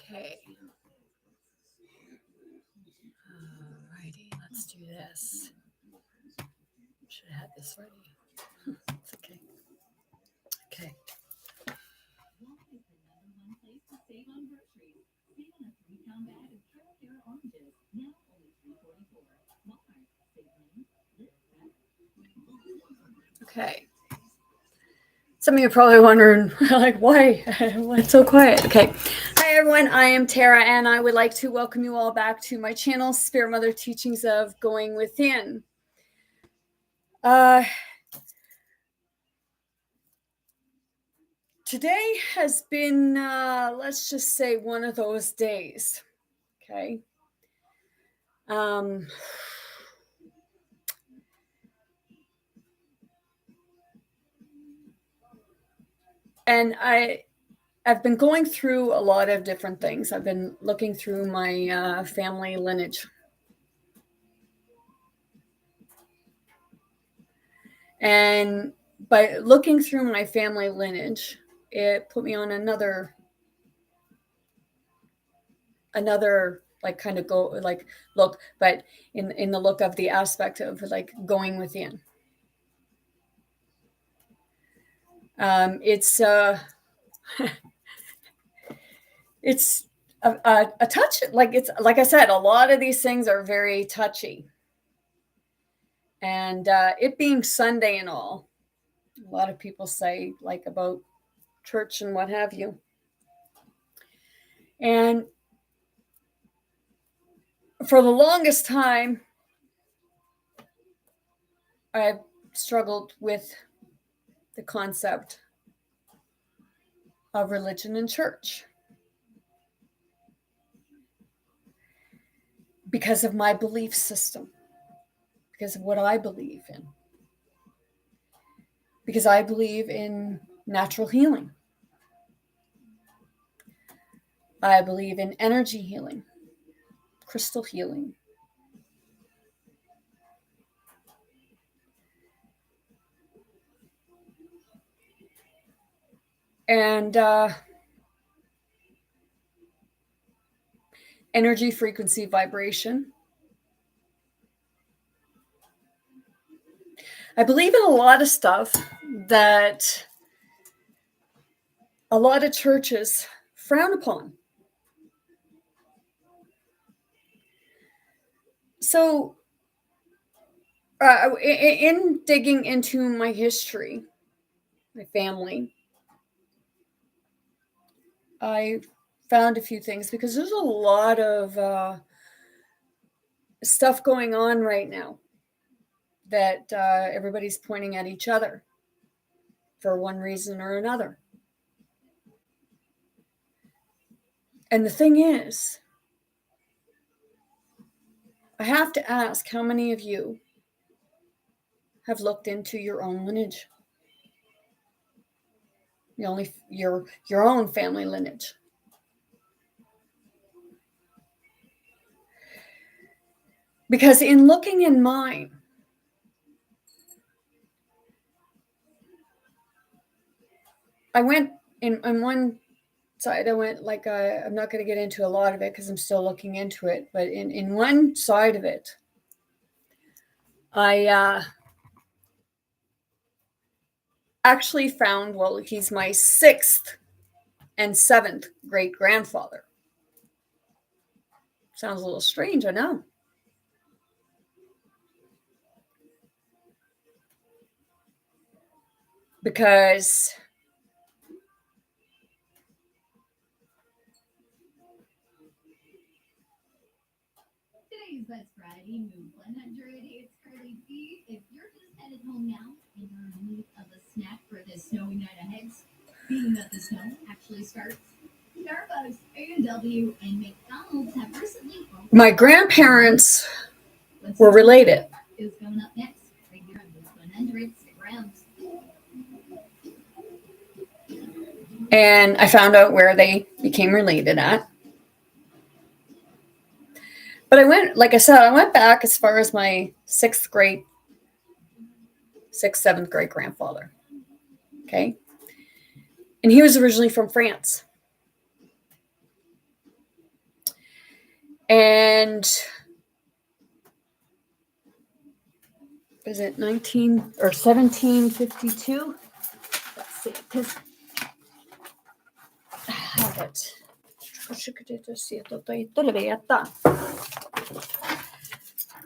Okay. Alrighty, let's do this. Should have had this ready. It's okay. Okay. Okay. Some of you are probably wondering, like, why? Why it's so quiet? Okay. Hi, everyone. I am Tara, and I would like to welcome you all back to my channel, Spirit Mother Teachings of Going Within. Today has been, let's just say, one of those days. Okay. And I've been going through a lot of different things. I've been looking through my family lineage. And by looking through my family lineage, it put me on another like kind of go like look, but in the look of the aspect of like going within. It's it's a touch, like it's like I said, a lot of these things are very touchy. And it being Sunday and all, a lot of people say like about church and what have you. And for the longest time, I've struggled with the concept of religion and church because of my belief system, because of what I believe in, because I believe in natural healing. I believe in energy healing, crystal healing. And energy, frequency, vibration. I believe in a lot of stuff that a lot of churches frown upon. So, in digging into my history, my family, I found a few things because there's a lot of stuff going on right now that everybody's pointing at each other for one reason or another. And the thing is, I have to ask, how many of you have looked into your own lineage? Your own family lineage. Because in looking in mine, I went in one side, I went like, I'm not going to get into a lot of it because I'm still looking into it. But in one side of it, I actually found, well, he's my 6th and 7th great grandfather. Sounds a little strange, I know. Because today's Best Friday, Move 100. It's Carly B. If you're just headed home now and you're in need of a snack for this snowy night ahead, being that the snow actually starts, Starbucks, A&W, and McDonald's have recently. My grandparents were related. Is coming up next, right here on Move 100. Stick around. And I found out where they became related at. But I went, like I said, I went back as far as my 6th, 7th great grandfather. Okay. And he was originally from France. And is it 19 or 1752? Let's see, because I have it.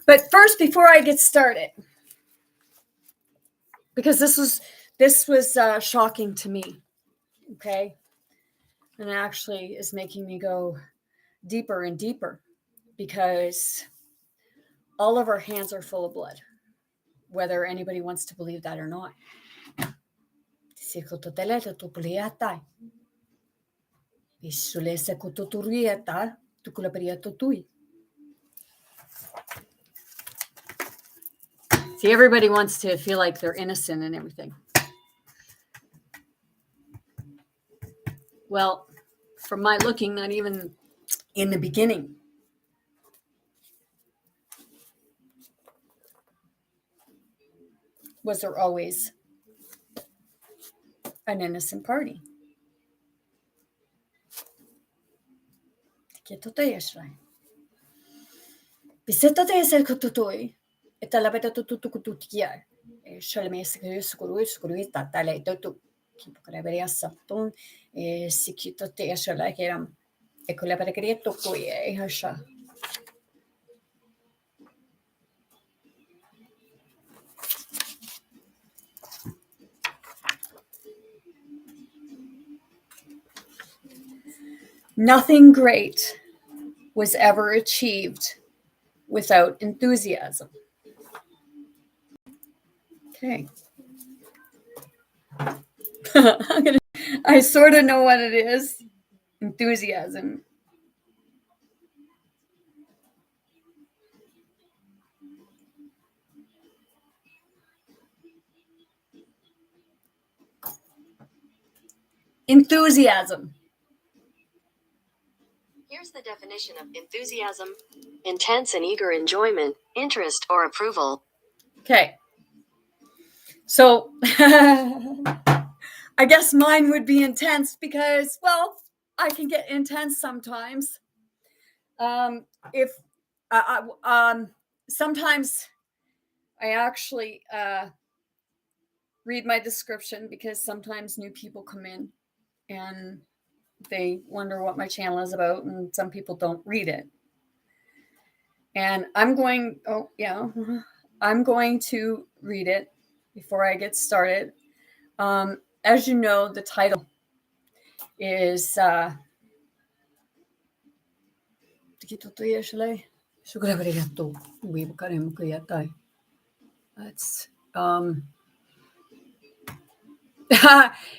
But first, before I get started, because this was shocking to me, okay, and it actually is making me go deeper and deeper, because all of our hands are full of blood, whether anybody wants to believe that or not. See, everybody wants to feel like they're innocent and everything. Well, from my looking, not even in the beginning. Was there always an innocent party? Nothing great was ever achieved without enthusiasm. Okay. I sort of know what it is. Enthusiasm. Enthusiasm. Here's the definition of enthusiasm: intense and eager enjoyment, interest, or approval. Okay. So I guess mine would be intense because, well, I can get intense sometimes. If sometimes I actually read my description, because sometimes new people come in and they wonder what my channel is about, and some people don't read it. And I'm going to read it before I get started. As you know, the title is that's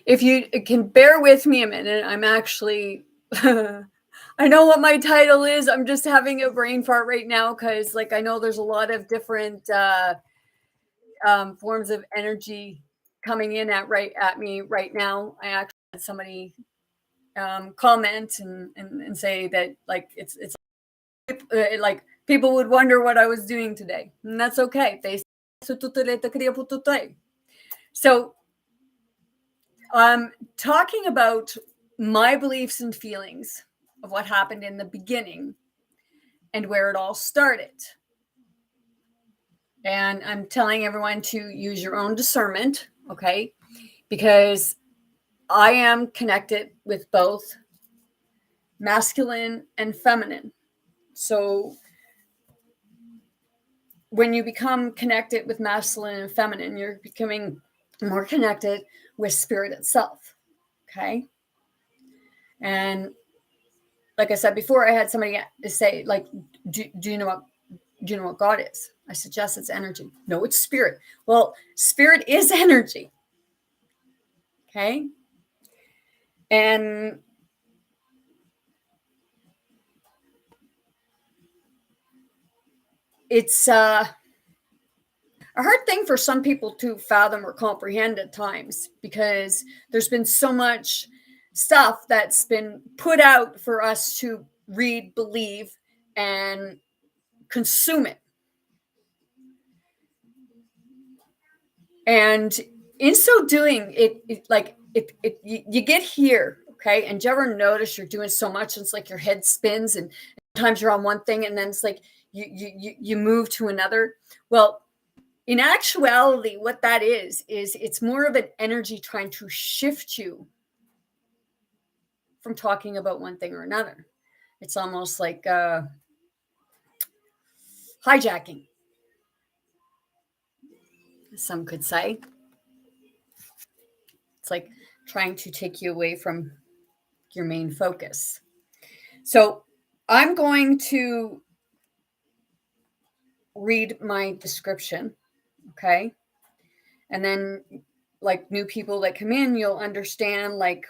if you can bear with me a minute, I'm actually I know what my title is. I'm just having a brain fart right now, because like I know there's a lot of different forms of energy coming in at me right now. I actually had somebody comment and say that like it's like people would wonder what I was doing today, and that's okay. So talking about my beliefs and feelings of what happened in the beginning and where it all started. And I'm telling everyone to use your own discernment, okay? Because I am connected with both masculine and feminine. So when you become connected with masculine and feminine, you're becoming more connected with spirit itself, okay? And like I said before, I had somebody say, like, do you know what God is? I suggest it's energy. No, it's spirit. Well, spirit is energy. Okay. And it's a hard thing for some people to fathom or comprehend at times, because there's been so much stuff that's been put out for us to read, believe, and consume it. And in so doing, you get here, okay? And do you ever notice you're doing so much, and it's like your head spins, and sometimes you're on one thing and then it's like you move to another. Well, in actuality, what that is it's more of an energy trying to shift you from talking about one thing or another. It's almost like hijacking, some could say. It's like trying to take you away from your main focus. So I'm going to read my description, okay? And then, like, new people that come in, you'll understand, like,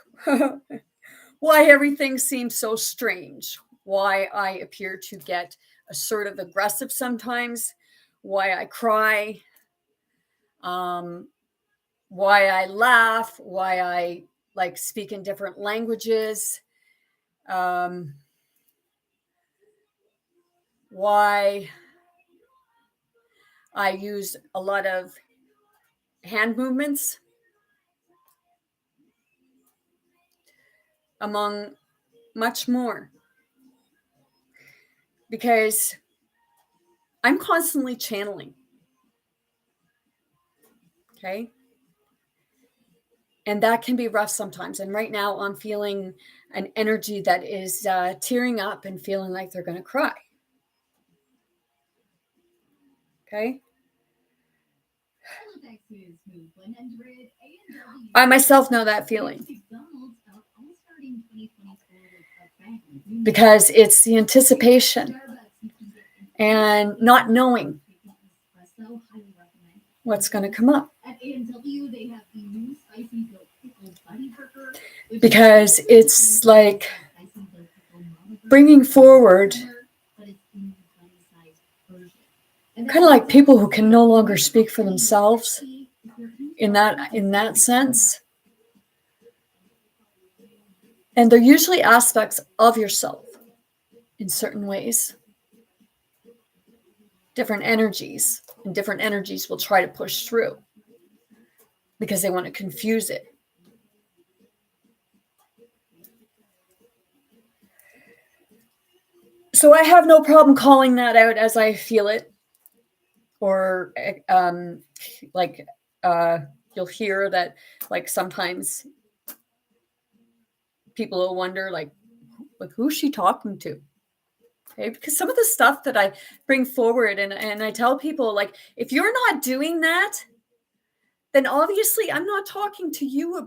why everything seems so strange, why I appear to get assertive aggressive sometimes, why I cry, why I laugh, why I like speak in different languages, why I use a lot of hand movements, among much more, because I'm constantly channeling. Okay. And that can be rough sometimes. And right now I'm feeling an energy that is tearing up and feeling like they're going to cry. Okay. I myself know that feeling because it's the anticipation and not knowing what's going to come up. Because it's like bringing forward kind of like people who can no longer speak for themselves in that sense. And they're usually aspects of yourself in certain ways. Different energies, and different energies will try to push through because they want to confuse it. So I have no problem calling that out as I feel it. Or you'll hear that, like, sometimes people will wonder, like who's she talking to? Okay, because some of the stuff that I bring forward and I tell people, like, if you're not doing that, then obviously I'm not talking to you.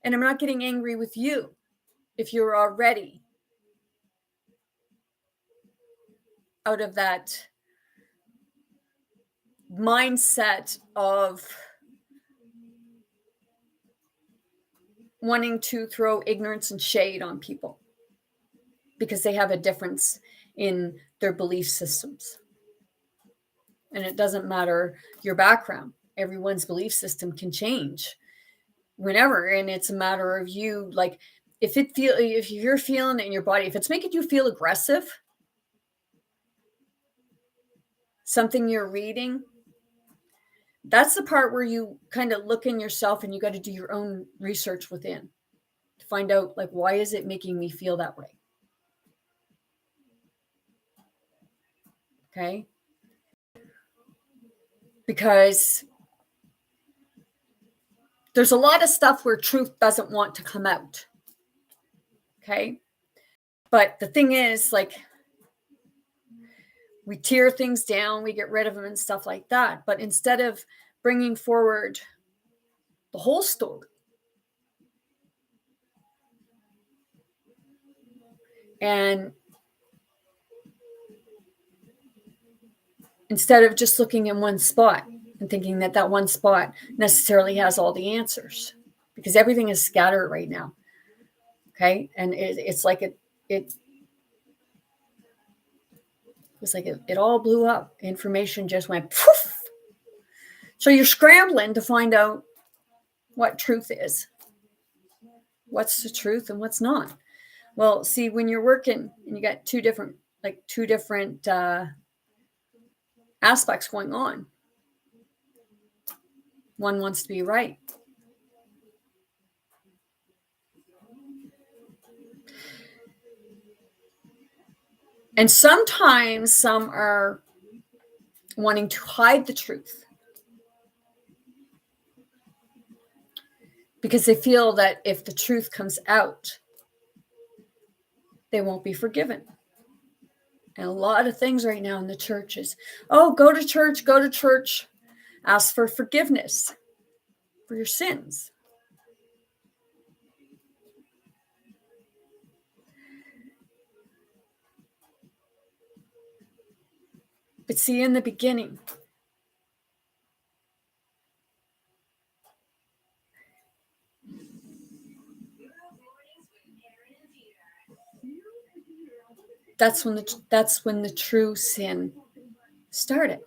And I'm not getting angry with you if you're already out of that mindset of wanting to throw ignorance and shade on people because they have a difference in their belief systems. And it doesn't matter your background. Everyone's belief system can change whenever. And it's a matter of you, like, if you're feeling it in your body, if it's making you feel aggressive, something you're reading, that's the part where you kind of look in yourself and you got to do your own research within to find out, like, why is it making me feel that way? Okay. Because there's a lot of stuff where truth doesn't want to come out. Okay. But the thing is, like, we tear things down, we get rid of them and stuff like that. But instead of bringing forward the whole story and instead of just looking in one spot and thinking that that one spot necessarily has all the answers, because everything is scattered right now. Okay. And it's like it was like it all blew up. Information just went poof. So you're scrambling to find out what truth is. What's the truth and what's not? Well, see, when you're working and you got two different aspects going on, one wants to be right. And sometimes some are wanting to hide the truth because they feel that if the truth comes out, they won't be forgiven. And a lot of things right now in the church is, oh, go to church, ask for forgiveness for your sins. But see, in the beginning, that's when the true sin started.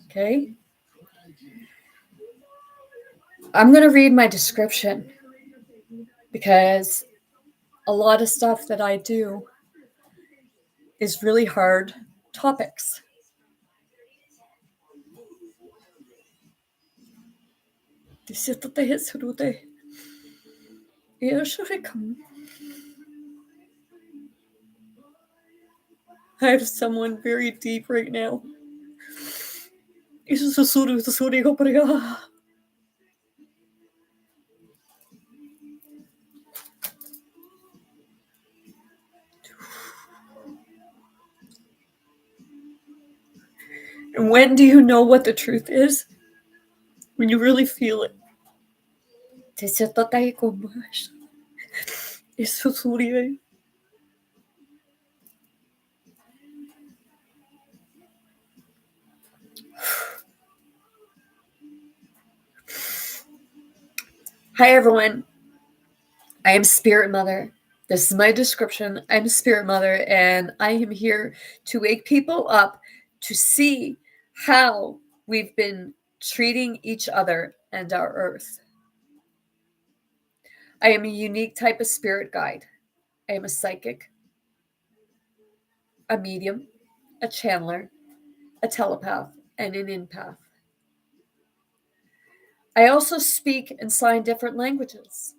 Okay? I'm going to read my description because a lot of stuff that I do is really hard topics. I have someone very deep right now. And when do you know what the truth is? When you really feel it. Hi, everyone. I am Spirit Mother. This is my description. I'm Spirit Mother, and I am here to wake people up to see how we've been treating each other and our earth. I am a unique type of spirit guide. I am a psychic, a medium, a channeler, a telepath, and an empath. I also speak and sign different languages,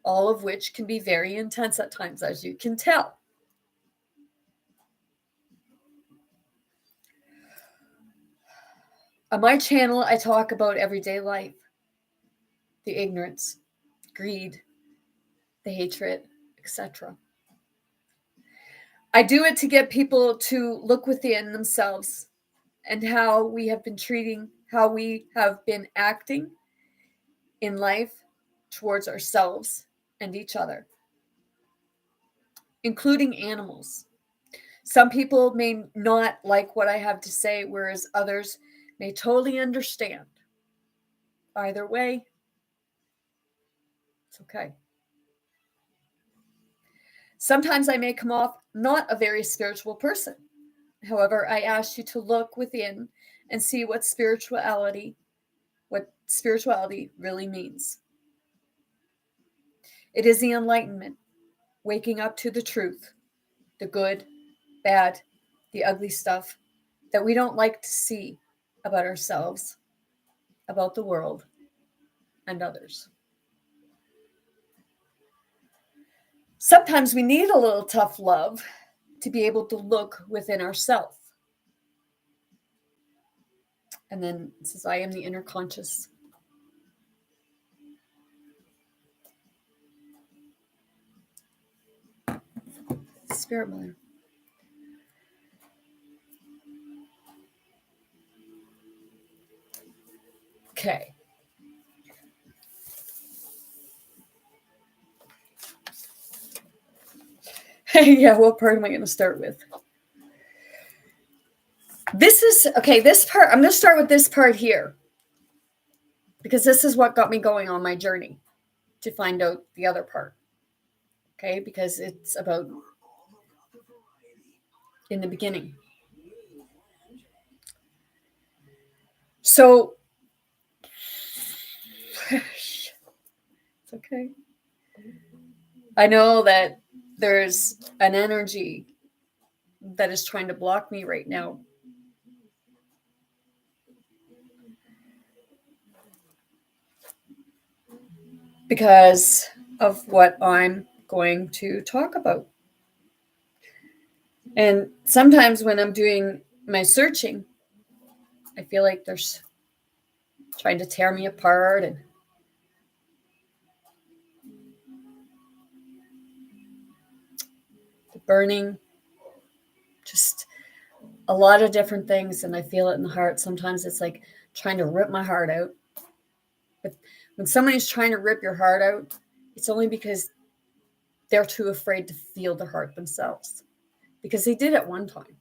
all of which can be very intense at times, as you can tell. On my channel, I talk about everyday life, the ignorance, greed, the hatred, etc. I do it to get people to look within themselves and how we have been treating, how we have been acting in life towards ourselves and each other, including animals. Some people may not like what I have to say, whereas others may totally understand. Either way, it's okay. Sometimes I may come off not a very spiritual person. However, I ask you to look within and see what spirituality really means. It is the enlightenment, waking up to the truth, the good, bad, the ugly stuff that we don't like to see about ourselves, about the world, and others. Sometimes we need a little tough love to be able to look within ourselves. And then it says, I am the inner conscious. Spirit Mother. Okay. Yeah, what part am I going to start with? This part, I'm going to start with this part here. Because this is what got me going on my journey to find out the other part. Okay, because it's about in the beginning. So, it's okay. I know that there's an energy that is trying to block me right now. Because of what I'm going to talk about. And sometimes when I'm doing my searching, I feel like there's trying to tear me apart and the burning, just a lot of different things. And I feel it in the heart. Sometimes it's like trying to rip my heart out. But when somebody's trying to rip your heart out, it's only because they're too afraid to feel the heart themselves, because they did at one time.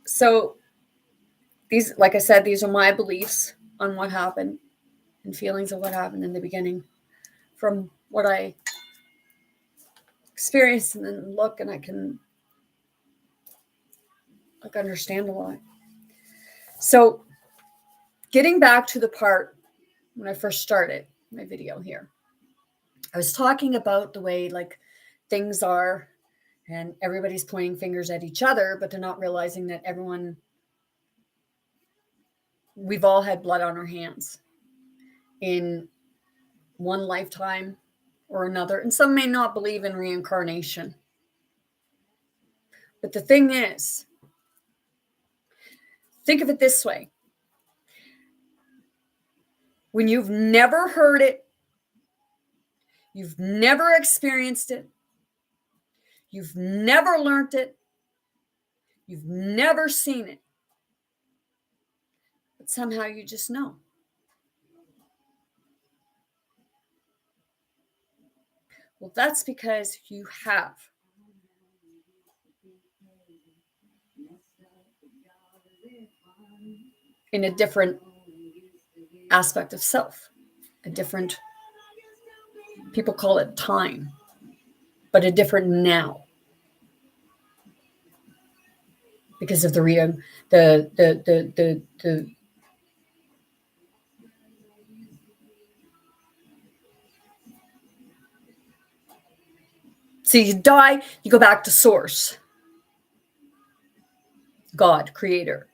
So these, like I said, these are my beliefs on what happened and feelings of what happened in the beginning from what I experienced, and then look, and I can understand a lot. So getting back to the part when I first started my video here, I was talking about the way like things are and everybody's pointing fingers at each other, but they're not realizing that we've all had blood on our hands in one lifetime or another. And some may not believe in reincarnation. But the thing is, think of it this way. When you've never heard it, you've never experienced it, you've never learned it, you've never seen it, but somehow you just know. Well, that's because you have. In a different aspect of self, a different, people call it time, but a different now. Because of the so you die, you go back to source, God, creator,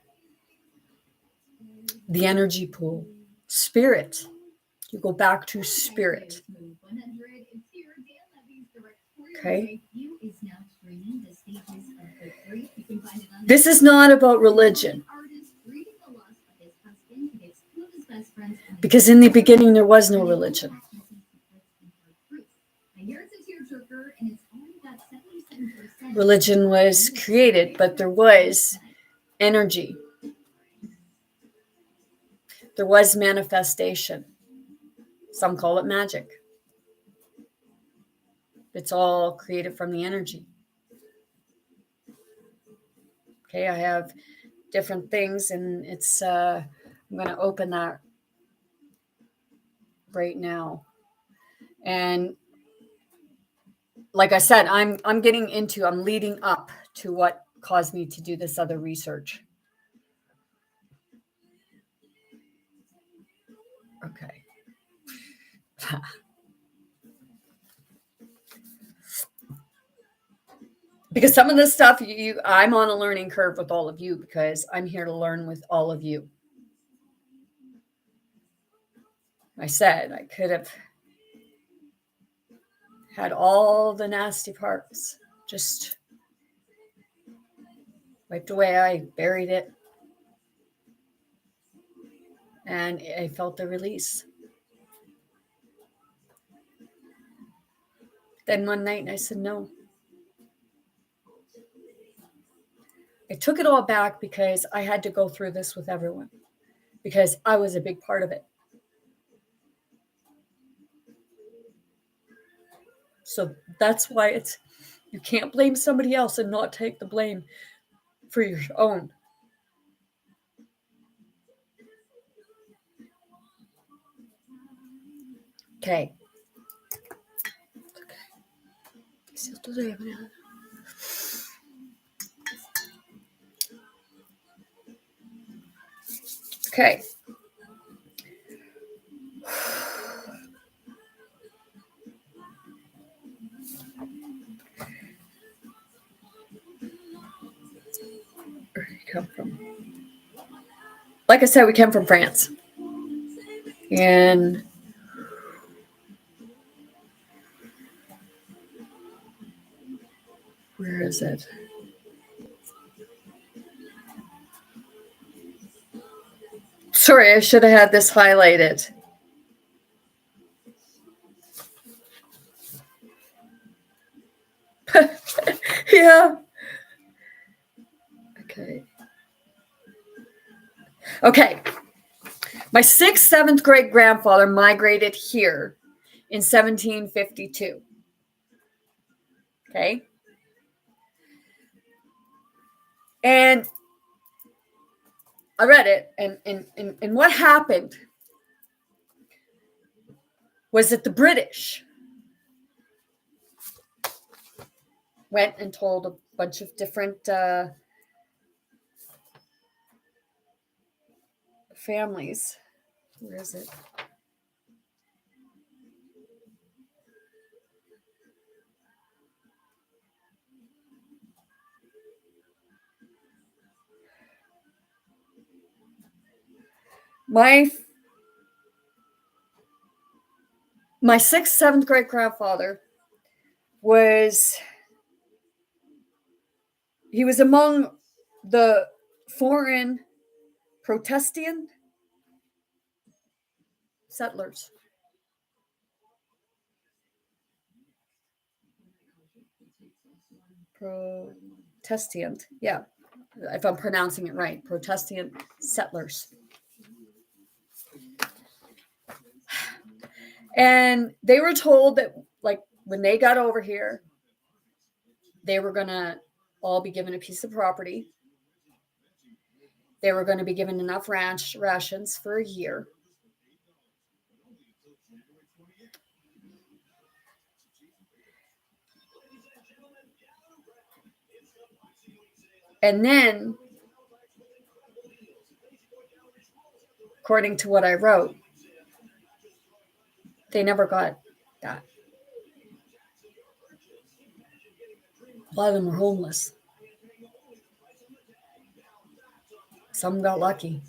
the energy pool, spirit. You go back to spirit. Okay. This is not about religion. Because in the beginning, there was no religion. Religion was created, but there was energy. There was manifestation. Some call it magic. It's all created from the energy. Okay, I have different things, and it's I'm going to open that right now. And like I said, I'm leading up to what caused me to do this other research. Okay. Because some of this stuff, I'm on a learning curve with all of you, because I'm here to learn with all of you. I said I could have had all the nasty parts just wiped away. I buried it. And I felt the release. Then one night I said, no. I took it all back because I had to go through this with everyone, because I was a big part of it. So that's why you can't blame somebody else and not take the blame for your own. Okay. Okay. come from? Like I said, we came from France. And where is it? Sorry, I should have had this highlighted. Yeah. Okay. My 6th, 7th great grandfather migrated here in 1752. Okay. And I read it, and what happened was that the British went and told a bunch of different families. Where is it? My 6th, 7th great grandfather he was among the foreign Protestant settlers. Protestant, yeah, if I'm pronouncing it right, Protestant settlers. And they were told that, like, when they got over here, they were going to all be given a piece of property. They were going to be given enough rations for a year. And then, according to what I wrote, they never got that. A lot of them were homeless. Some got lucky.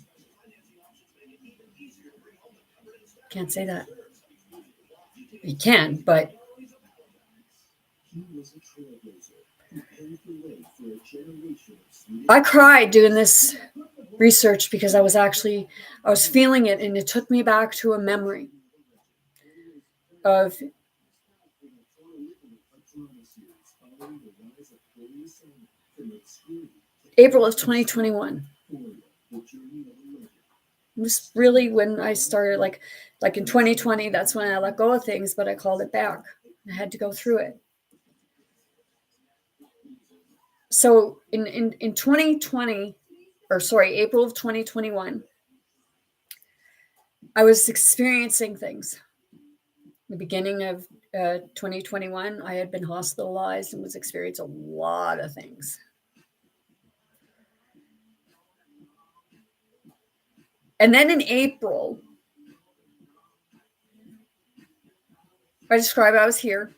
Can't say that. You can, but I cried doing this research because I was feeling it, and it took me back to a memory of April of 2021. It was really when I started, like in 2020, that's when I let go of things, but I called it back. I had to go through it. So in 2020, April of 2021, I was experiencing things. The beginning of 2021, I had been hospitalized and was experiencing a lot of things. And then in April, I described I was here,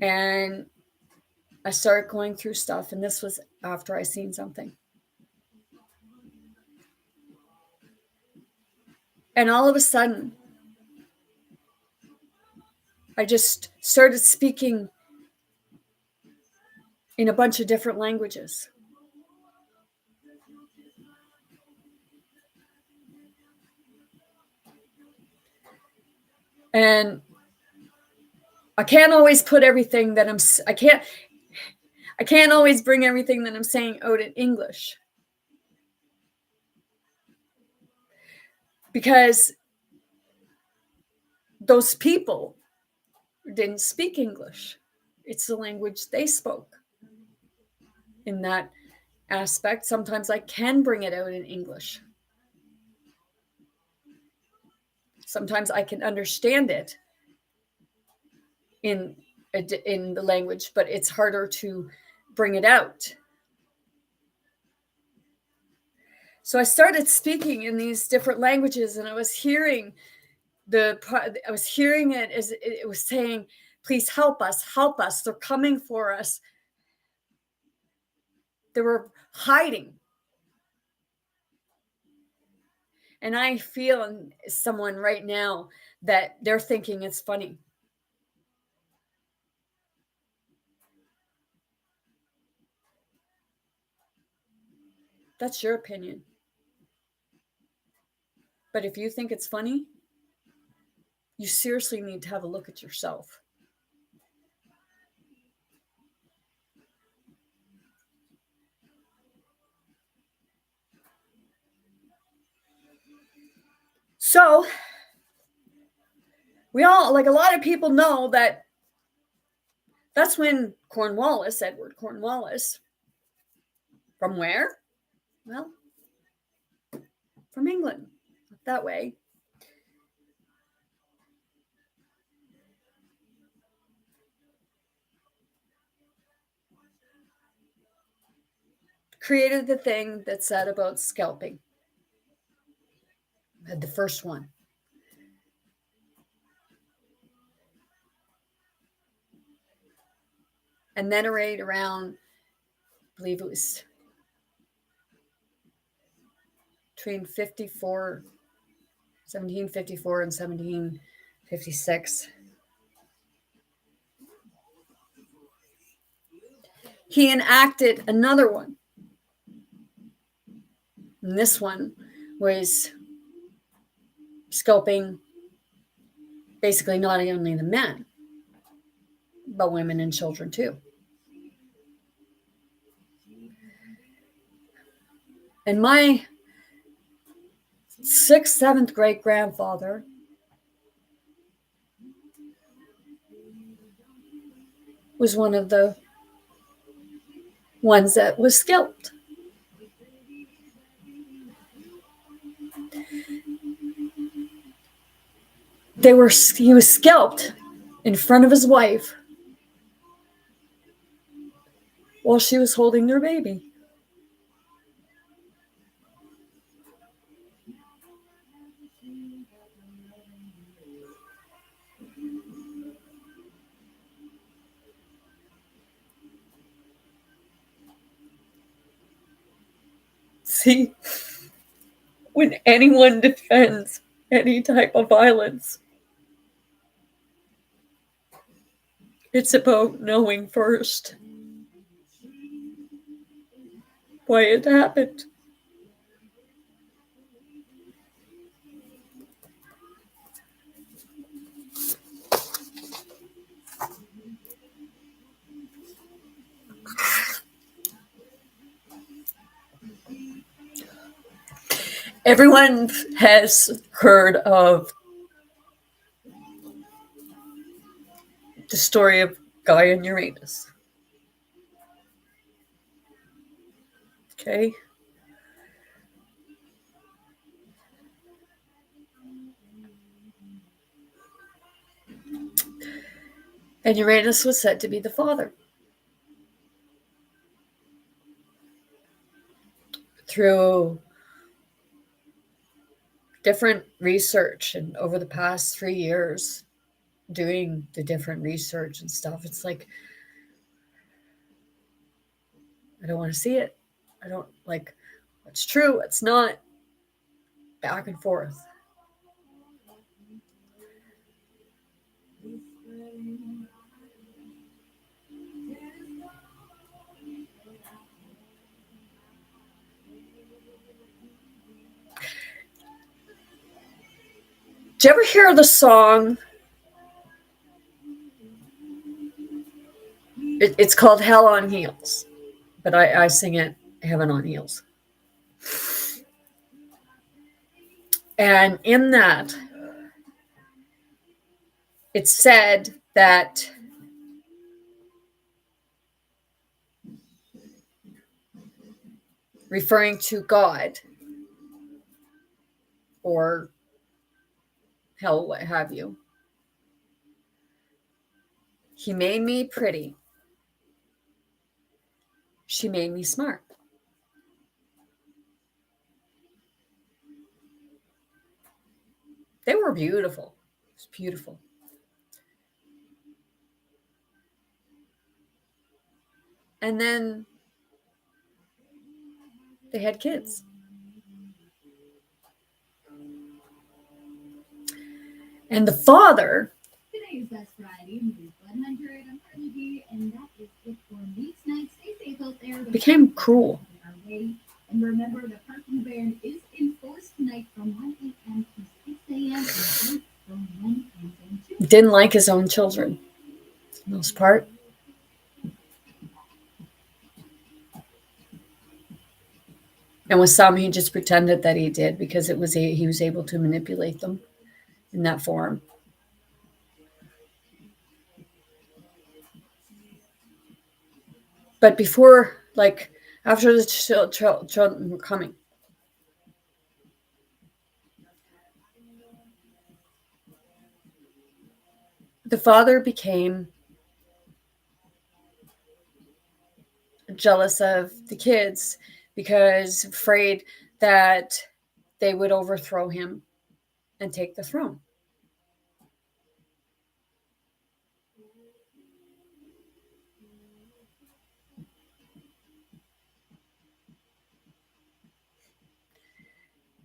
and I started going through stuff, and this was after I seen something. And all of a sudden, I just started speaking in a bunch of different languages. And I can't always put everything that I can't always bring everything that I'm saying out in English. Because those people didn't speak English. It's the language they spoke. In that aspect, sometimes I can bring it out in English. Sometimes I can understand it in the language, but it's harder to bring it out. So I started speaking in these different languages, and I was hearing it as it was saying, "Please help us, they're coming for us. They were hiding. And I feel in someone right now that they're thinking it's funny. That's your opinion. But if you think it's funny, you seriously need to have a look at yourself. So, we all, like a lot of people know that that's when Edward Cornwallis, from where? Well, from England, that way. Created the thing that said about scalping. Had the first one. And then right around, I believe it was between 1754 and 1756. He enacted another one. And this one was scalping basically not only the men, but women and children too. And my 6th, 7th great grandfather was one of the ones that was scalped. He was scalped in front of his wife while she was holding their baby. See, when anyone defends any type of violence, it's about knowing first why it happened. Everyone has heard of the story of Gaia and Uranus. Okay? And Uranus was said to be the father. Through different research and over the past 3 years, doing the different research and stuff, it's like, I don't want to see it. I don't like what's true, what's not, back and forth. Did you ever hear the song? It's called Hell on Heels, but I sing it Heaven on Heels. And in that, it said that referring to God or hell, what have you, he made me pretty. She made me smart. They were beautiful. It was beautiful. And then they had kids. And the father Today's Best Variety Move 100. I'm Carly B, and that is it for me tonight. Stay safe out there. became cruel. Our way. And remember, the parking ban is enforced tonight from 1 a.m. to 6 a.m. and from 1 p.m. to 2. Didn't like his own children, for the most part. And with some, he just pretended that he did because he was able to manipulate them in that form. But before, like, after the children were coming, the father became jealous of the kids because afraid that they would overthrow him and take the throne.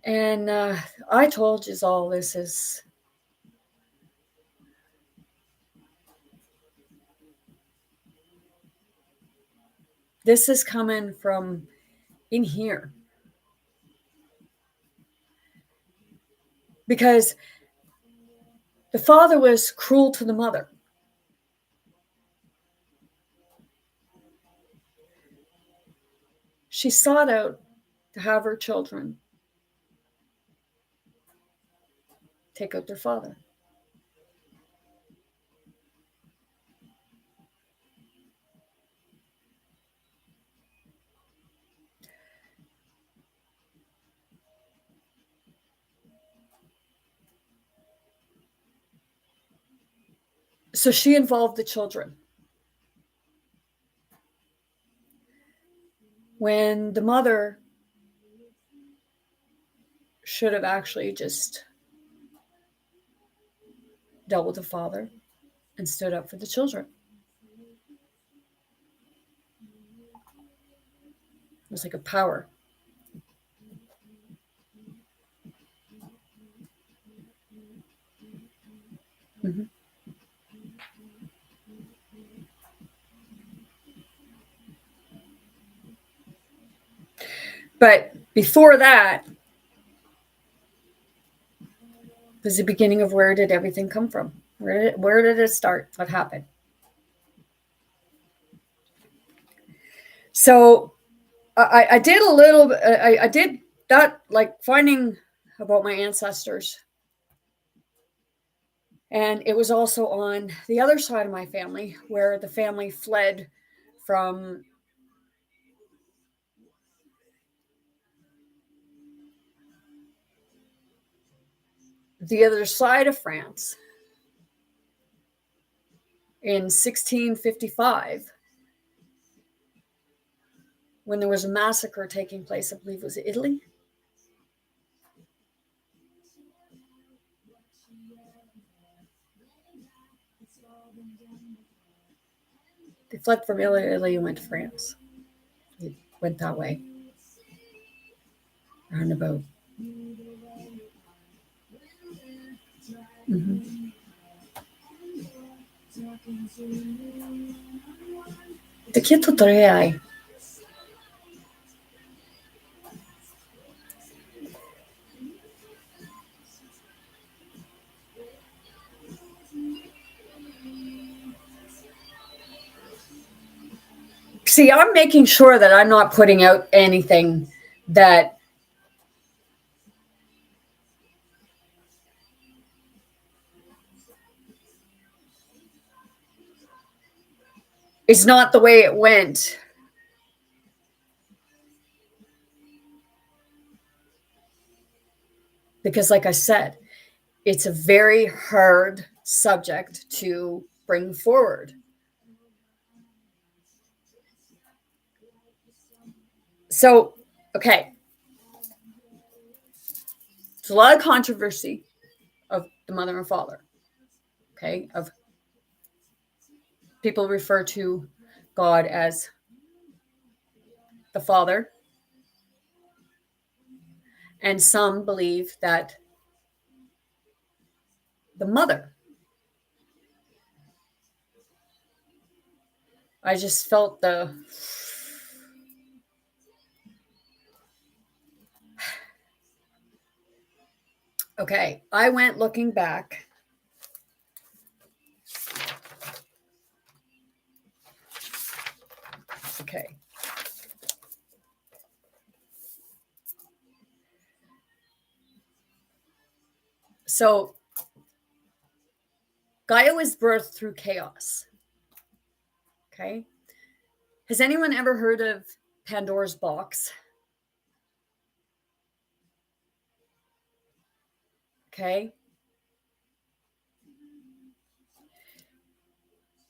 And I told you all this is coming from in here. Because the father was cruel to the mother. She sought out to have her children take out their father. So she involved the children. When the mother should have actually just dealt with the father and stood up for the children. It was like a power. Mm-hmm. But before that was the beginning of where did everything come from? Where did it start? What happened? So I did a little. I did that, like finding about my ancestors, and it was also on the other side of my family where the family fled from the other side of France in 1655 when there was a massacre taking place. I believe it was Italy. They fled from Italy and went to France. They went that way. Roundabout. Mm-hmm. Такі тут реай. See, I'm making sure that I'm not putting out anything that is not the way it went. Because, like I said, it's a very hard subject to bring forward. So, okay. There's a lot of controversy of the mother and father. Okay. Of people refer to God as the Father, And some believe that the mother. I just felt the okay. I went looking back. Okay. So Gaia was birthed through chaos. Okay. Has anyone ever heard of Pandora's box? Okay.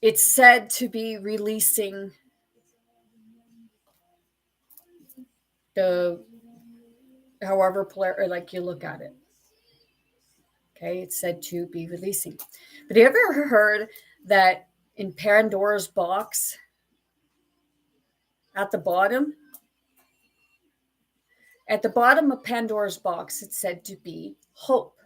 It's said to be releasing the however or like you look at it. Okay, it's said to be releasing. But have you ever heard that in Pandora's box, at the bottom of Pandora's box, it's said to be hope.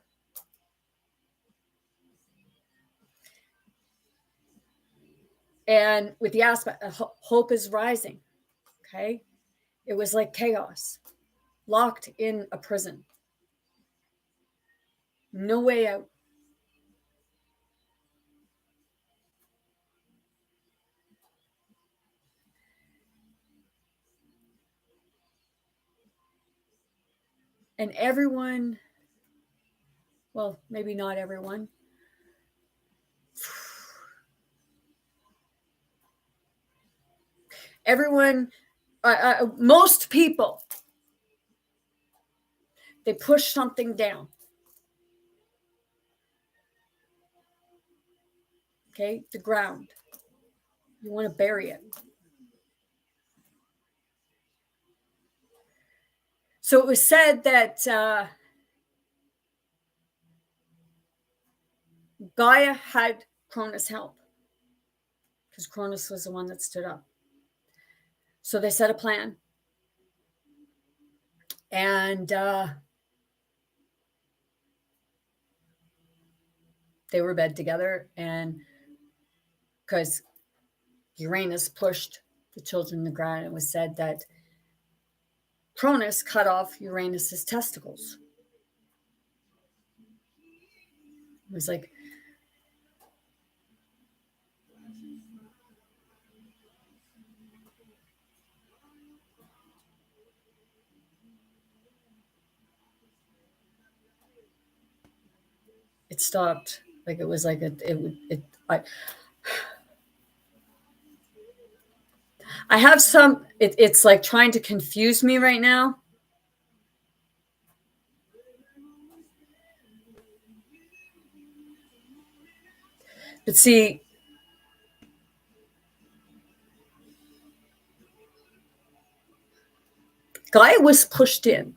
And with the aspect, hope is rising. Okay, it was like chaos, locked in a prison, no way out. And everyone, well, maybe not everyone, everyone, most people, they push something down. Okay, the ground. You want to bury it. So it was said that Gaia had Cronus help because Cronus was the one that stood up. So they set a plan. And they were bed together. And because Uranus pushed the children to the ground, it was said that Cronus cut off Uranus's testicles. It was like, it stopped. Like it was like I have some, it's like trying to confuse me right now. But see, Gaia was pushed in.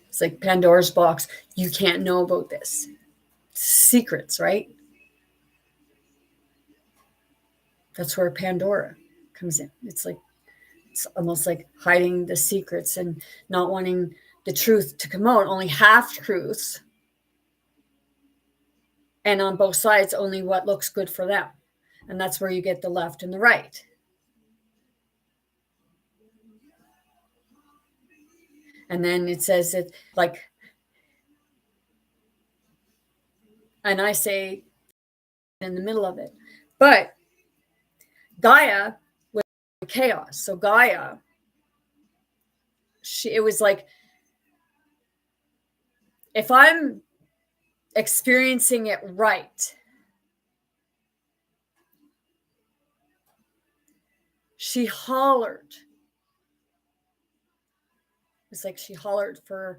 It's like Pandora's box. You can't know about this. Secrets, right? That's where Pandora comes in. It's almost like hiding the secrets and not wanting the truth to come out, only half truths. And on both sides, only what looks good for them. And that's where you get the left and the right. And then it says it like, and I say in the middle of it. But Gaia was chaos. So Gaia, it was like, if I'm experiencing it right, she hollered. It was like she hollered for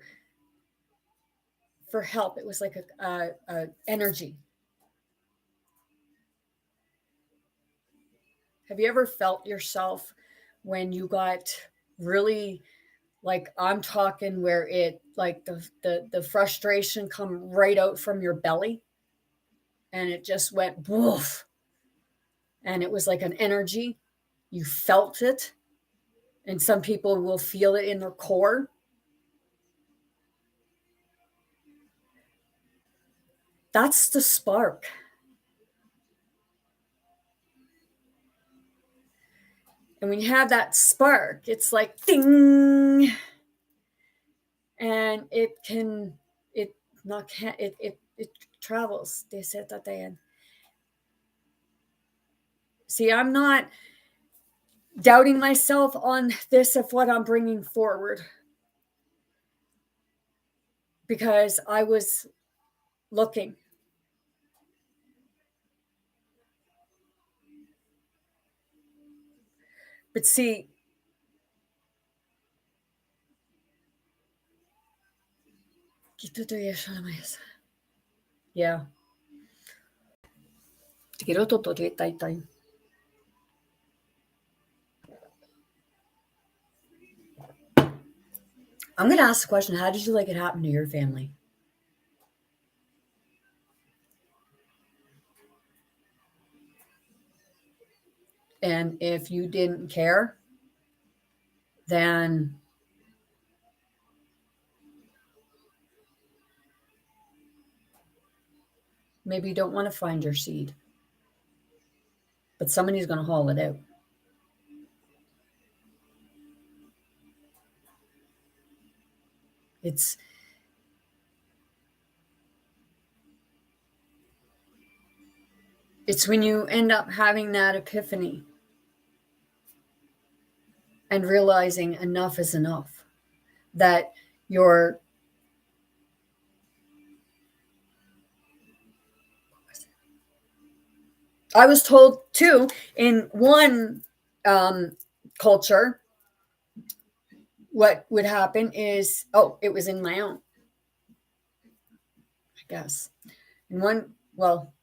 help. It was like a energy. Have you ever felt yourself when you got really, like, I'm talking where it, like the frustration come right out from your belly and it just went woof, and it was like an energy, you felt it, And some people will feel it in their core. That's the spark. And when you have that spark, it's like ding. And it travels. They said that they had. See, I'm not doubting myself on this of what I'm bringing forward, because I was looking. But see, yeah. I'm going to ask the question, how did you like it happen to your family? And if you didn't care, then maybe you don't want to find your seed. But somebody's going to haul it out. It's when you end up having that epiphany and realizing enough is enough, that you're I was told too in one culture, what would happen is, it was in my own, I guess. In one, well,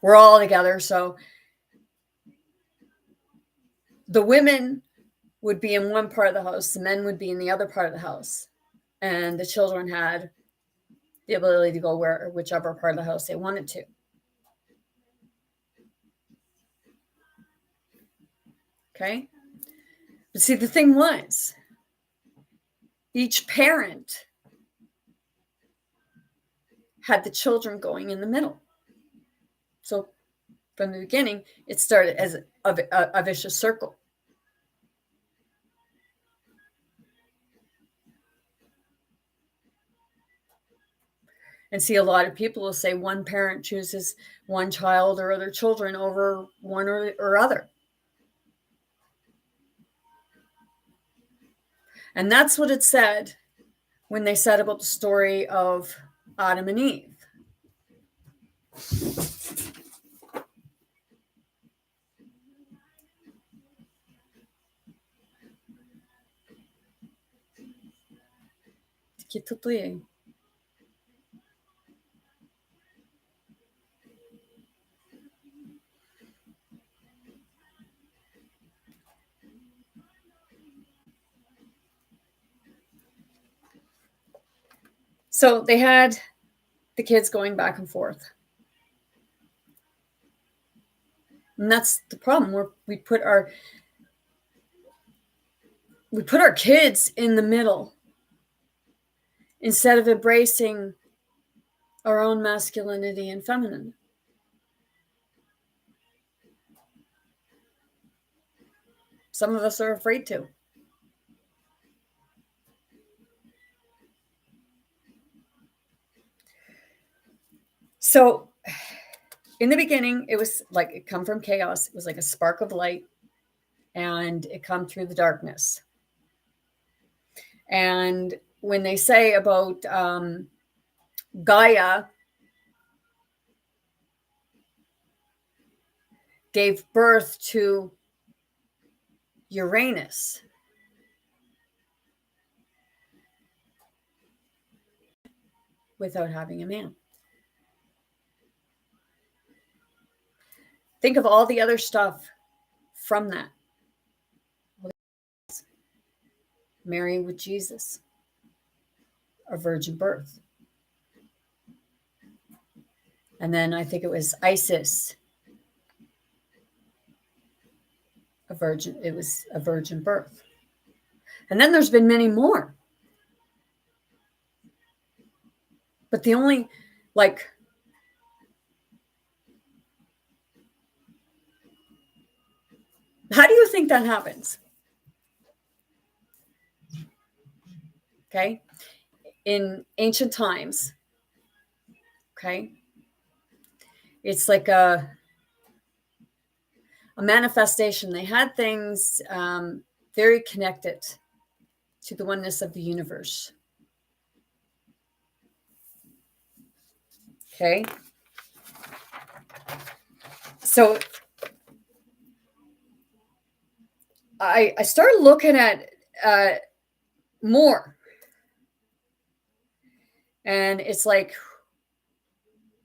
we're all together, so the women would be in one part of the house, the men would be in the other part of the house, and the children had the ability to go whichever part of the house they wanted to. Okay? But see, the thing was, each parent had the children going in the middle. So from the beginning, it started as a vicious circle. And see, a lot of people will say one parent chooses one child or other children over one or other. And that's what it said when they said about the story of Adam and Eve. So they had the kids going back and forth. And that's the problem, where we put our kids in the middle instead of embracing our own masculinity and feminine. Some of us are afraid to. So in the beginning, it was like it come from chaos. It was like a spark of light, and it come through the darkness. And when they say about Gaia gave birth to Uranus, without having a man. Think of all the other stuff from that. Mary with Jesus, a virgin birth. And then I think it was Isis, it was a virgin birth. And then there's been many more. But the only, like, how do you think that happens? Okay. In ancient times, okay, it's like a manifestation. They had things very connected to the oneness of the universe. Okay. So I started looking at more. And it's like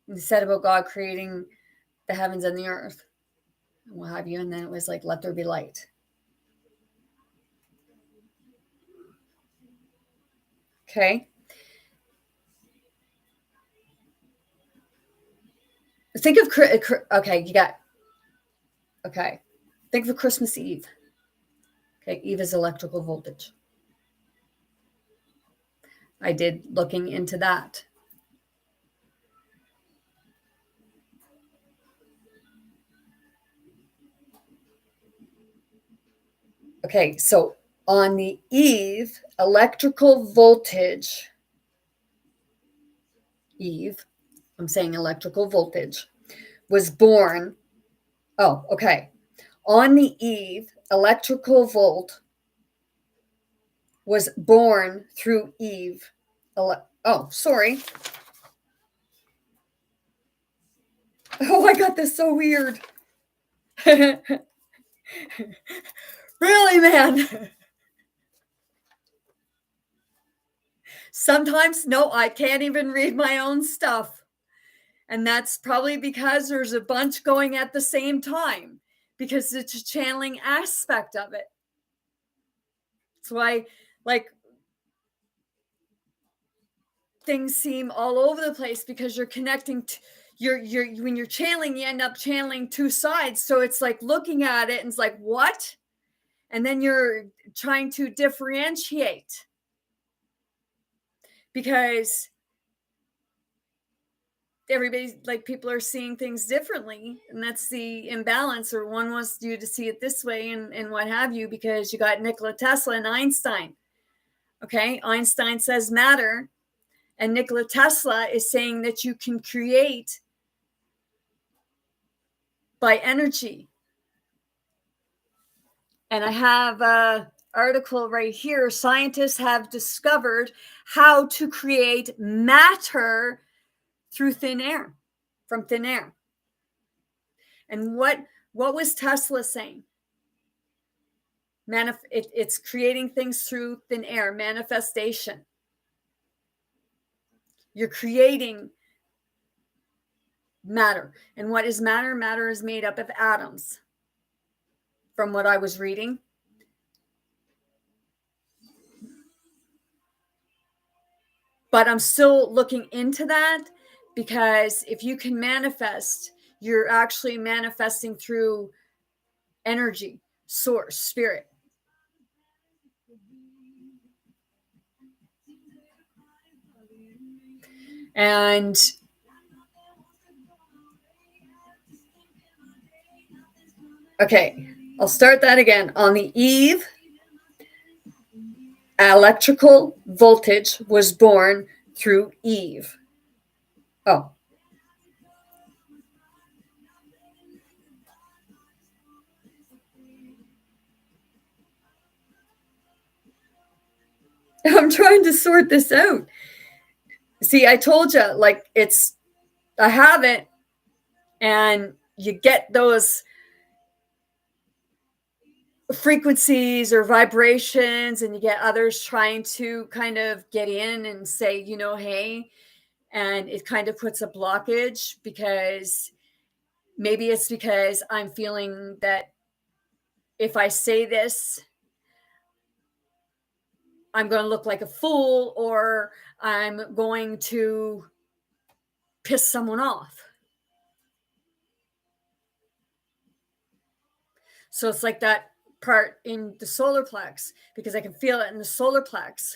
you said about God creating the heavens and the earth and what have you. And then it was like, let there be light. Okay. Think of, okay, you got, okay. Think of Christmas Eve. Okay. Eve is electrical voltage. I did looking into that. Okay. So on the Eve, electrical voltage, Eve, I'm saying electrical voltage, was born. Oh, okay. On the Eve, electrical volt was born through Eve. Oh, sorry. Oh, I got this so weird. Really, man? Sometimes, no, I can't even read my own stuff. And that's probably because there's a bunch going at the same time, because it's a channeling aspect of it. That's why, like, things seem all over the place, because you're connecting to, you're when you're channeling, you end up channeling two sides. So it's like looking at it and it's like, what? And then you're trying to differentiate, because everybody's like, people are seeing things differently, and that's the imbalance, or one wants you to see it this way and what have you, because you got Nikola Tesla and Einstein. Okay, Einstein says matter, and Nikola Tesla is saying that you can create by energy. And I have a article right here. Scientists have discovered how to create matter through thin air, from thin air. And what was Tesla saying? It's creating things through thin air, manifestation. You're creating matter. And what is matter? Matter is made up of atoms, from what I was reading. But I'm still looking into that, because if you can manifest, you're actually manifesting through energy, source, spirit. And okay, I'll start that again. On the Eve, electrical voltage was born through Eve. Oh. I'm trying to sort this out. See, I told you, like, I have it, and you get those frequencies or vibrations, and you get others trying to kind of get in and say, hey, and it kind of puts a blockage, because maybe it's because I'm feeling that if I say this, I'm going to look like a fool, or I'm going to piss someone off. So it's like that part in the solar plex because I can feel it in the solar plex.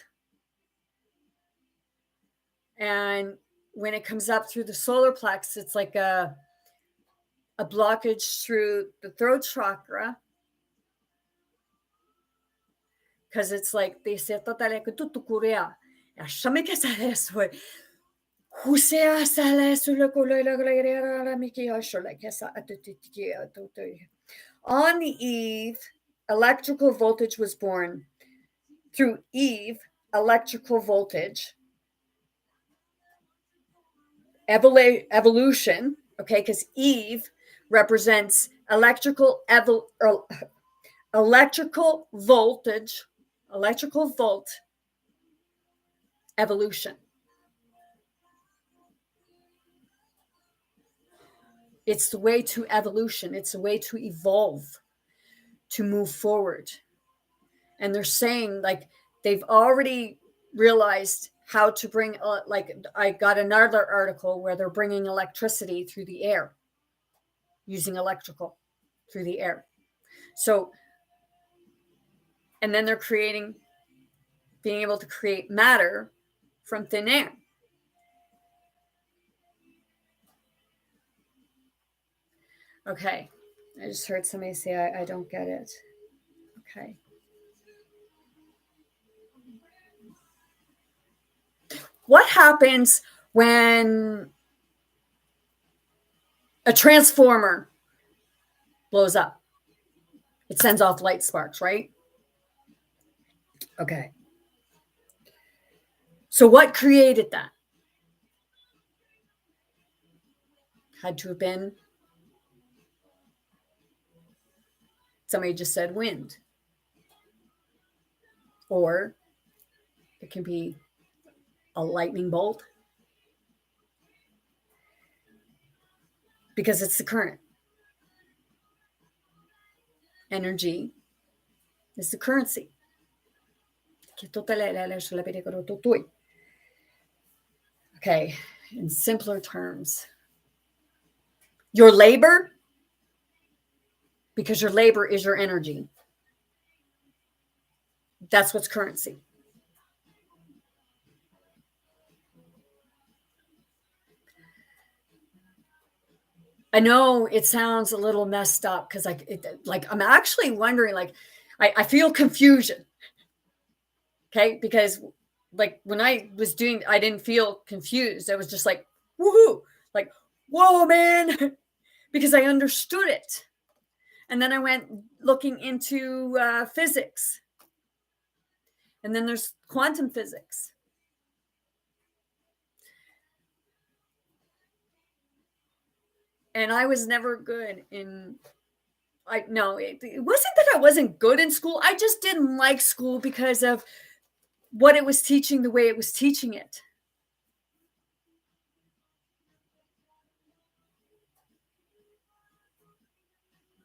And when it comes up through the solar plex, it's like a blockage through the throat chakra. Because it's like they say, on the Eve, electrical voltage was born. Through Eve, electrical voltage, evolution, okay, because Eve represents electrical voltage, electrical volt evolution. It's the way to evolution. It's the way to evolve, to move forward. And they're saying like they've already realized how to bring, like I got another article where they're bringing electricity through the air, using electrical through the air. So, and then they're being able to create matter from thin air. Okay. I just heard somebody say, I don't get it. Okay. What happens when a transformer blows up? It sends off light sparks, right? Okay. So what created that? Had to have been, somebody just said wind. Or it can be a lightning bolt. Because it's the current. Energy is the currency. Okay, in simpler terms, your labor, because your labor is your energy. That's what's currency. I know it sounds a little messed up because I'm actually wondering, like, I feel confusion. Okay, because like when I was doing, I didn't feel confused. I was just like, woohoo, like, whoa, man, because I understood it. And then I went looking into physics. And then there's quantum physics. And I was never good in, it wasn't that I wasn't good in school. I just didn't like school because of what it was teaching, the way it was teaching it.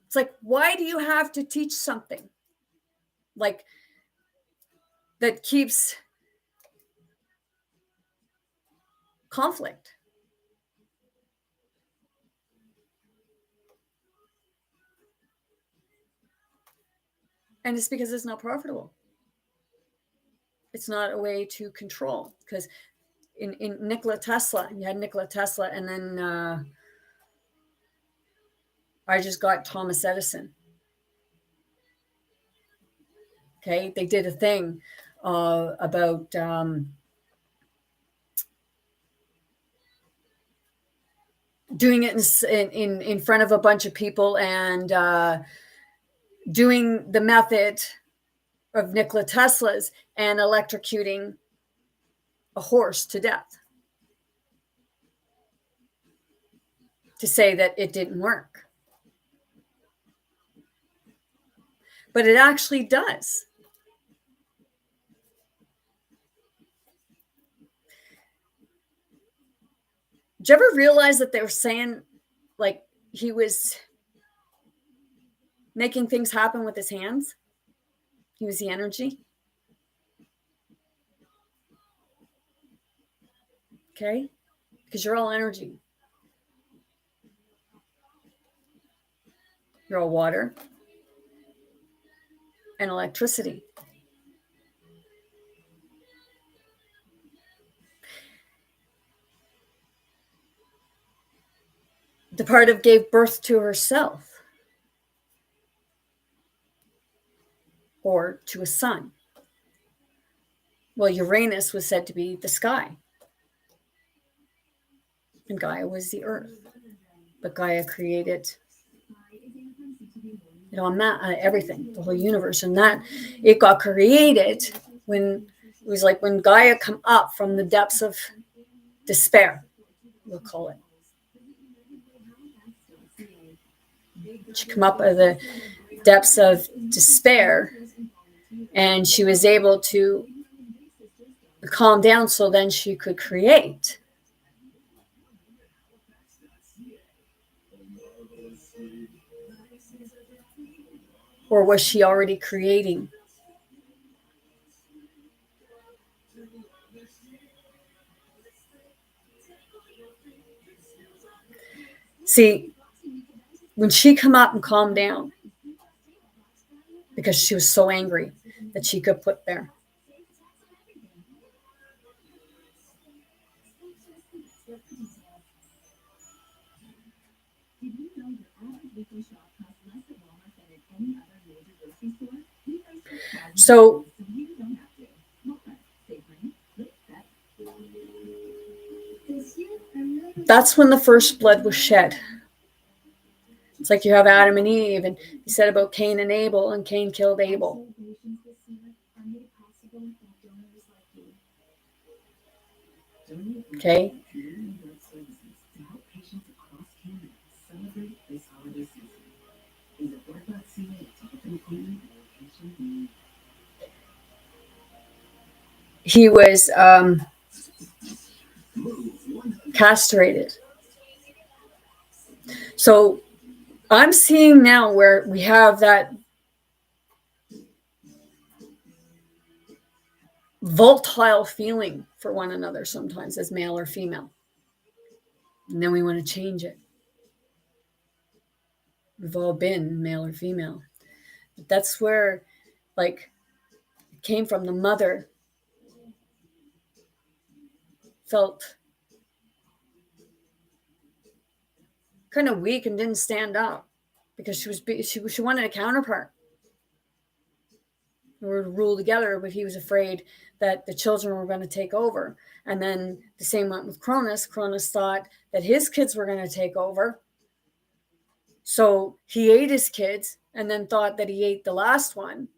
It's like, why do you have to teach something like that keeps conflict? And it's because it's not profitable. It's not a way to control. Because in Nikola Tesla, you had Nikola Tesla, and then I just got Thomas Edison. Okay, they did a thing about doing it in front of a bunch of people and doing the method of Nikola Tesla's and electrocuting a horse to death to say that it didn't work. But it actually does. Did you ever realize that they were saying like he was making things happen with his hands? He was the energy. Okay? Because you're all energy. You're all water. and electricity. The part of gave birth to herself or to a son. Well, Uranus was said to be the sky, and Gaia was the earth. But Gaia created, everything, the whole universe, and that it got created when it was like when Gaia come up from the depths of despair, we'll call it. She come up out of the depths of despair, and she was able to calm down so then she could create. Or was she already creating? See, when she come up and calmed down, because she was so angry that she could put there. So that's when the first blood was shed. It's like you have Adam and Eve, and he said about Cain and Abel, and Cain killed Abel. Okay? He was castrated. So I'm seeing now where we have that volatile feeling for one another sometimes as male or female. And then we want to change it. We've all been male or female. But that's where, like, it came from. The mother felt kind of weak and didn't stand up because she wanted a counterpart. We were to rule together, but he was afraid that the children were going to take over. And then the same went with Cronus. Cronus thought that his kids were going to take over. So he ate his kids and then thought that he ate the last one.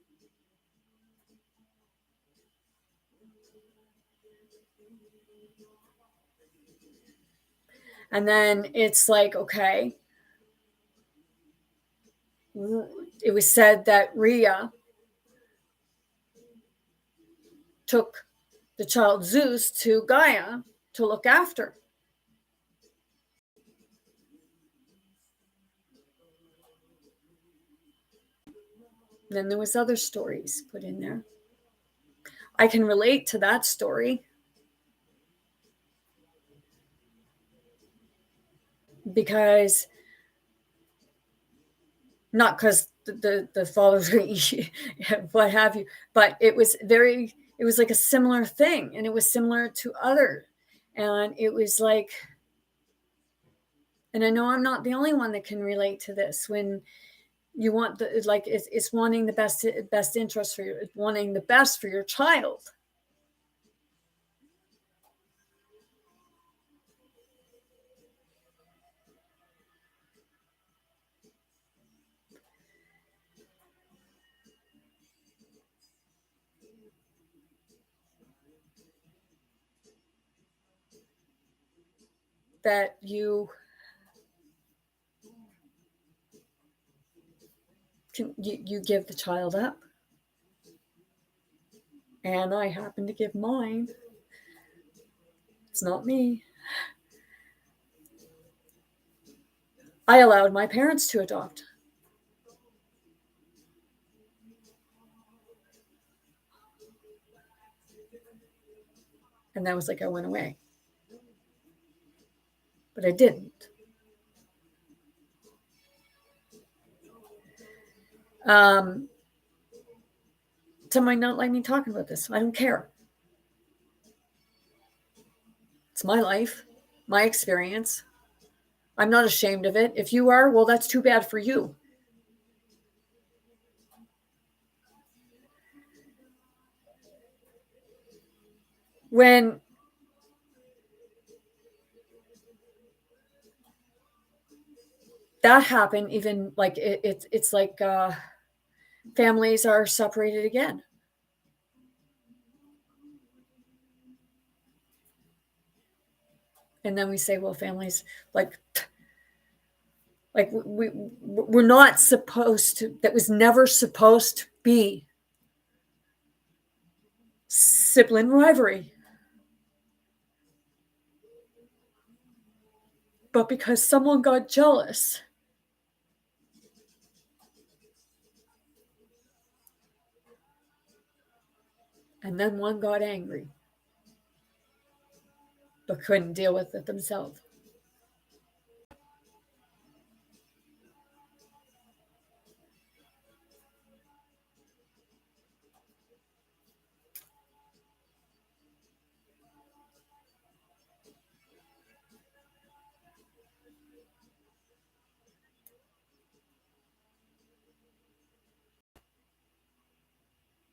And then it's like, okay, it was said that Rhea took the child Zeus to Gaia to look after. And then there was other stories put in there. I can relate to that story because not because the fathers what have you, but it was like a similar thing, and it was similar to other, and it was like, and I know I'm not the only one that can relate to this. When you want the, like, it's wanting the best interest for you, wanting the best for your child. That you give the child up. And I happen to give mine. It's not me. I allowed my parents to adopt. And that was like I went away. But I didn't. Somebody not like me talking about this. I don't care. It's my life, my experience. I'm not ashamed of it. If you are, well, that's too bad for you. When that happened, even like it's like families are separated again. And then we say, well, families like we're not supposed to, that was never supposed to be sibling rivalry. But because someone got jealous, and then one got angry, but couldn't deal with it themselves.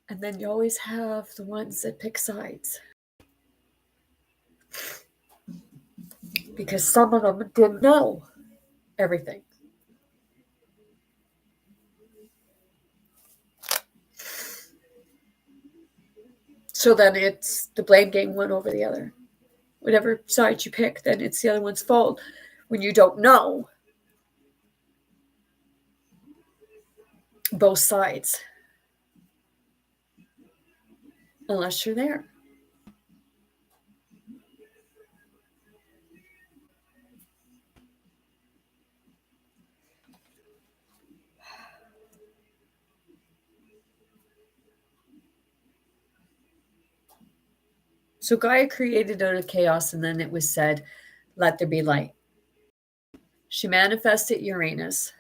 And then you always have the ones that pick sides. Because some of them didn't know everything. So then it's the blame game one over the other. Whatever side you pick, then it's the other one's fault when you don't know both sides. Unless you're there. So Gaia created out of chaos, and then it was said, let there be light. She manifested Uranus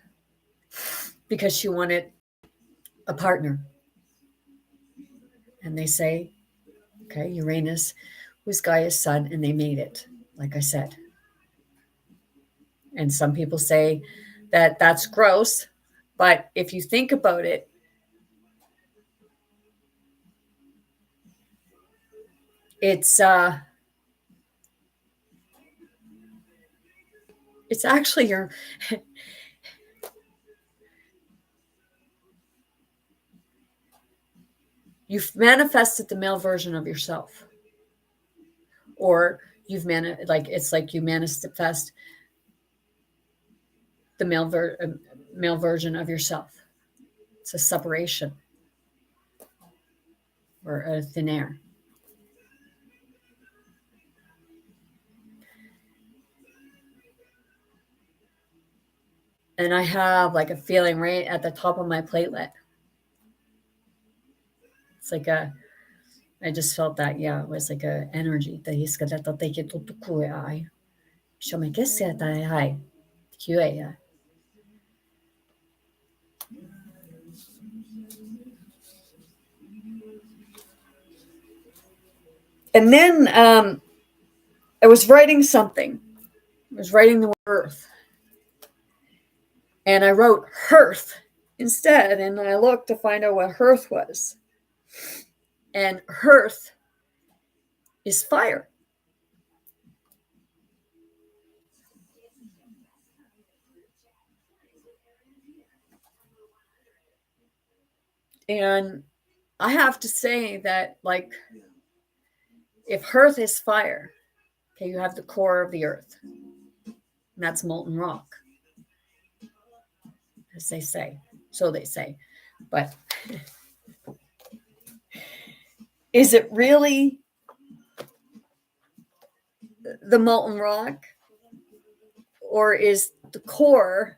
because she wanted a partner. And they say, okay, Uranus was Gaia's son, and they made it, like I said. And some people say that that's gross, but if you think about it, it's actually you've manifested the male version of yourself, or it's like you manifest the male version of yourself. It's a separation or a thin air. And I have like a feeling right at the top of my platelet. It's like I just felt that, yeah, it was like a energy. And then I was writing something. I was writing the word earth. And I wrote hearth instead. And I looked to find out what hearth was. And hearth is fire. And I have to say that, like, if hearth is fire, okay, you have the core of the earth. And that's molten rock, as they say. So they say. But is it really the molten rock? Or is the core,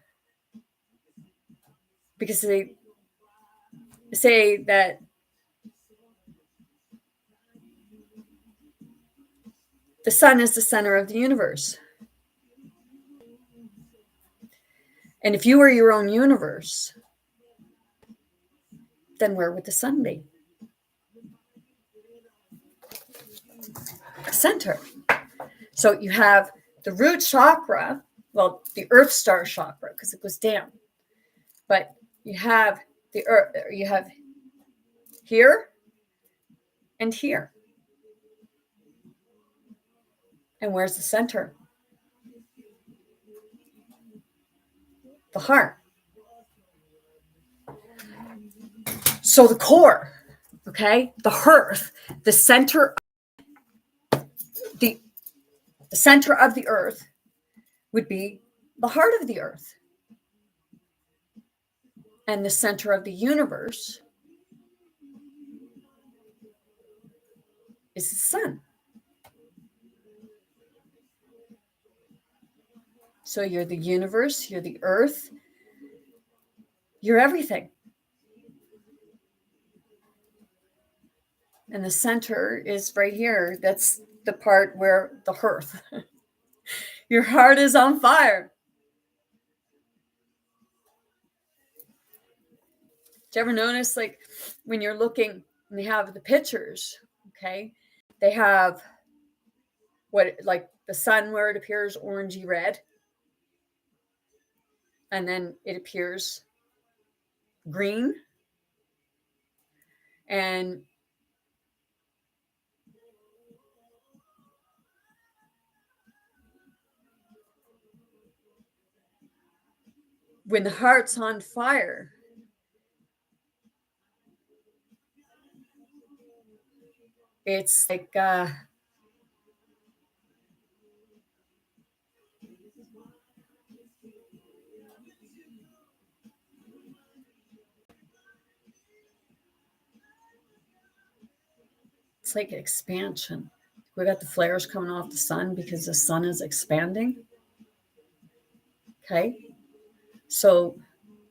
because they say that the sun is the center of the universe. And if you were your own universe, then where would the sun be? center. So you have the root chakra, well, the earth star chakra, because it goes down. But you have the earth, you have here and here. And where's the center? The heart. So the core, okay, the hearth, the center, the center of the earth would be the heart of the earth. And the center of the universe is the sun. So you're the universe, you're the earth, you're everything. And the center is right here. That's the part where the hearth. Your heart is on fire. Do you ever notice, like, when you're looking and they have the pictures, okay, they have what, like the sun where it appears orangey red, and then it appears green, and when the heart's on fire, it's like it's like expansion. We got the flares coming off the sun because the sun is expanding. Okay. So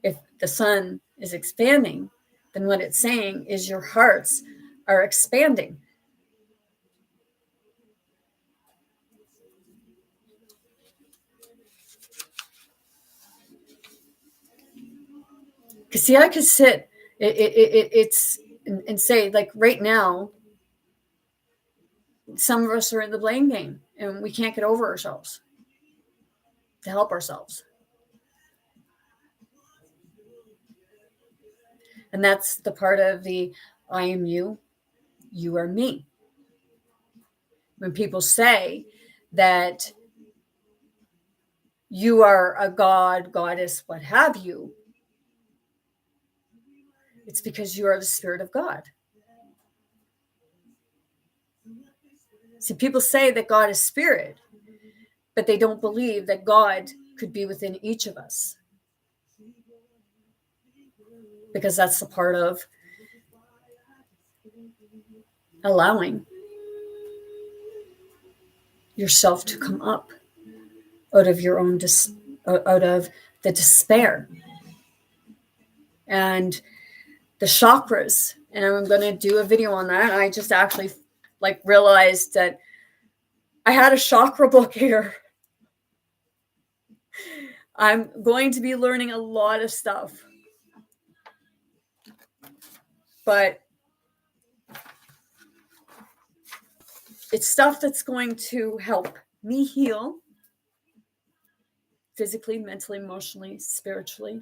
if the sun is expanding, then what it's saying is your hearts are expanding. Because see, I could sit it's and say, like, right now, some of us are in the blame game and we can't get over ourselves to help ourselves. And that's the part of the I am you, you are me. When people say that you are a god, goddess, what have you, it's because you are the spirit of God. See, people say that God is spirit, but they don't believe that God could be within each of us. Because that's the part of allowing yourself to come up out of your own out of the despair and the chakras. And I'm going to do a video on that. I just actually realized that I had a chakra book here. I'm going to be learning a lot of stuff, but it's stuff that's going to help me heal physically, mentally, emotionally, spiritually.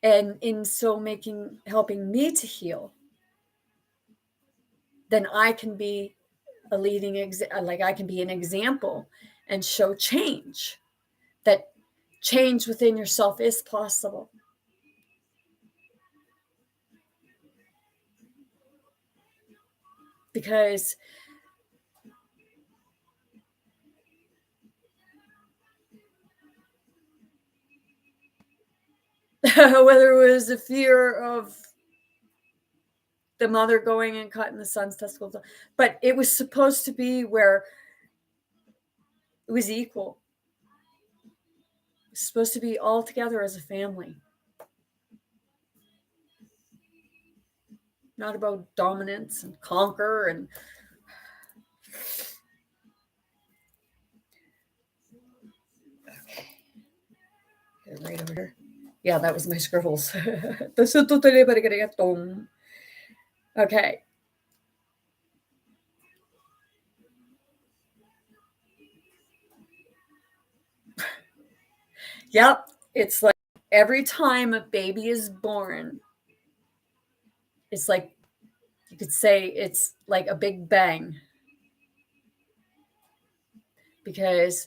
And in so helping me to heal, then I can be a leading I can be an example and show change, that change within yourself is possible. Because whether it was the fear of the mother going and cutting the son's testicles, but it was supposed to be where it was equal. It was supposed to be all together as a family. Not about dominance and conquer and okay. Right over here. Yeah, that was my scribbles. Okay. Yep. It's like every time a baby is born, it's like, you could say it's like a big bang. Because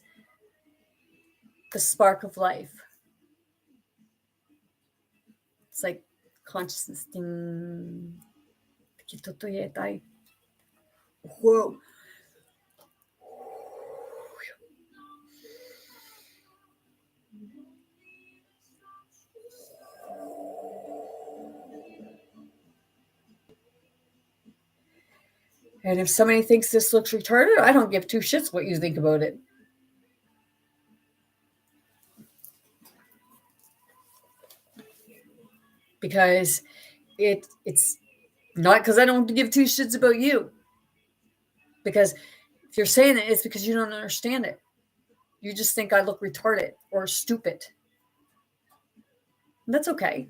the spark of life, it's like consciousness. Ding. Whoa. And if somebody thinks this looks retarded, I don't give two shits what you think about it. Because it's not because I don't give two shits about you. Because if you're saying it, it's because you don't understand it. You just think I look retarded or stupid. And that's okay.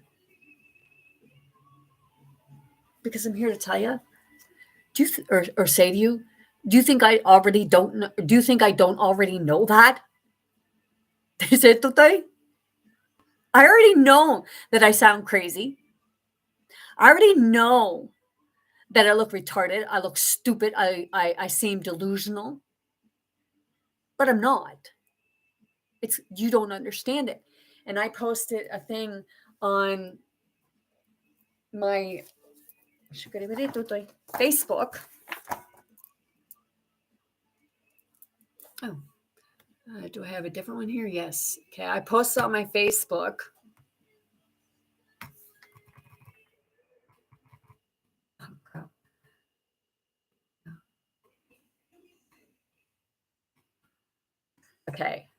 Because I'm here to tell you, or say to you, do you think I already don't know? Do you think I don't already know that? I already know that I sound crazy. I already know that I look retarded. I look stupid. I seem delusional. But I'm not. It's you don't understand it. And I posted a thing on my Facebook. Oh, do I have a different one here? Yes. Okay, I posted on my Facebook. Oh, crap. Okay.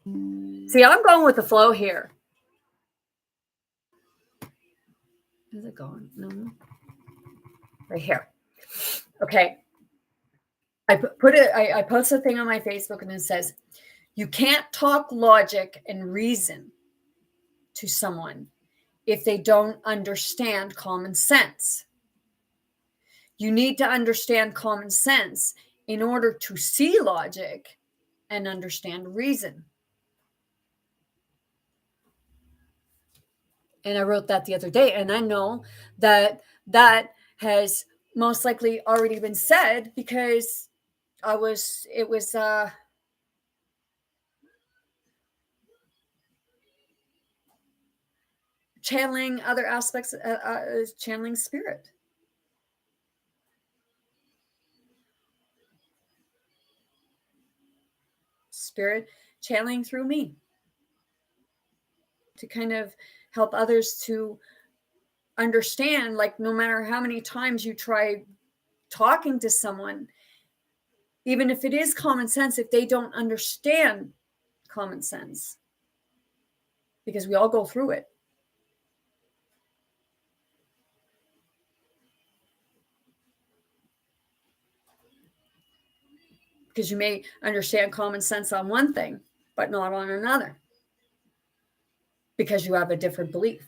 See, I'm going with the flow here. Is it going? No. Right here. Okay. I posted a thing on my Facebook and it says, you can't talk logic and reason to someone if they don't understand common sense. You need to understand common sense in order to see logic and understand reason. And I wrote that the other day, and I know that has most likely already been said because it was channeling other aspects, channeling spirit. Spirit channeling through me to kind of help others to understand, like, no matter how many times you try talking to someone, even if it is common sense, if they don't understand common sense, because we all go through it. Because you may understand common sense on one thing, but not on another. Because you have a different belief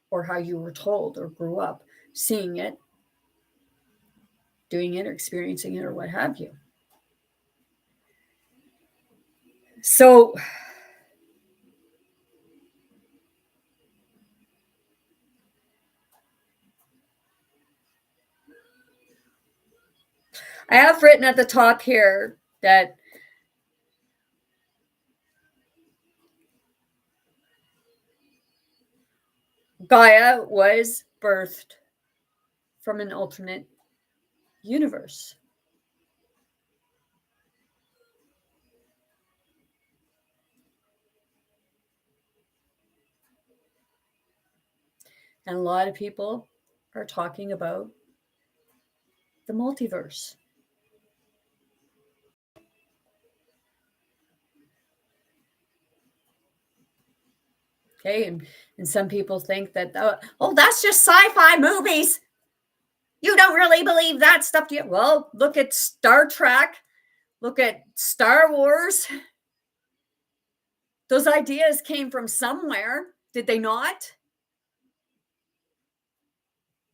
or how you were told or grew up seeing it, doing it, or experiencing it, or what have you. So I have written at the top here that Gaia was birthed from an alternate universe. And a lot of people are talking about the multiverse. Okay, and some people think that, oh, that's just sci-fi movies. You don't really believe that stuff, do you? Well, look at Star Trek. Look at Star Wars. Those ideas came from somewhere, did they not?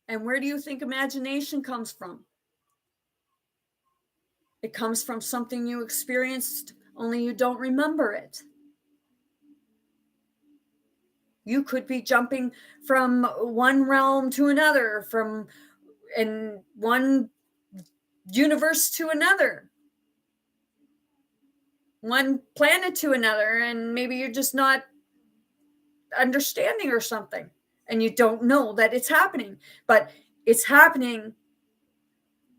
And where do you think imagination comes from? It comes from something you experienced, only you don't remember it. You could be jumping from one realm to another, in one universe to another, one planet to another, and maybe you're just not understanding or something, and you don't know that it's happening. But it's happening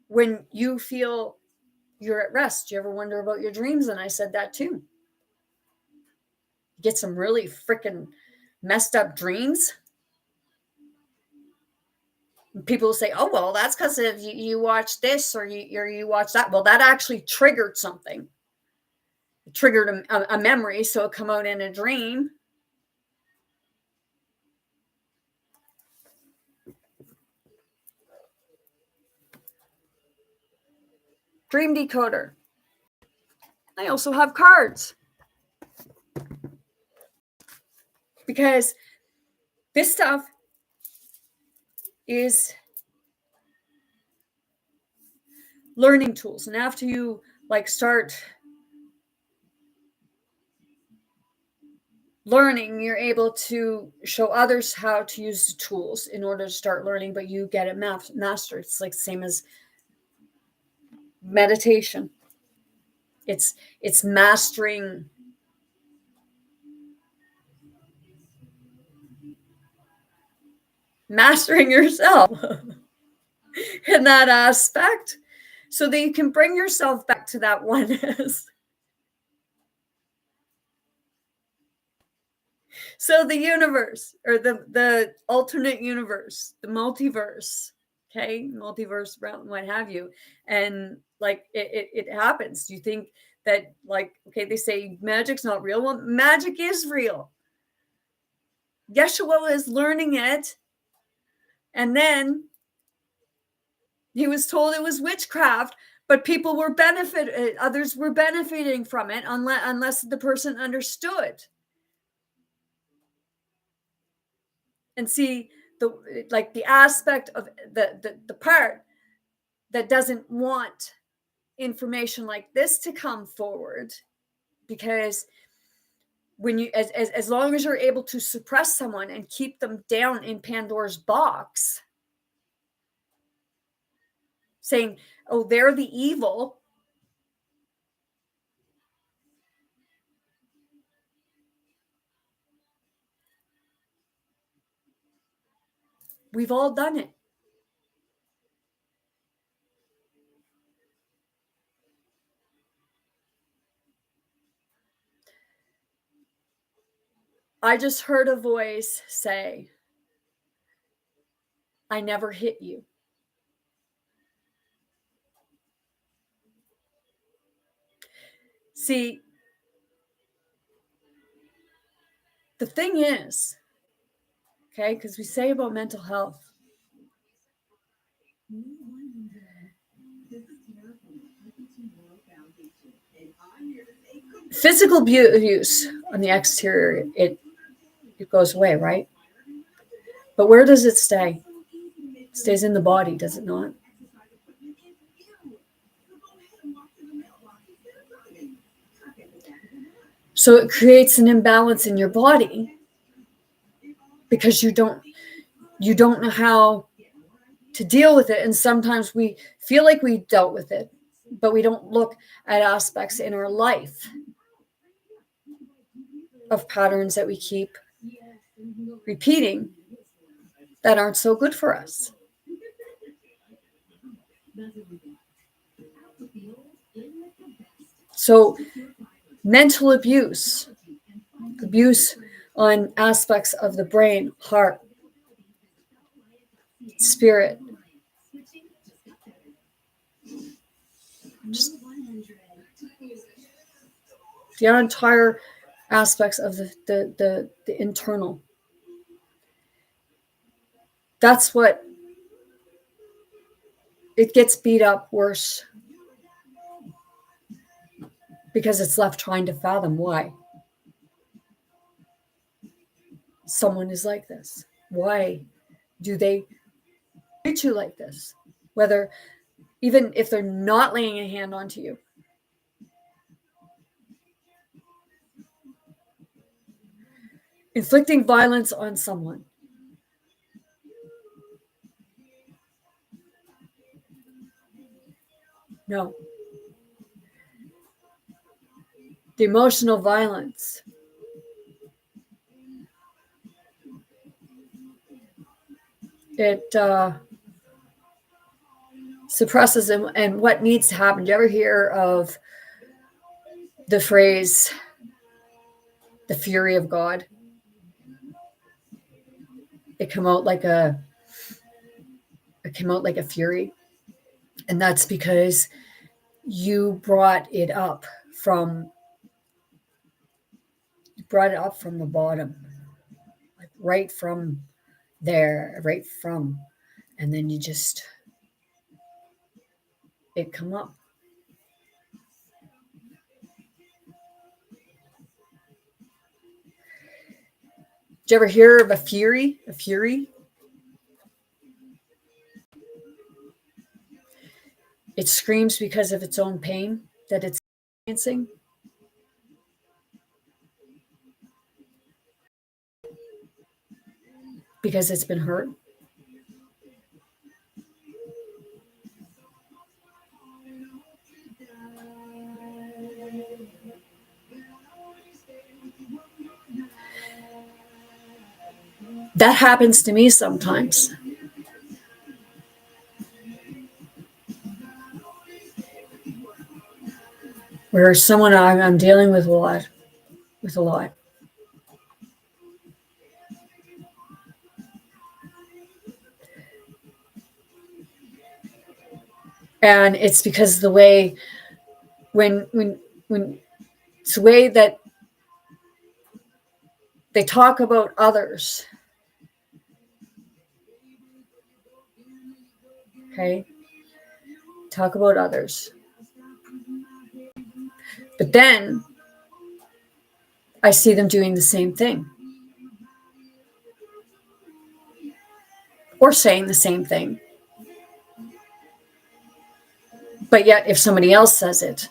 when you feel you're at rest. Do you ever wonder about your dreams? And I said that too. Get some really freaking messed up dreams. People say, oh, well, that's because you watch this or you watch that. Well, that actually triggered something. It triggered a memory, so it come out in a dream. Dream decoder. I also have cards. Because this stuff is learning tools. And after you start learning, you're able to show others how to use the tools in order to start learning, but you get it mastered. It's like the same as meditation. It's mastering yourself in that aspect so that you can bring yourself back to that oneness. So the universe, or the alternate universe, the multiverse, okay, multiverse, what have you, and it happens. Do you think that okay, they say magic's not real? Well, magic is real. Yeshua was learning it, and then he was told it was witchcraft, but people were others were benefiting from it unless the person understood. And see the aspect of the part that doesn't want information like this to come forward, because when you as long as you're able to suppress someone and keep them down in Pandora's box, saying, oh, they're the evil, we've all done it. I just heard a voice say, I never hit you. See, the thing is, okay, because we say about mental health, physical abuse on the exterior, it goes away, right? But where does it stay? It stays in the body, does it not? So it creates an imbalance in your body because you don't know how to deal with it. And sometimes we feel like we dealt with it, but we don't look at aspects in our life of patterns that we keep repeating that aren't so good for us. So mental abuse on aspects of the brain, heart, spirit, just the entire aspects of the internal. That's what it gets beat up worse, because it's left trying to fathom why someone is like this. Why do they treat you like this? Whether even if they're not laying a hand onto you. inflicting violence on someone. No. The emotional violence. It suppresses and what needs to happen. Do you ever hear of the phrase, the fury of God? It came out like a fury. And that's because you brought it up from the bottom, like right from there, and then you just, it come up. Did you ever hear of a fury? A fury? It screams because of its own pain that it's experiencing. Because it's been hurt. That happens to me sometimes. Where someone I'm dealing with a lot. And it's because the way when it's the way that they talk about others. Okay? Talk about others. But then I see them doing the same thing. Or saying the same thing. But yet, if somebody else says it,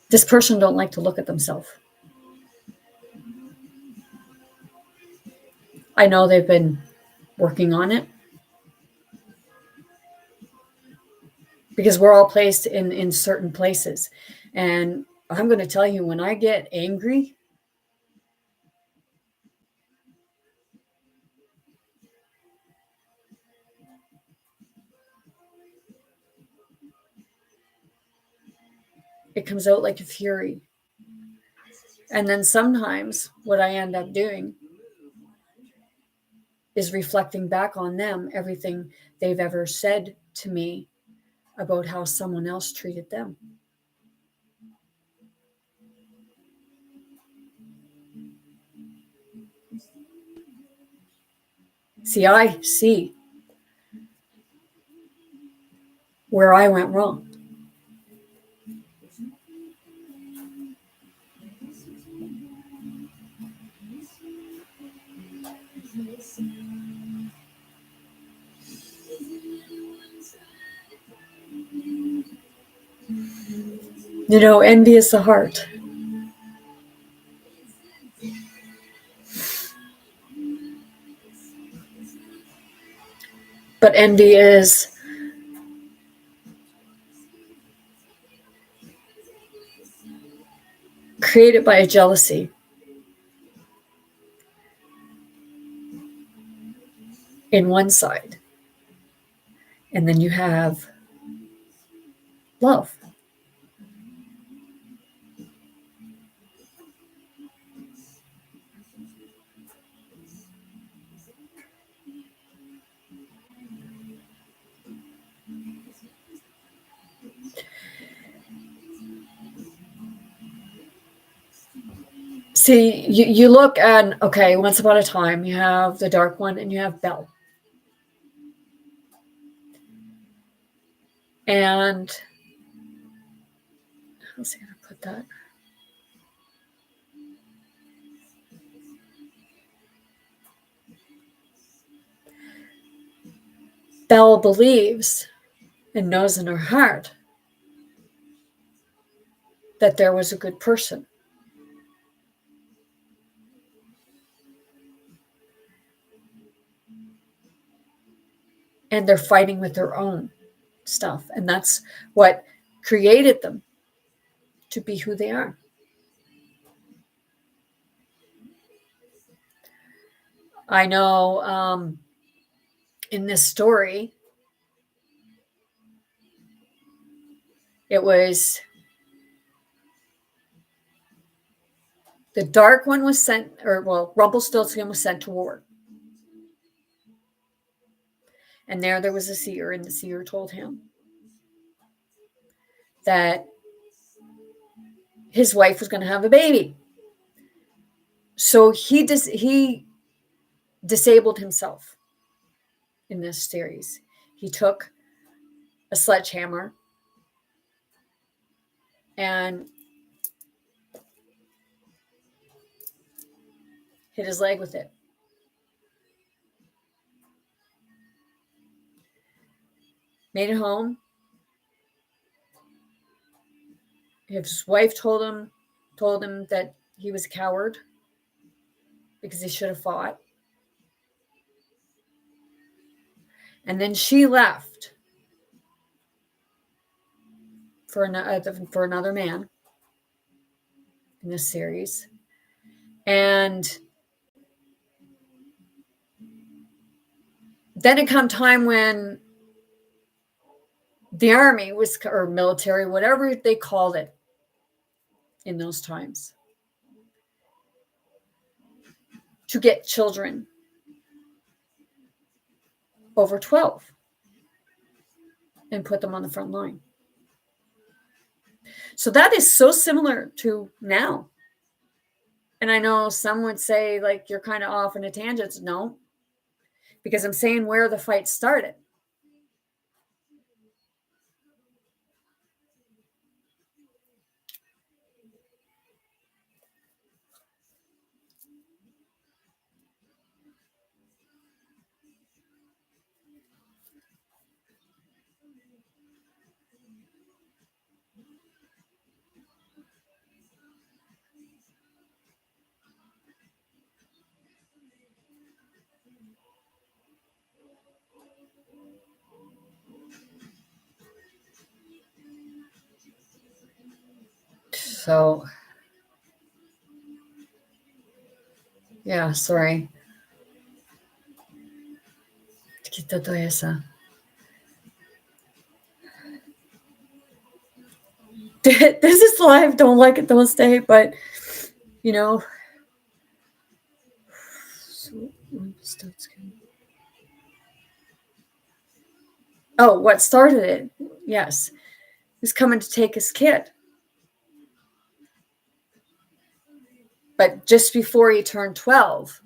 this person don't like to look at themselves. I know they've been working on it. Because we're all placed in certain places. And I'm going to tell you, when I get angry, it comes out like a fury. And then sometimes what I end up doing is reflecting back on them everything they've ever said to me about how someone else treated them. See, I see where I went wrong. You know, envy is the heart. But envy is created by a jealousy. In one side. And then you have love. See, you look at, okay, once upon a time, you have the dark one and you have Belle. And how's he going to put that? Belle believes and knows in her heart that there was a good person. And they're fighting with their own stuff. And that's what created them to be who they are. I know in this story, it was the dark one was sent, Rumpelstiltskin was sent to war. And there was a seer, and the seer told him that his wife was going to have a baby. So he disabled himself in this series. He took a sledgehammer and hit his leg with it. Made it home. His wife told him that he was a coward because he should have fought. And then she left for another man in this series. And then it come time when the army was, or military, whatever they called it in those times, to get children over 12 and put them on the front line. So that is so similar to now. And I know some would say, like, you're kind of off in a tangent. No, because I'm saying where the fight started. So, yeah, sorry. This is live. Don't like it, don't stay. But, you know. Oh, what started it? Yes. He's coming to take his kid. But just before he turned 12,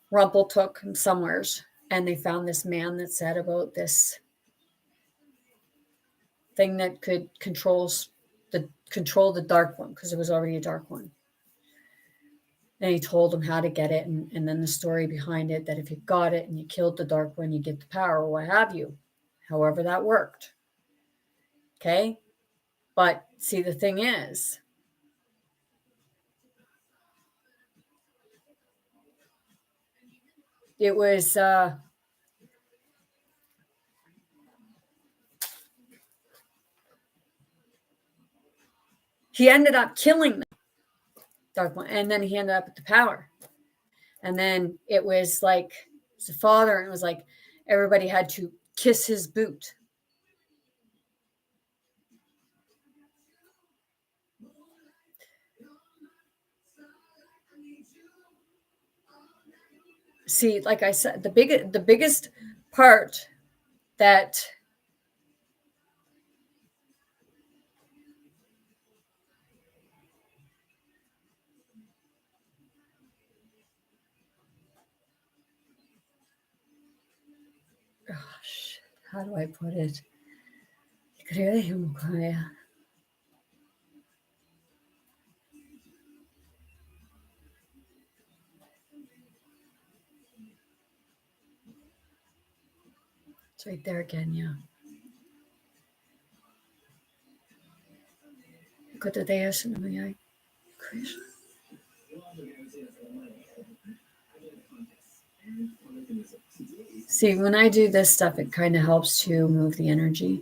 Rumpel took him somewheres, and they found this man that said about this thing that could control the dark one, because it was already a dark one. And he told him how to get it, and then the story behind it, that if you got it and you killed the dark one, you get the power, or what have you. However that worked. Okay? But see, the thing is, it was he ended up killing the dark one, and then he ended up with the power. And then it was like the father, and it was like everybody had to kiss his boot. See, like I said, the biggest part that gosh, how do I put it? It's right there again, yeah. See, when I do this stuff, it kind of helps to move the energy.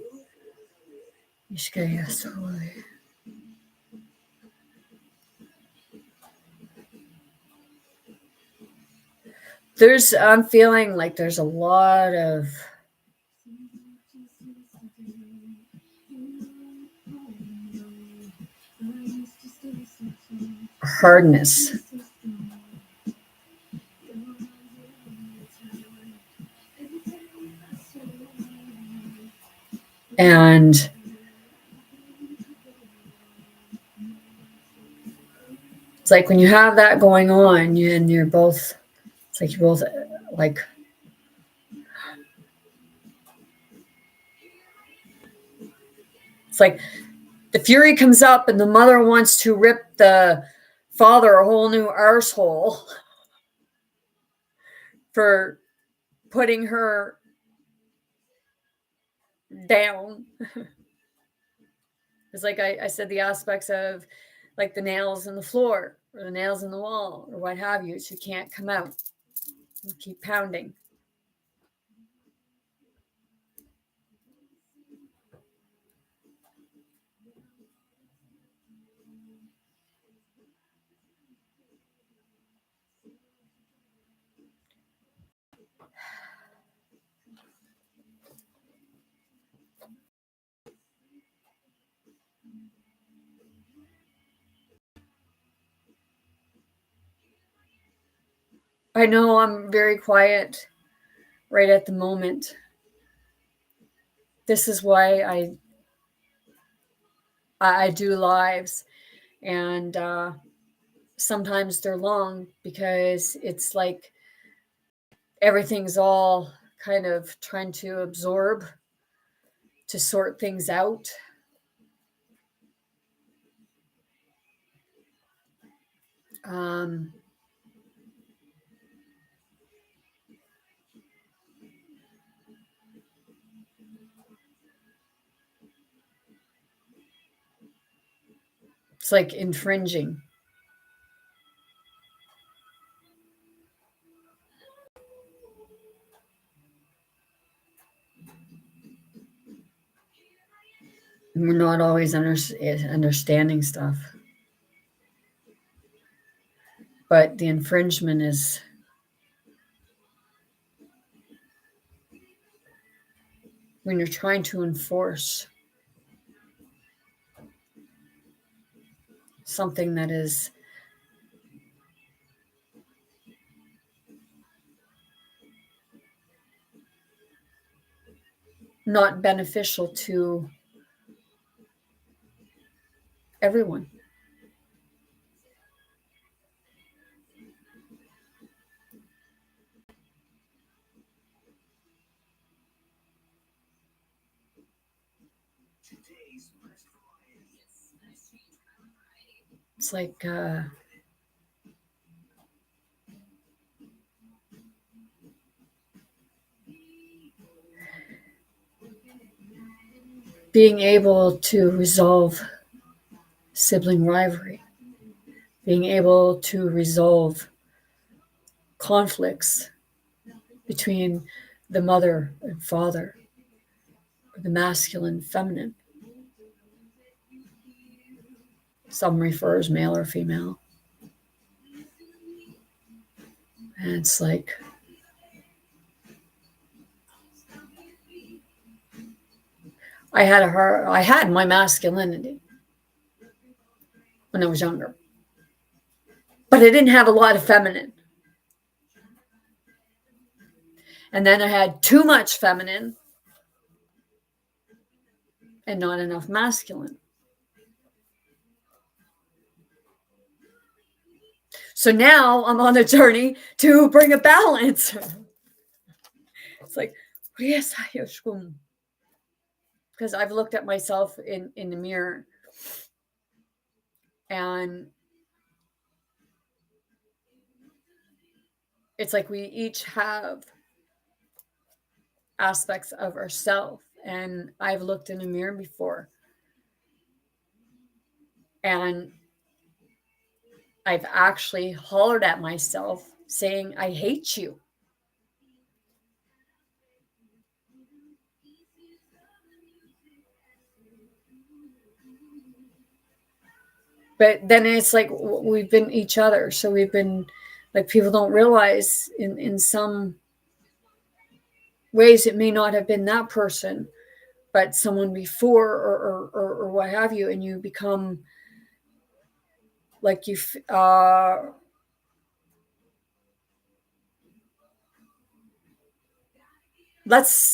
I'm feeling like there's a lot of hardness. And it's like when you have that going on, and you're both, it's like you're both like, it's like the fury comes up and the mother wants to rip the father a whole new arsehole for putting her down. It's like I said, the aspects of like the nails in the floor or the nails in the wall or what have you. She can't come out. You keep pounding. I know I'm very quiet right at the moment. This is why I do lives, and sometimes they're long because it's like everything's all kind of trying to absorb, to sort things out. It's like infringing. And we're not always understanding stuff. But the infringement is when you're trying to enforce something that is not beneficial to everyone. It's like being able to resolve sibling rivalry, being able to resolve conflicts between the mother and father, or the masculine, feminine. Some refer as male or female. And it's like I had my masculinity when I was younger, but I didn't have a lot of feminine. And then I had too much feminine and not enough masculine. So now I'm on a journey to bring a balance. It's like, because I've looked at myself in the mirror, and it's like we each have aspects of ourselves. And I've looked in a mirror before, And I've actually hollered at myself saying, I hate you. But then it's like we've been each other. So we've been like, people don't realize in some ways it may not have been that person, but someone before or what have you. And you become like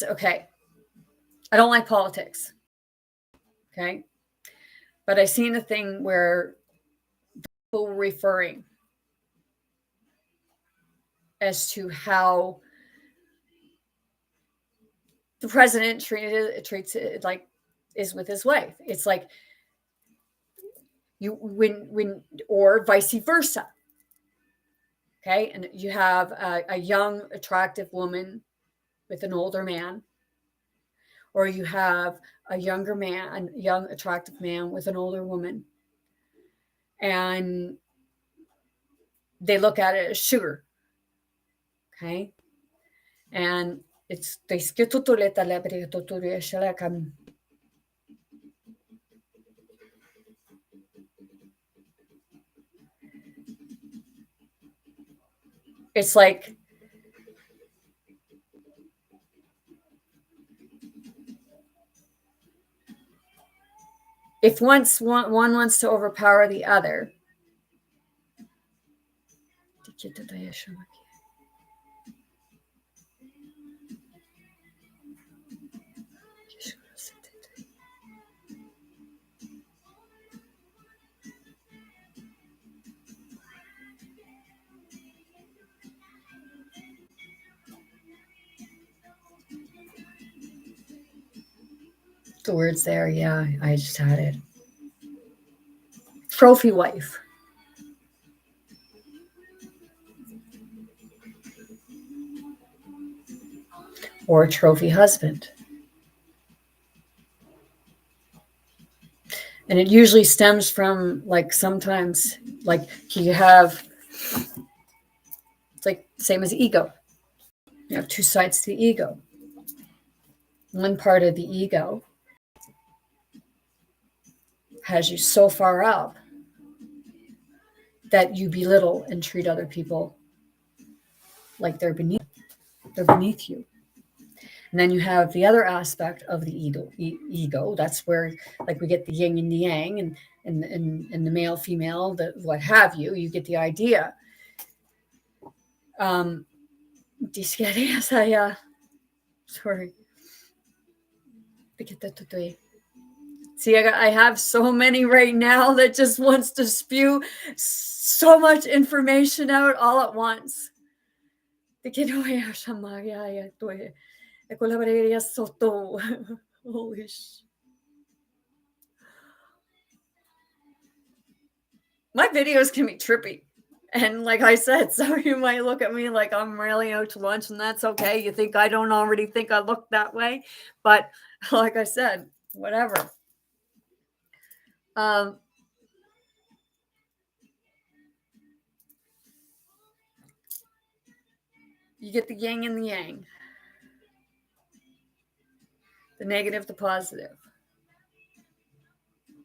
okay. I don't like politics. Okay. But I seen a thing where people were referring as to how the president treats it like is with his wife. It's like you when or vice versa. Okay, and you have a young, attractive woman with an older man, or you have a younger man, a young, attractive man with an older woman, and they look at it as sugar. Okay, and it's it's like if one wants to overpower the other. The words there, yeah, I just had it. Trophy wife. Or a trophy husband. And it usually stems from like sometimes like you have it's like same as ego. You have two sides to the ego. One part of the ego has you so far up that you belittle and treat other people like they're beneath you. And then you have the other aspect of the ego. That's where like we get the yin and the yang and the male, female, the what have you. You get the idea. Sorry. See, I have so many right now that just wants to spew so much information out all at once. Holy sh! My videos can be trippy. And like I said, some of you might look at me like I'm really out to lunch, and that's okay. You think I don't already think I look that way. But like I said, whatever. You get the yin and the yang. The negative, the positive.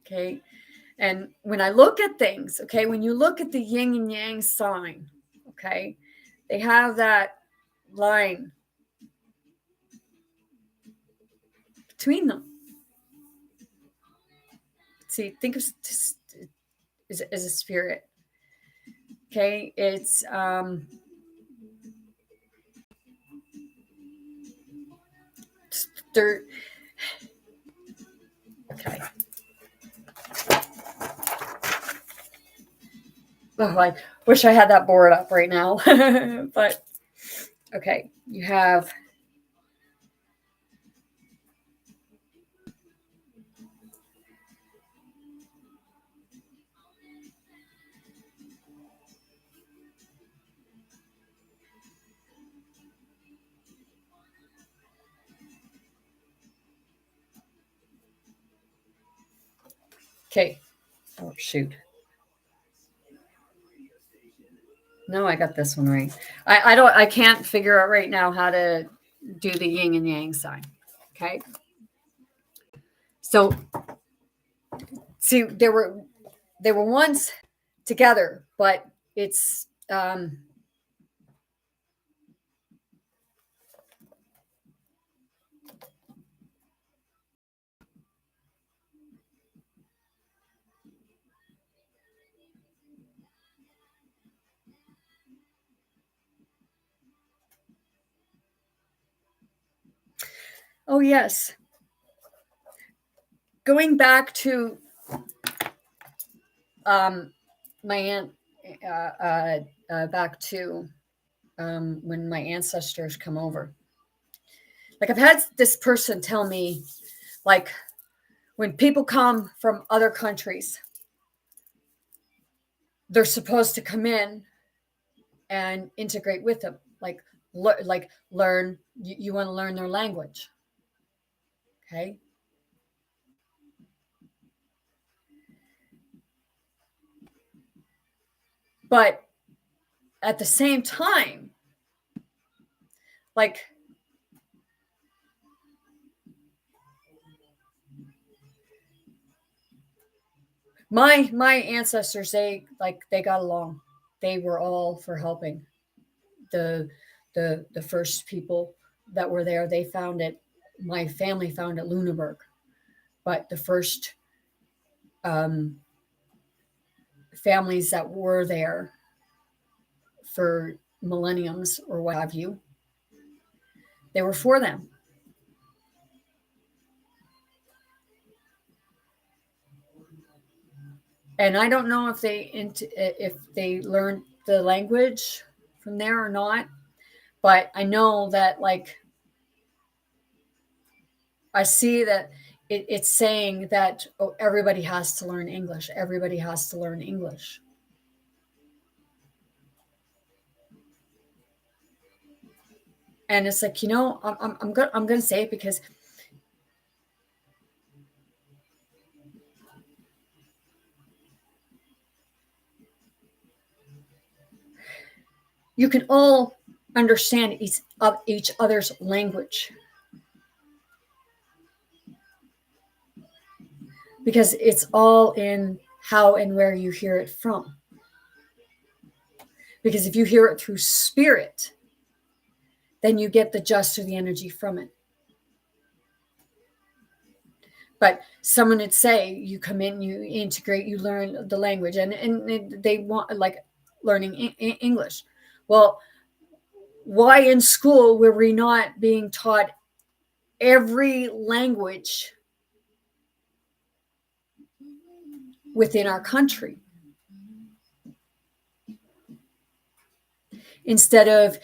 Okay. And when I look at things, okay, when you look at the yin and yang sign, okay, they have that line between them. See, think of as a spirit. Okay, it's dirt. Okay. Oh, I wish I had that board up right now. But okay, you have okay. Oh, shoot. No, I got this one right. I can't figure out right now how to do the yin and yang sign. Okay. So see, they were once together, but it's oh yes. Going back to my aunt, back to when my ancestors come over. Like I've had this person tell me, like when people come from other countries, they're supposed to come in and integrate with them, like learn. You want to learn their language, okay? But at the same time, like my ancestors, they got along. They were all for helping. The first people that were there, they found it. My family found it Lunenburg, but the first families that were there for millenniums or what have you, they were for them. And I don't know if they learned the language from there or not, but I know that like I see that it's saying that everybody has to learn English. Everybody has to learn English. And it's like, I'm going to say it because you can all understand each other's language. Because it's all in how and where you hear it from. Because if you hear it through spirit, then you get the just or the energy from it. But someone would say, you come in, you integrate, you learn the language, and they want like learning English. Well, why in school were we not being taught every language within our country? Instead of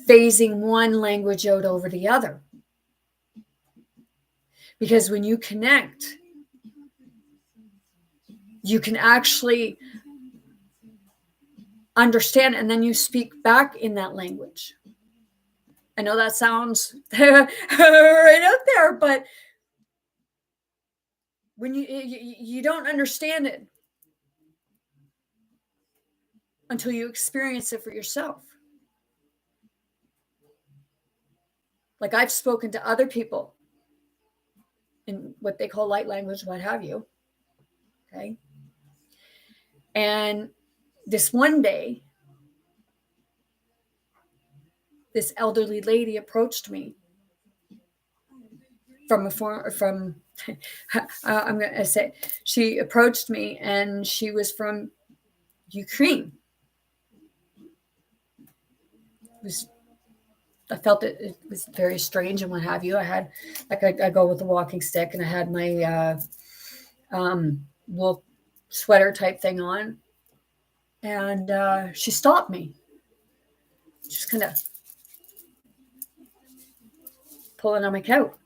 phasing one language out over the other. Because when you connect, you can actually understand, and then you speak back in that language. I know that sounds right out there, but when you don't understand it until you experience it for yourself. Like I've spoken to other people in what they call light language, what have you. Okay. And this one day, this elderly lady approached me I'm going to say, she approached me and she was from Ukraine. I felt it was very strange and what have you. I had, like, I go with a walking stick and I had my wool sweater type thing on. And she stopped me. Just kind of pulling on my coat.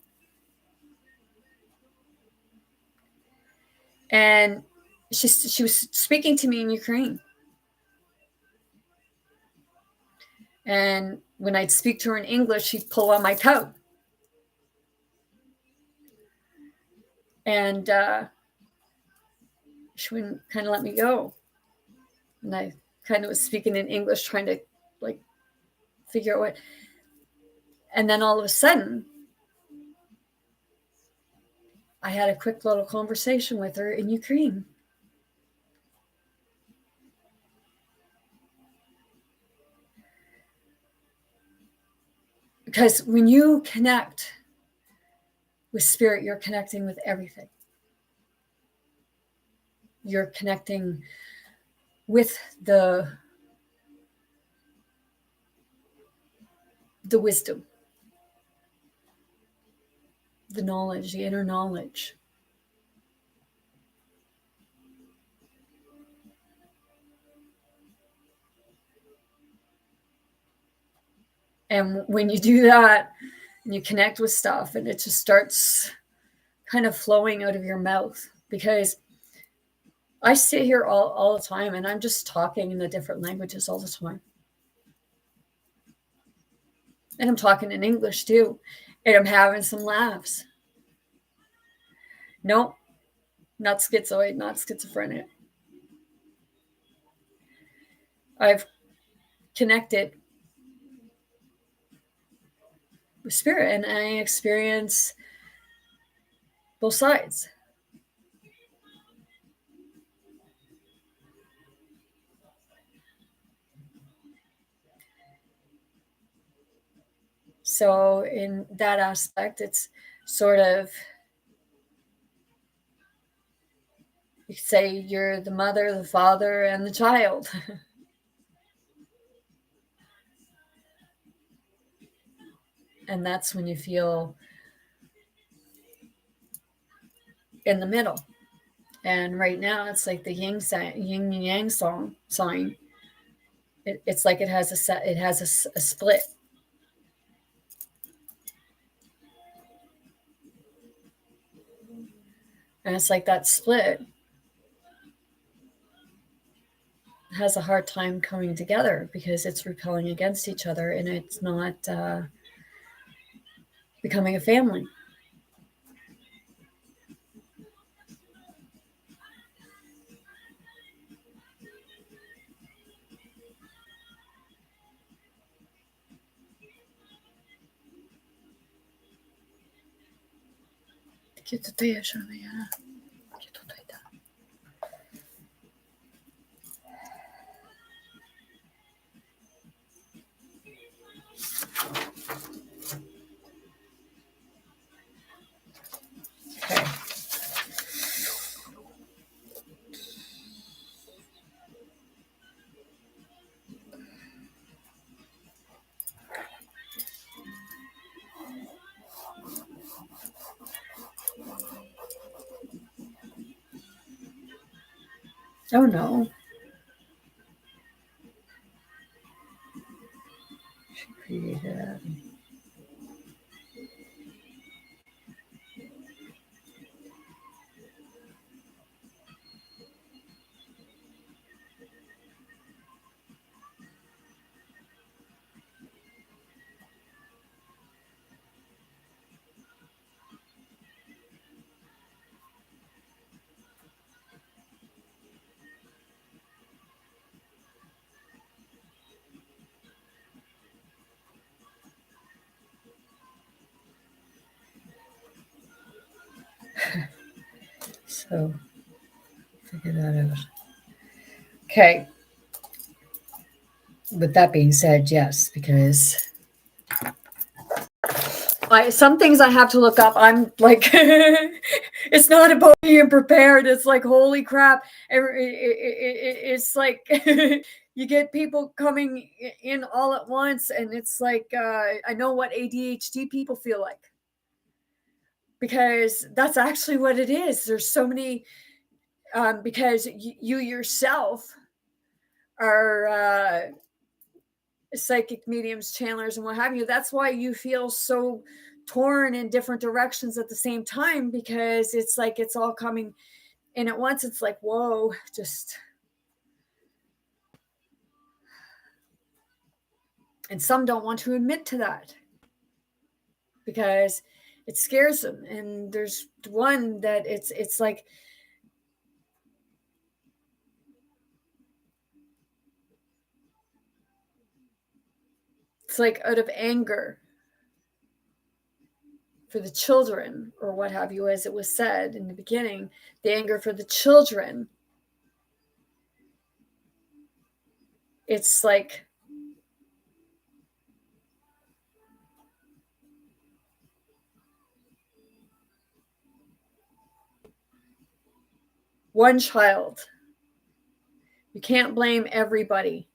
And she was speaking to me in Ukraine. And when I'd speak to her in English, she'd pull on my coat. And she wouldn't kind of let me go. And I kind of was speaking in English, trying to like figure out what. And then all of a sudden, I had a quick little conversation with her in Ukraine. Because when you connect with spirit, you're connecting with everything. You're connecting with the wisdom, the knowledge, the inner knowledge. And when you do that, and you connect with stuff, and it just starts kind of flowing out of your mouth, because I sit here all the time and I'm just talking in the different languages all the time. And I'm talking in English too. And I'm having some laughs. Nope, not schizoid, not schizophrenic. I've connected with spirit and I experience both sides. So in that aspect, it's sort of, you could say you're the mother, the father, and the child. And that's when you feel in the middle. And right now it's like the yin and yang sign. It's like it has a split. And it's like that split has a hard time coming together because it's repelling against each other and it's not becoming a family. Okay. Oh no. She created that. So figure that out. Okay. With that being said, yes, because some things I have to look up. I'm like, it's not about being prepared. It's like, holy crap. It's like you get people coming in all at once. And it's like, I know what ADHD people feel like. Because that's actually what it is. There's so many, because you yourself are psychic mediums, channelers, and what have you. That's why you feel so torn in different directions at the same time, because it's like it's all coming in at once. It's like, whoa, just. And some don't want to admit to that because it scares them. And there's one that it's like It's like out of anger for the children, or what have you, as it was said in the beginning, the anger for the children. It's like one child. You can't blame everybody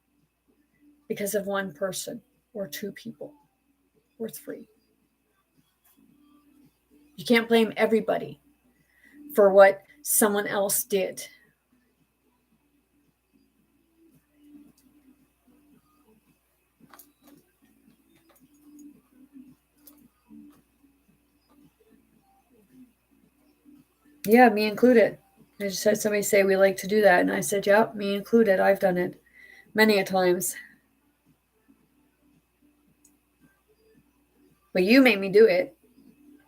because of one person or two people or three. You can't blame everybody for what someone else did. Yeah, me included. I just had somebody say we like to do that, and I said, "Yeah, me included. I've done it many a times." But you made me do it.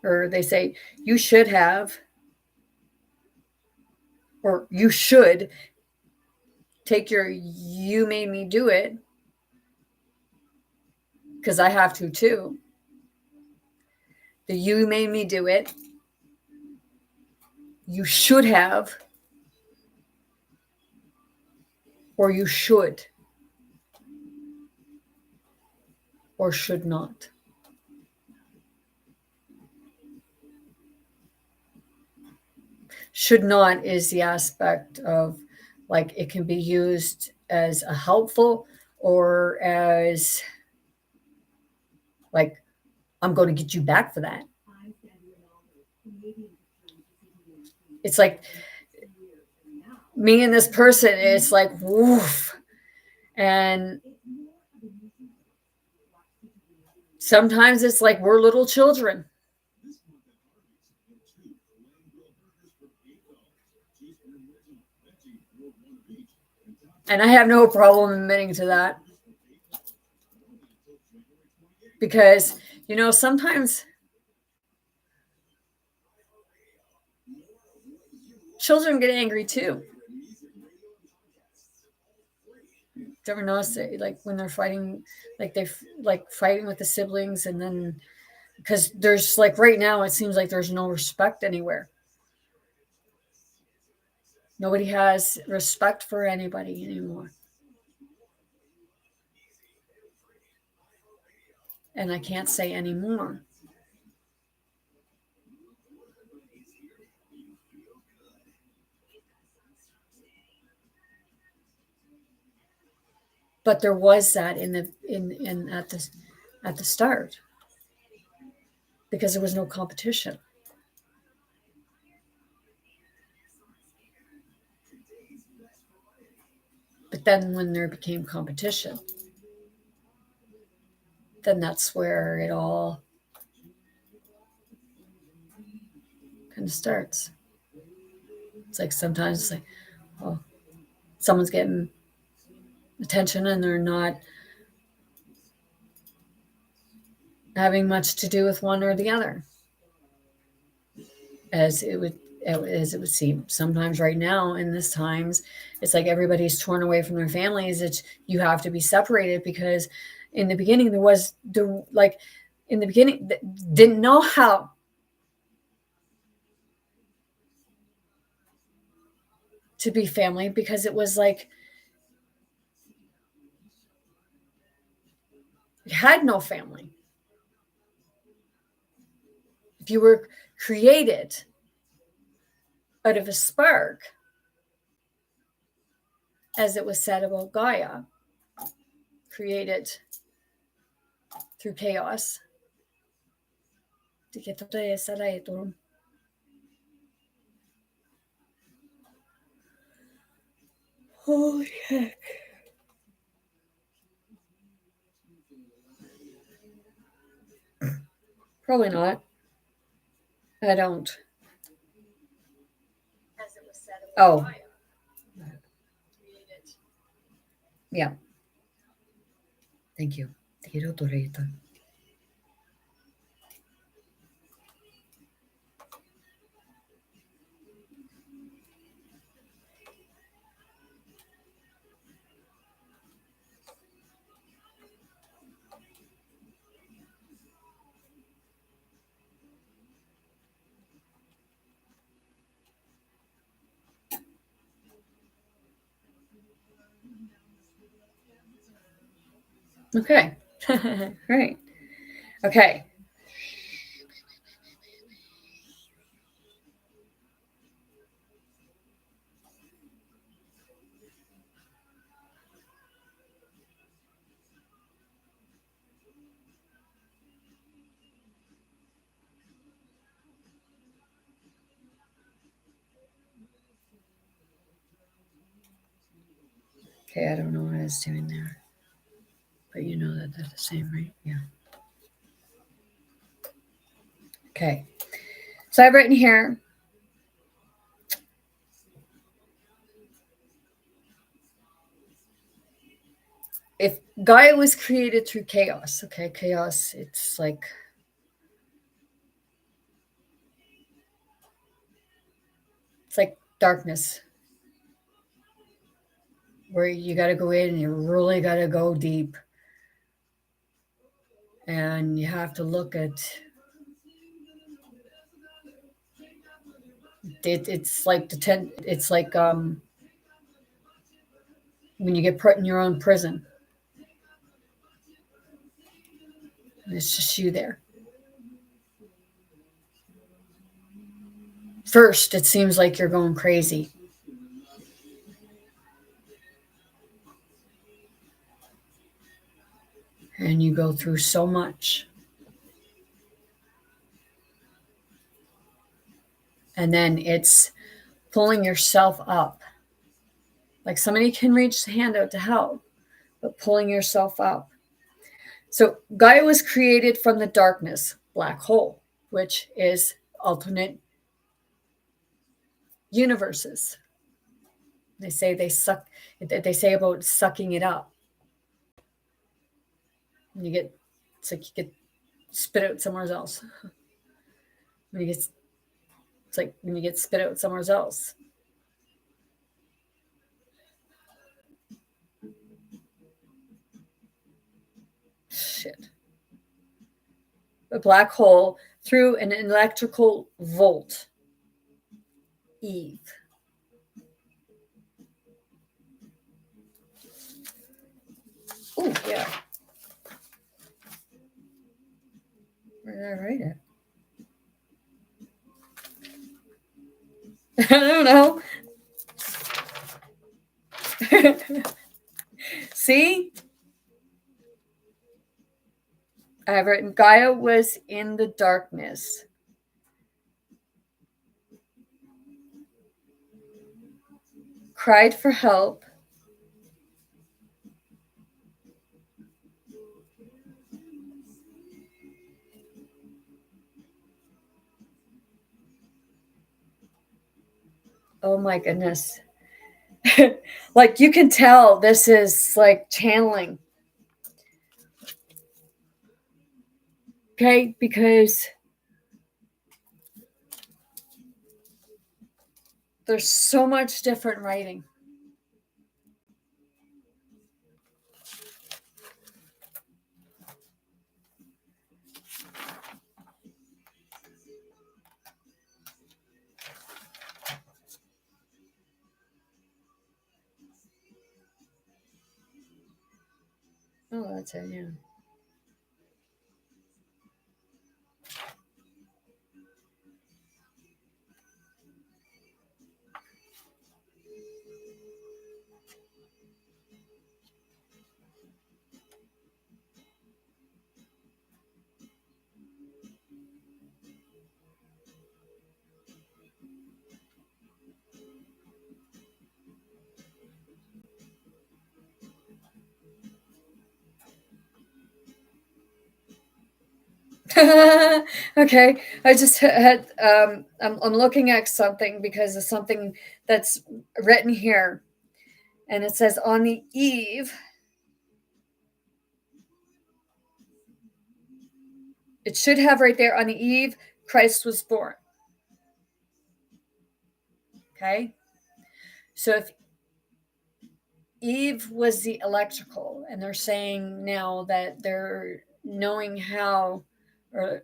Or they say, "You should have," or "You should take your you made me do it," because I have to too. The "you made me do it," "you should have," or "you should," or "should not." Should not is the aspect of, like, it can be used as a helpful or as, like, I'm going to get you back for that. It's like me and this person, it's like, woof. And sometimes it's like we're little children. And I have no problem admitting to that. Because, sometimes children get angry too. Do you ever notice it, like when they're fighting, like like fighting with the siblings, and then because there's like right now it seems like there's no respect anywhere. Nobody has respect for anybody anymore. And I can't say anymore. But there was that in at the start, because there was no competition. But then when there became competition, then that's where it all kind of starts. It's like sometimes it's like, oh, someone's getting attention and they're not having much to do with one or the other, as it would seem. Sometimes right now in this times, it's like everybody's torn away from their families. It's you have to be separated, because in the beginning didn't know how to be family, because it was like you had no family. If you were created out of a spark, as it was said about Gaia, created through chaos. Holy heck. Probably not. I don't. Oh. Yeah. Thank you. Te quiero, Torreta. Okay. Right. Okay. Okay, I don't know what I was doing there. But you know that they're the same, right? Yeah. Okay. So I've written here, if Gaia was created through chaos, okay, chaos, it's like darkness, where you got to go in and you really got to go deep, and you have to look at it. It's like it's like when you get put in your own prison, and it's just you there. First, it seems like you're going crazy. And you go through so much. And then it's pulling yourself up. Like somebody can reach the hand out to help, but pulling yourself up. So Gaia was created from the darkness, black hole, which is alternate universes. They say about sucking it up. It's like you get spit out somewhere else. It's like when you get spit out somewhere else. Shit. A black hole through an electrical volt. Eve. Oh, yeah. Where did I write it? I don't know. See? I've written Gaia was in the darkness. Cried for help. Oh my goodness. Like you can tell this is like channeling. Okay, because there's so much different writing. Oh, that's it, yeah. Okay, I just had I'm looking at something because of something that's written here, and it says on the eve. It should have right there on the eve Christ was born. Okay, so if Eve was the electrical, and they're saying now that they're knowing how, or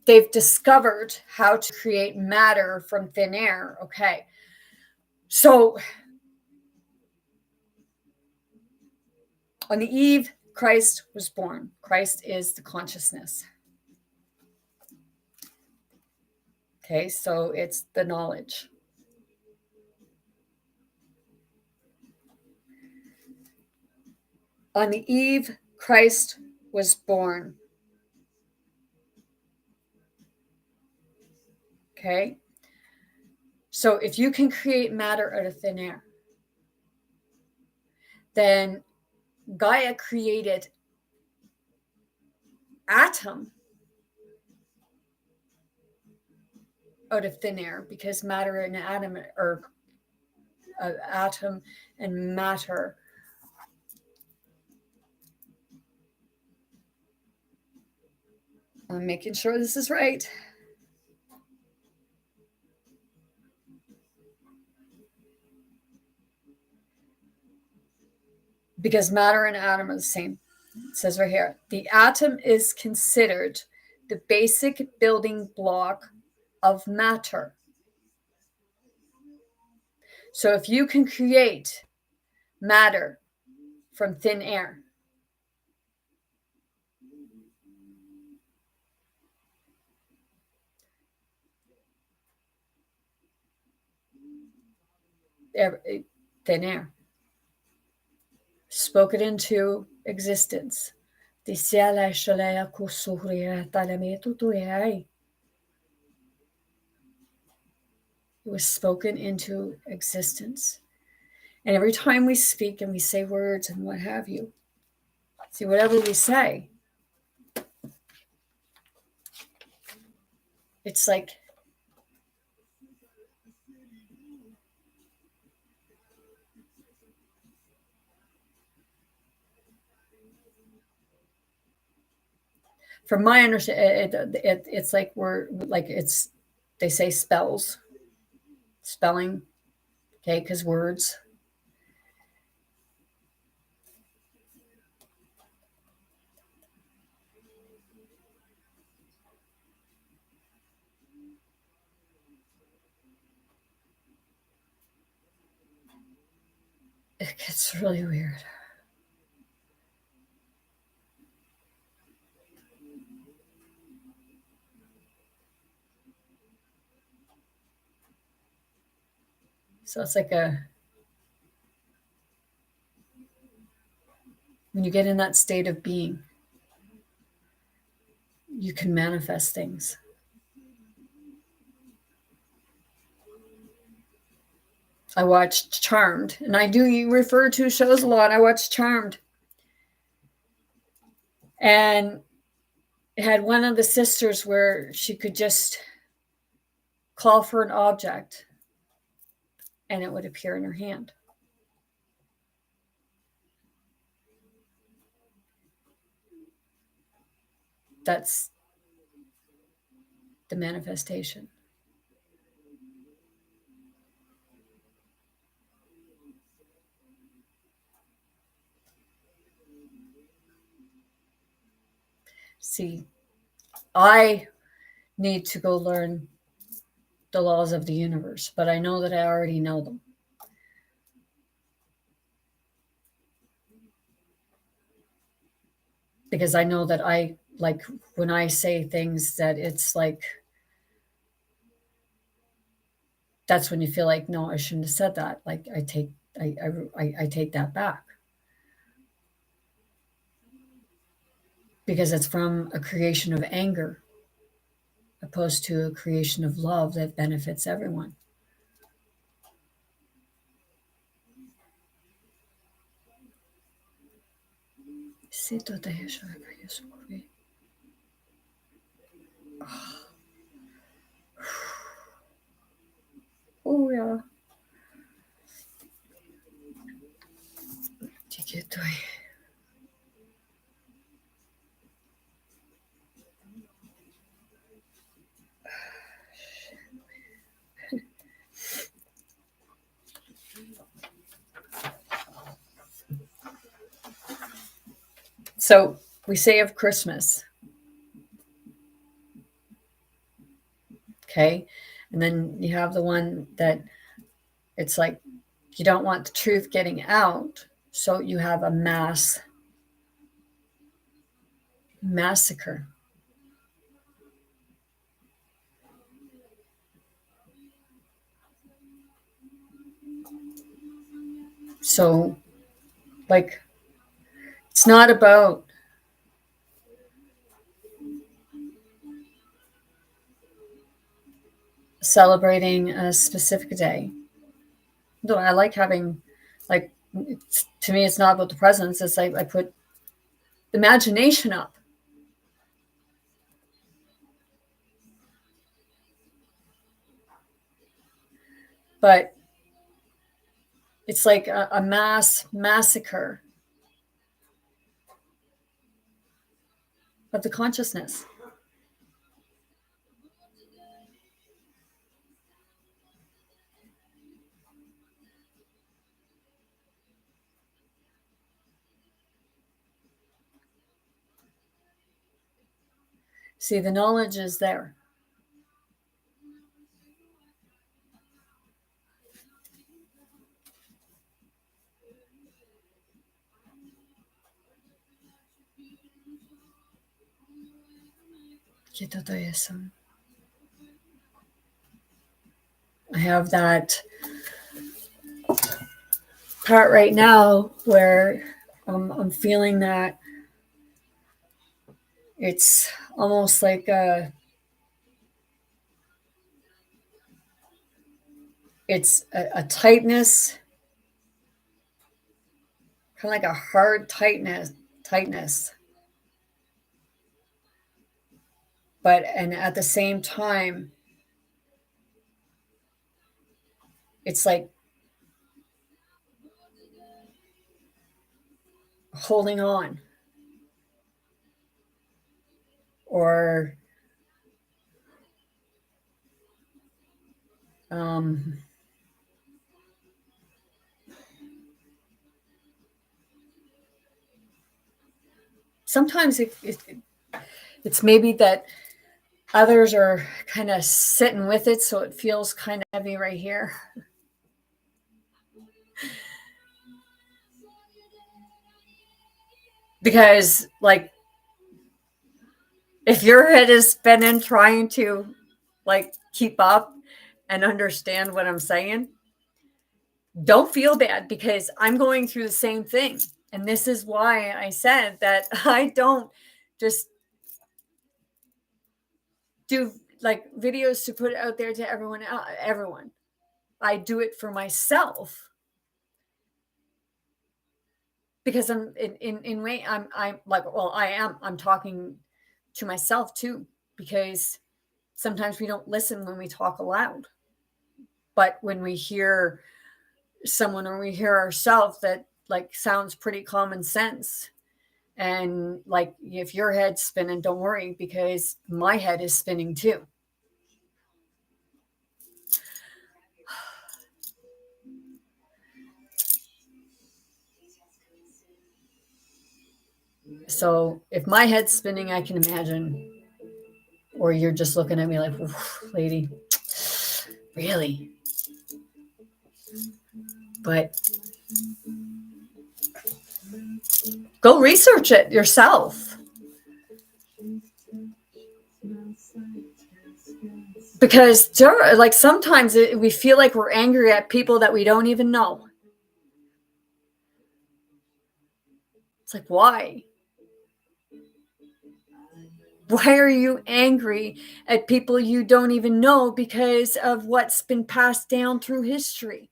they've discovered how to create matter from thin air. Okay, So on the eve Christ was born, Christ is the consciousness. Okay, so it's the knowledge. On the eve Christ was born. Okay, so if you can create matter out of thin air, then Gaia created atom out of thin air, because matter and atom, or atom and matter, I'm making sure this is right. Because matter and atom are the same. It says right here, the atom is considered the basic building block of matter. So if you can create matter from thin air, thin air, spoke it into existence. It was spoken into existence. And every time we speak and we say words and what have you, see, whatever we say, it's like from my understanding, it's like we're like, it's, they say spelling, okay, because words. It gets really weird. So it's like when you get in that state of being, you can manifest things. I watched Charmed, and you refer to shows a lot. I watched Charmed, and it had one of the sisters where she could just call for an object and it would appear in her hand. That's the manifestation. See, I need to go learn the laws of the universe, but I know that I already know them. Because I know that I, like, when I say things, that it's like, that's when you feel like, no, I shouldn't have said that. Like, I take that back. Because it's from a creation of anger, opposed to a creation of love that benefits everyone. Oh yeah. So we say of Christmas, okay, and then you have the one that it's like you don't want the truth getting out, so you have a mass massacre. So, like, it's not about celebrating a specific day. No, I like having, like, to me, it's not about the presents. It's like I put imagination up. But it's like a mass massacre of the consciousness. See, the knowledge is there. I have that part right now where I'm feeling that it's almost like it's a tightness, kind of like a hard tightness. But and at the same time, it's like holding on, or um, sometimes it's maybe that others are kind of sitting with it, so it feels kind of heavy right here. Because, like, if your head is spinning trying to, like, keep up and understand what I'm saying, don't feel bad, because I'm going through the same thing. And this is why I said that I don't just do like videos to put out there to everyone. I do it for myself, because I'm in way I'm like, well, I'm talking to myself too, because sometimes we don't listen when we talk aloud. But when we hear someone, or we hear ourselves, that like sounds pretty common sense. And like, if your head's spinning, don't worry, because my head is spinning too. So if my head's spinning, I can imagine, or you're just looking at me like, lady, really? But go research it yourself. Because like sometimes we feel like we're angry at people that we don't even know. It's like, why? Why are you angry at people you don't even know because of what's been passed down through history?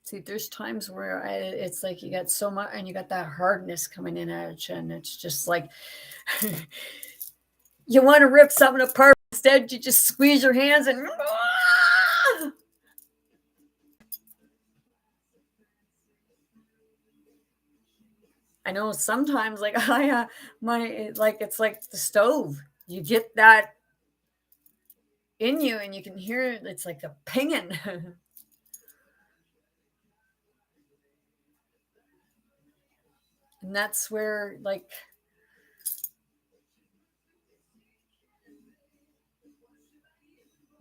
See, there's times where it's like you got so much, and you got that hardness coming in at you, and it's just like you want to rip something apart. Instead, you just squeeze your hands and. I know sometimes, like my like, it's like the stove. You get that in you, and you can hear it. It's like a pinging. And that's where, like,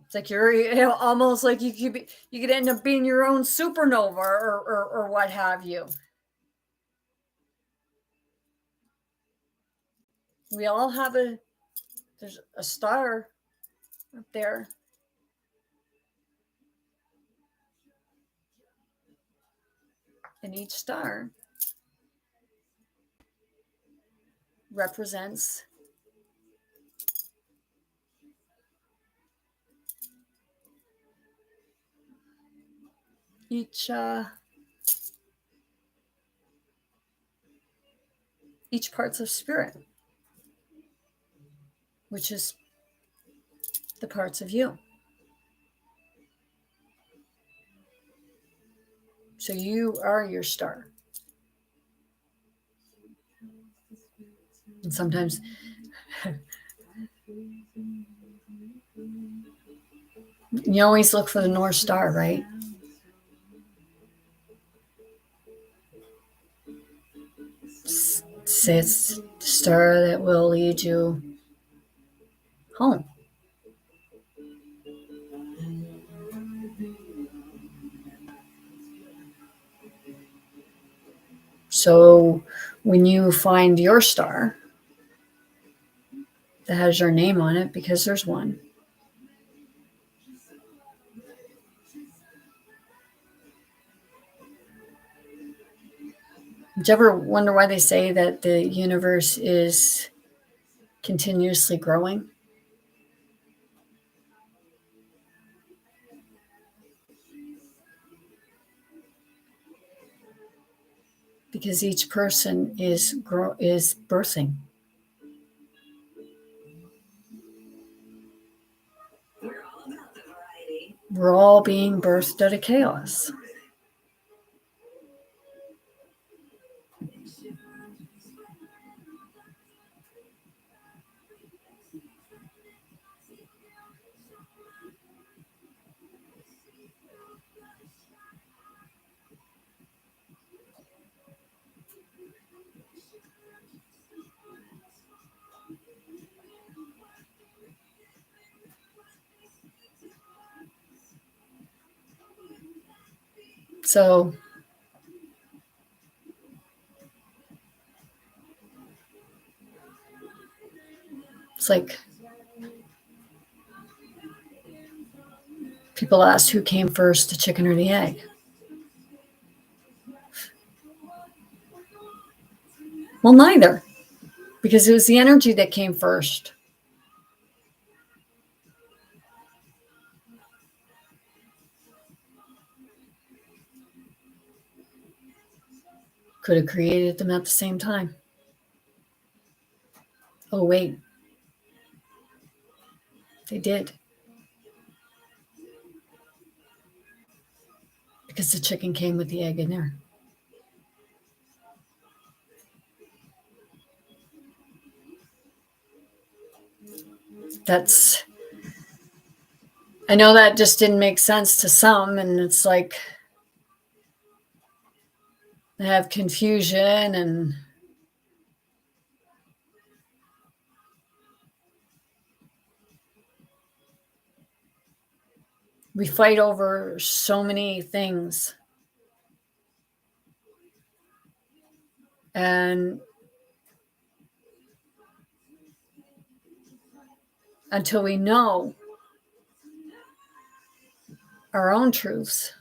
it's like you're almost like you could end up being your own supernova or what have you. We all have there's a star up there. And each star represents each parts of spirit, which is the parts of you. So you are your star. And sometimes you always look for the North Star, right? It's the star that will lead you home. So when you find your star that has your name on it, because there's one, did you ever wonder why they say that the universe is continuously growing? Because each person is birthing. We're all being birthed out of chaos. So it's like people ask who came first, the chicken or the egg? Well, neither, because it was the energy that came first. Could have created them at the same time. Oh, wait. They did. Because the chicken came with the egg in there. I know that just didn't make sense to some, and it's like they have confusion and we fight over so many things. And until we know our own truths,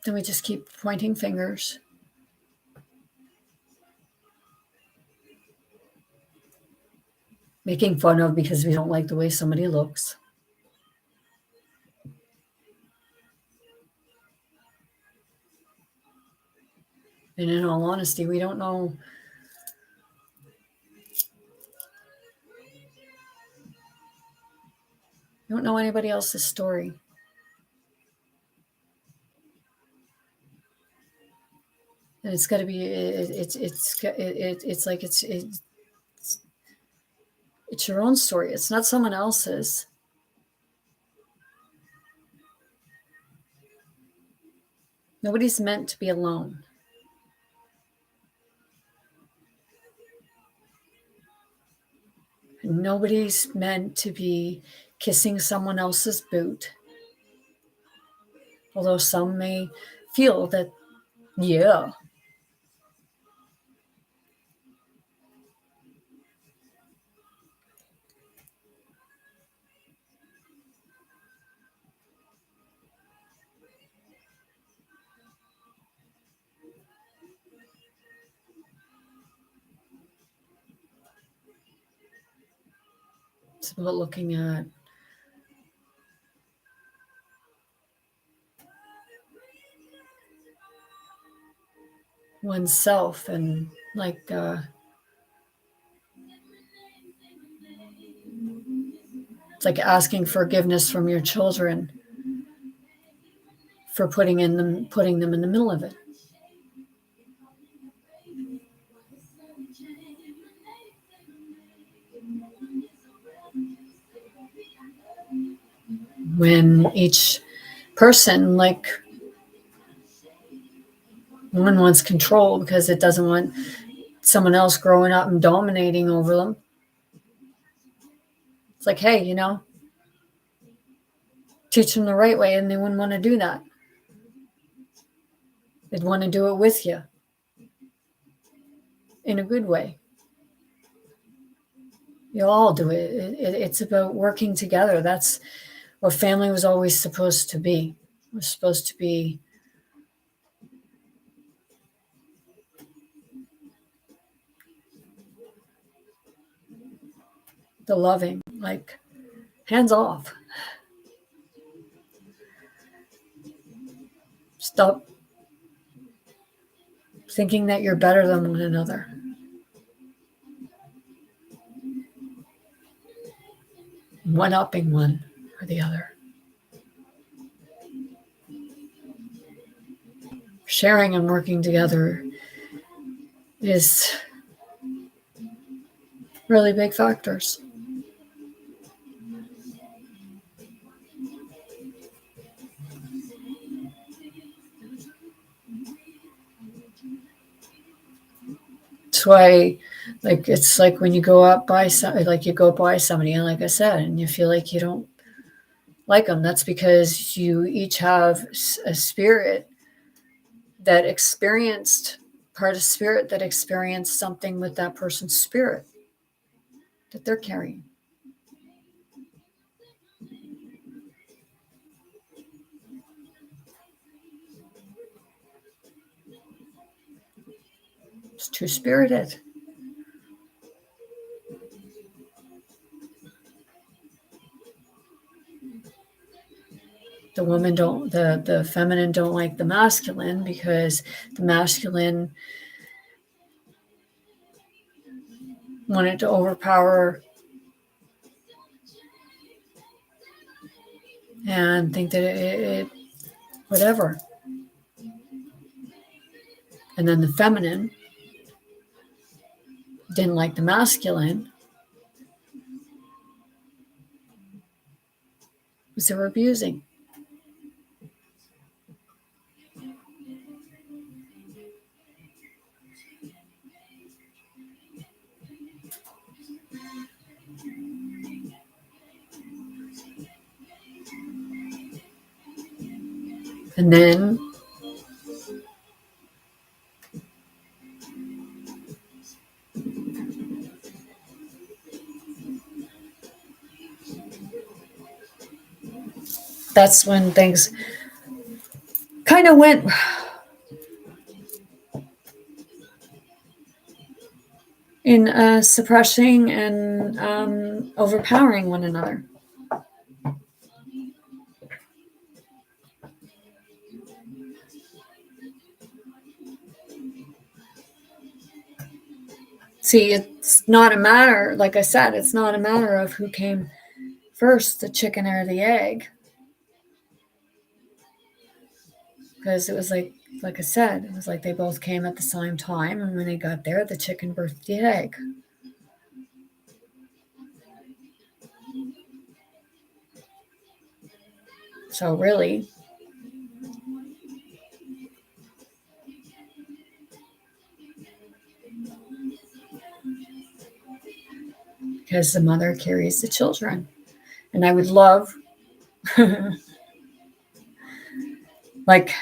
then we just keep pointing fingers, making fun of because we don't like the way somebody looks. And in all honesty, we don't know anybody else's story. And it's got to be, it's like it's your own story. It's not someone else's. Nobody's meant to be alone. Nobody's meant to be kissing someone else's boot. Although some may feel that, yeah. It's about looking at oneself and like it's like asking forgiveness from your children for putting them in the middle of it. When each person, like, one wants control because it doesn't want someone else growing up and dominating over them. It's like, hey, teach them the right way, and they wouldn't want to do that. They'd want to do it with you in a good way. You all do it. It's about working together. That's what family was always supposed to be. It was supposed to be the loving, like, hands off. Stop thinking that you're better than one another. One-upping one or the other. Sharing and working together is really big factors. That's why, like, it's like when you go up by somebody, and like I said, and you feel like you don't like them, that's because you each have a spirit that experienced something with that person's spirit that they're carrying. It's two-spirited. The feminine don't like the masculine because the masculine wanted to overpower and think that it whatever. And then the feminine didn't like the masculine because they were abusing. And then that's when things kind of went in suppressing and overpowering one another. See, it's not a matter, like I said, it's not a matter of who came first, the chicken or the egg. Because it was like like I said, it was like they both came at the same time, and when they got there, the chicken birthed the egg. So really, because the mother carries the children. And I would love, like,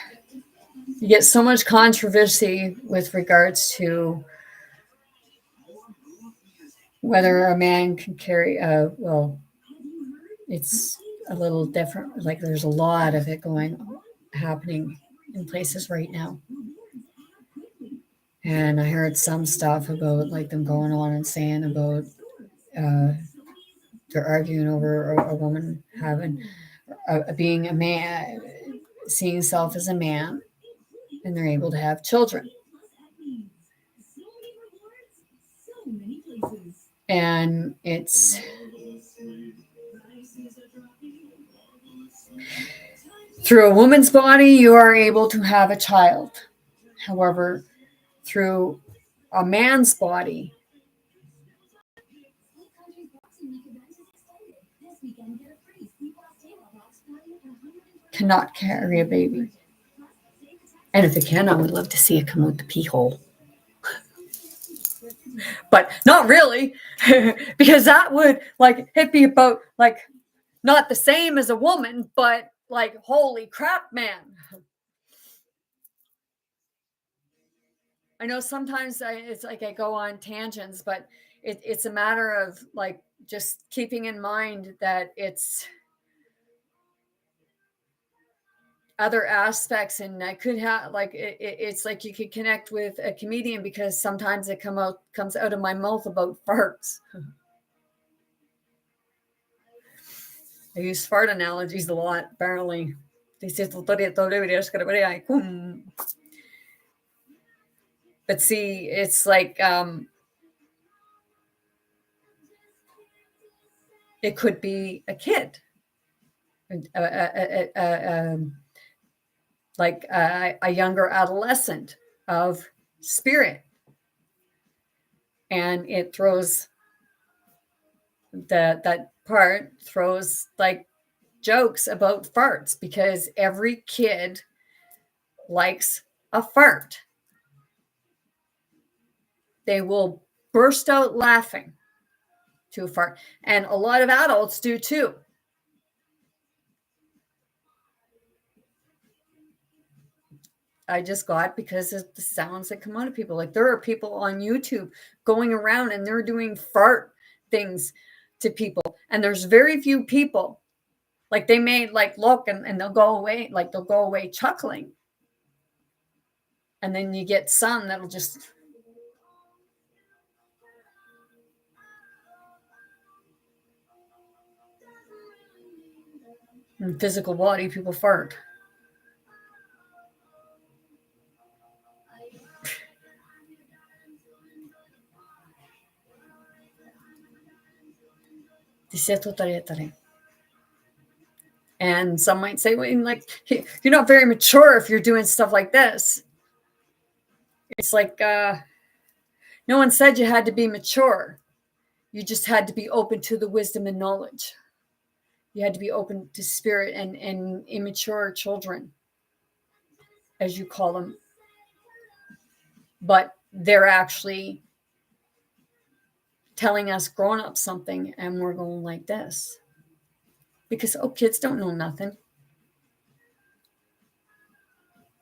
you get so much controversy with regards to whether a man can carry well, it's a little different. Like, there's a lot of it happening in places right now. And I heard some stuff about like them going on and saying about they're arguing over a woman having being a man, seeing himself as a man, and they're able to have children. And it's through a woman's body, you are able to have a child. However, through a man's body, cannot carry a baby. And if it can, I would love to see it come out the pee hole. But not really, because that would like it'd be about like not the same as a woman, but like holy crap, man. I know sometimes it's like I go on tangents, but it's a matter of like just keeping in mind that it's other aspects, and I could have like it's like you could connect with a comedian because sometimes it comes out of my mouth about farts. I use fart analogies a lot, apparently. But see, it's like it could be a kid, like a younger adolescent of spirit, and it throws that part throws like jokes about farts because every kid likes a fart. They will burst out laughing to a fart, and a lot of adults do too. I just got because of the sounds that come out of people. Like there are people on YouTube going around and they're doing fart things to people, and there's very few people like they may like look and they'll go away, like they'll go away chuckling, and then you get some that'll just in physical body people fart. And some might say, well, like, you're not very mature if you're doing stuff like this. It's like, no one said you had to be mature. You just had to be open to the wisdom and knowledge. You had to be open to spirit and immature children, as you call them. But they're actually telling us grown-ups something, and we're going like this. Because, kids don't know nothing.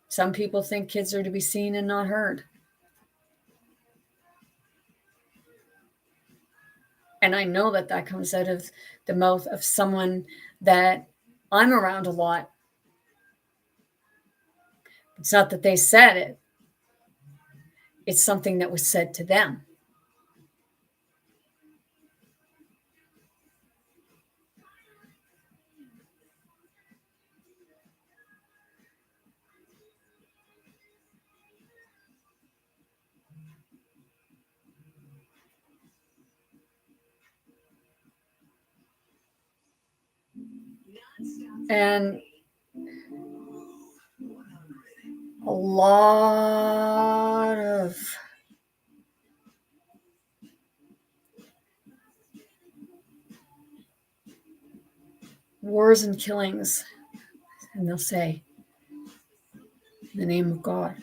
Some people think kids are to be seen and not heard. And I know that comes out of the mouth of someone that I'm around a lot. It's not that they said it. It's something that was said to them. And a lot of wars and killings, and they'll say, in the name of God.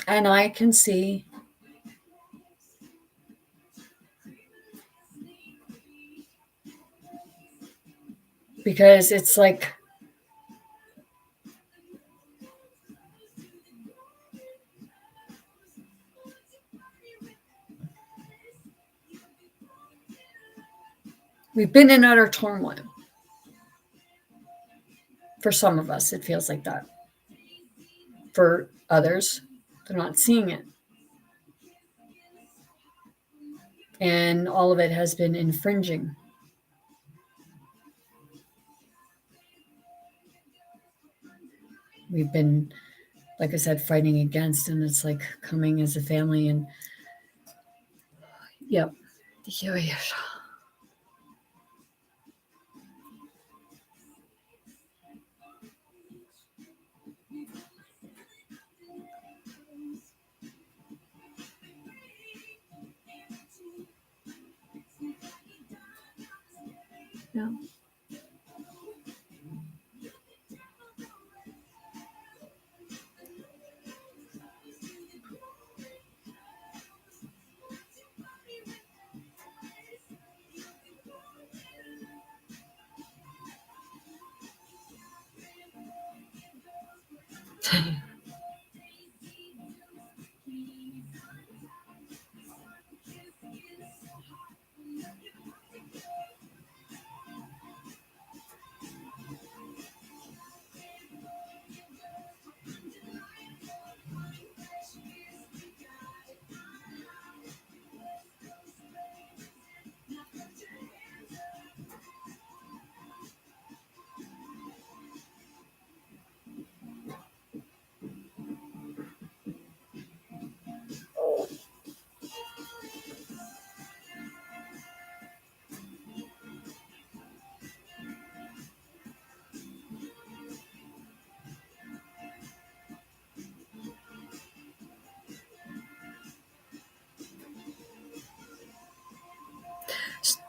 And I can see because it's like we've been in utter turmoil. For some of us, it feels like that. For others, they're not seeing it. And all of it has been infringing. We've been, like I said, fighting against, and it's like coming as a family. And yep. Yeah.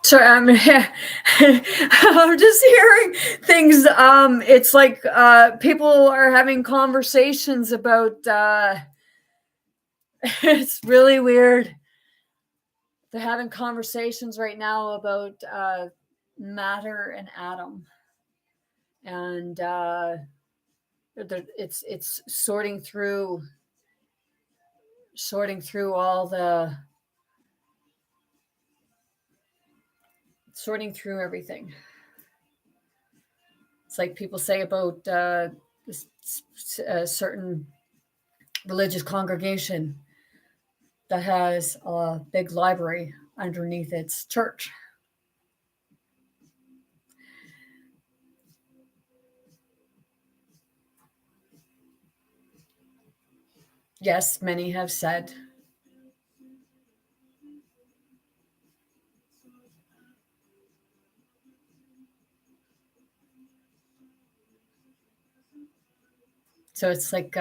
Sorry, I'm just hearing things. It's like people are having conversations about. It's really weird. They're having conversations right now about matter and atom, and it's sorting through everything. It's like people say about this certain religious congregation that has a big library underneath its church. Yes, many have said so. It's like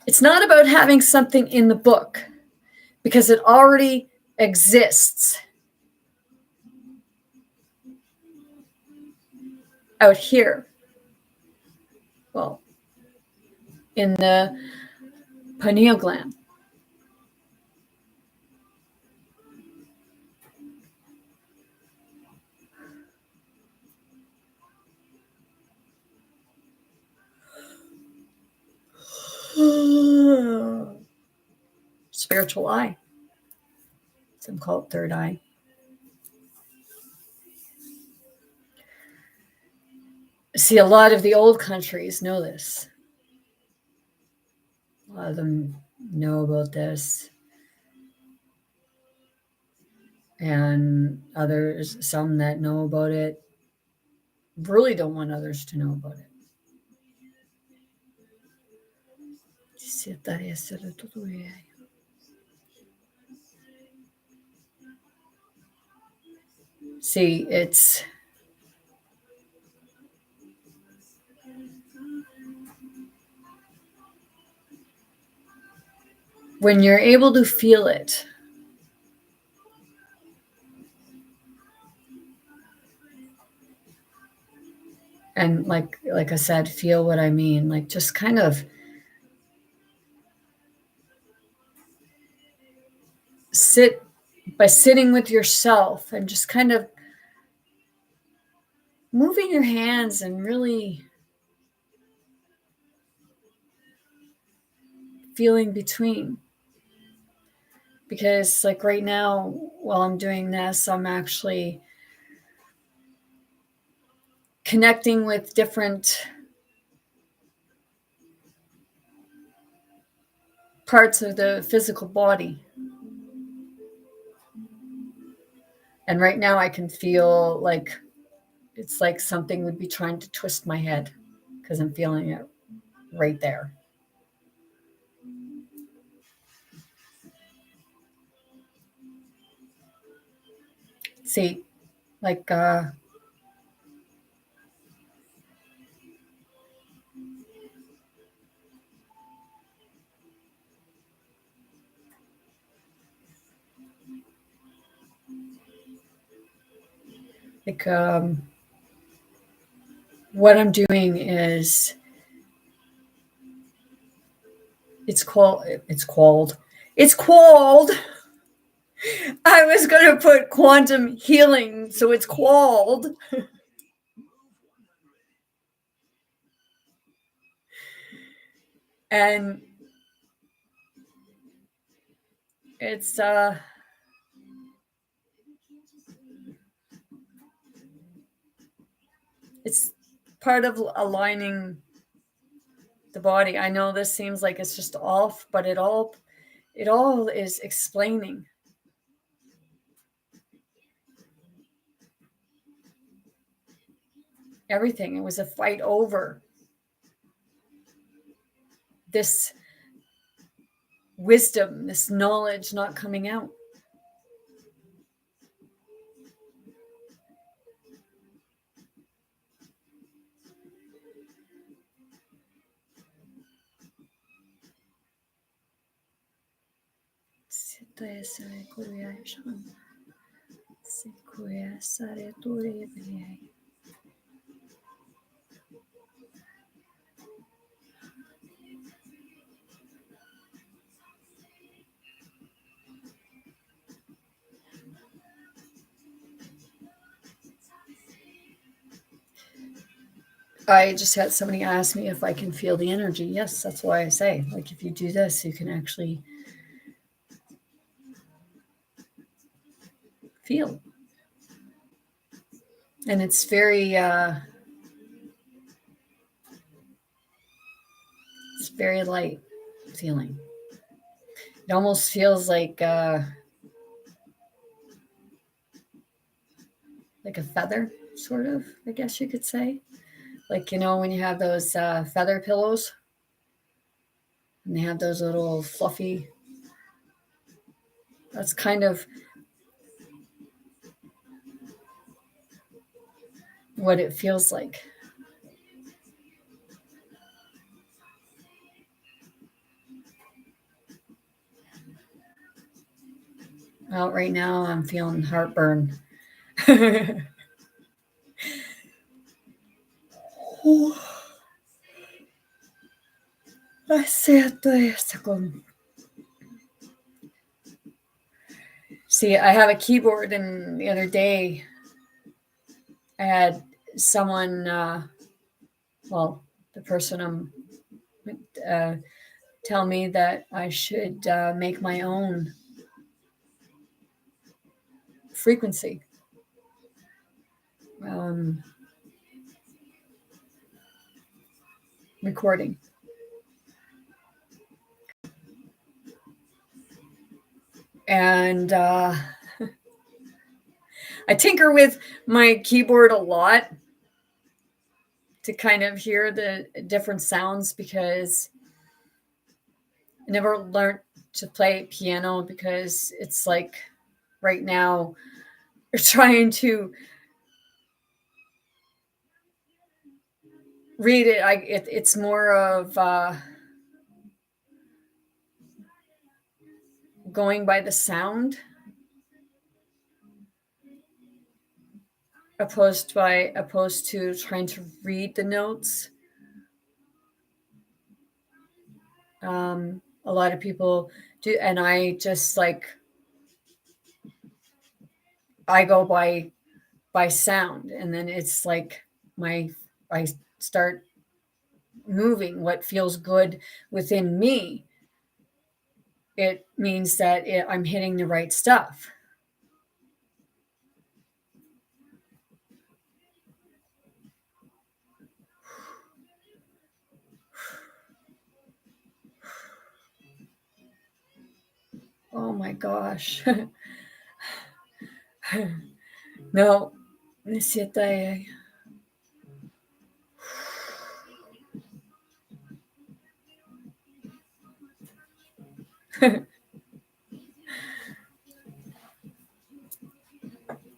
it's not about having something in the book because it already exists out here. Well, in the pineal gland. Spiritual eye. Some call it third eye. See, a lot of the old countries know this. A lot of them know about this, and others, some that know about it, really don't want others to know about it. See, it's when you're able to feel it, and like I said, feel what I mean, like just kind of sitting with yourself and just kind of moving your hands and really feeling between. Because like right now, while I'm doing this, I'm actually connecting with different parts of the physical body. And right now I can feel like it's like something would be trying to twist my head because I'm feeling it right there. See, like like what I'm doing is it's called I was going to put quantum healing, so it's called. And it's it's part of aligning the body. I know this seems like it's just off, but it all is explaining everything. It was a fight over this wisdom, this knowledge not coming out. I just had somebody ask me if I can feel the energy. Yes, that's why I say, like, if you do this, you can actually feel. And it's very light feeling. It almost feels like a feather, sort of, I guess you could say. Like, you know, when you have those feather pillows and they have those little fluffy, that's kind of what it feels like. Well, right now I'm feeling heartburn. See, I have a keyboard, and the other day I had someone, the person tell me that I should make my own frequency. Recording. And I tinker with my keyboard a lot to kind of hear the different sounds, because I never learned to play piano, because it's like right now you're trying to read it. It's more of going by the sound opposed to trying to read the notes. A lot of people do, and I just like, I go by sound, and then it's like I start moving what feels good within me. It means that I'm hitting the right stuff. Oh my gosh. No, не сідай.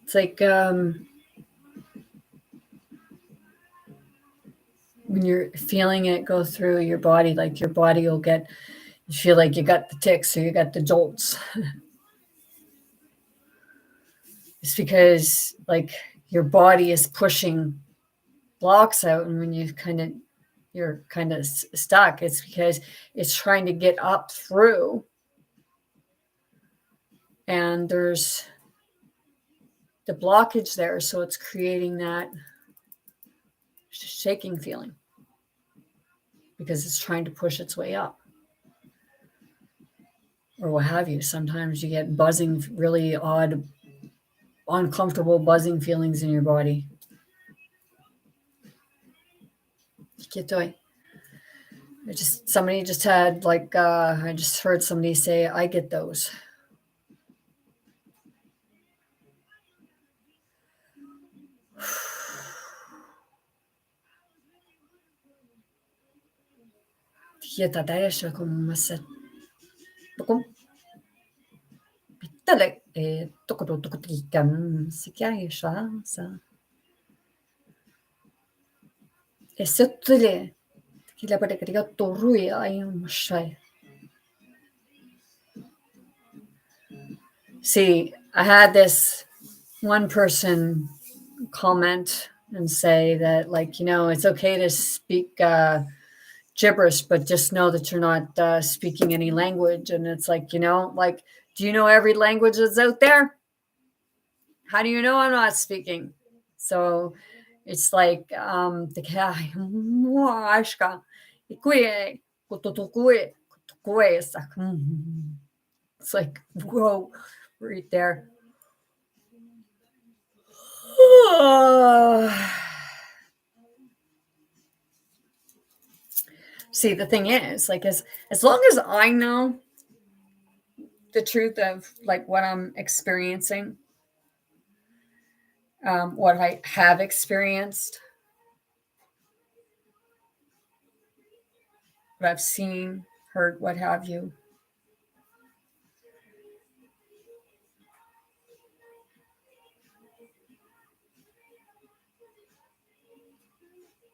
It's like when you're feeling it go through your body, like your body will get, you feel like you got the ticks or you got the jolts. It's because like your body is pushing blocks out, and when you're kind of stuck, it's because it's trying to get up through, and there's the blockage there, so it's creating that shaking feeling because it's trying to push its way up, or what have you. Sometimes you get buzzing, really odd, uncomfortable buzzing feelings in your body. Somebody just had like I just heard somebody say, I get those. See, I had this one person comment and say that, like, it's okay to speak gibberish, but just know that you're not speaking any language. And it's like, like, do you know every language that's out there? How do you know I'm not speaking? So it's like it's like, whoa, right there. See, the thing is, like, as long as I know the truth of like what I'm experiencing, what I have experienced, what I've seen, heard, what have you.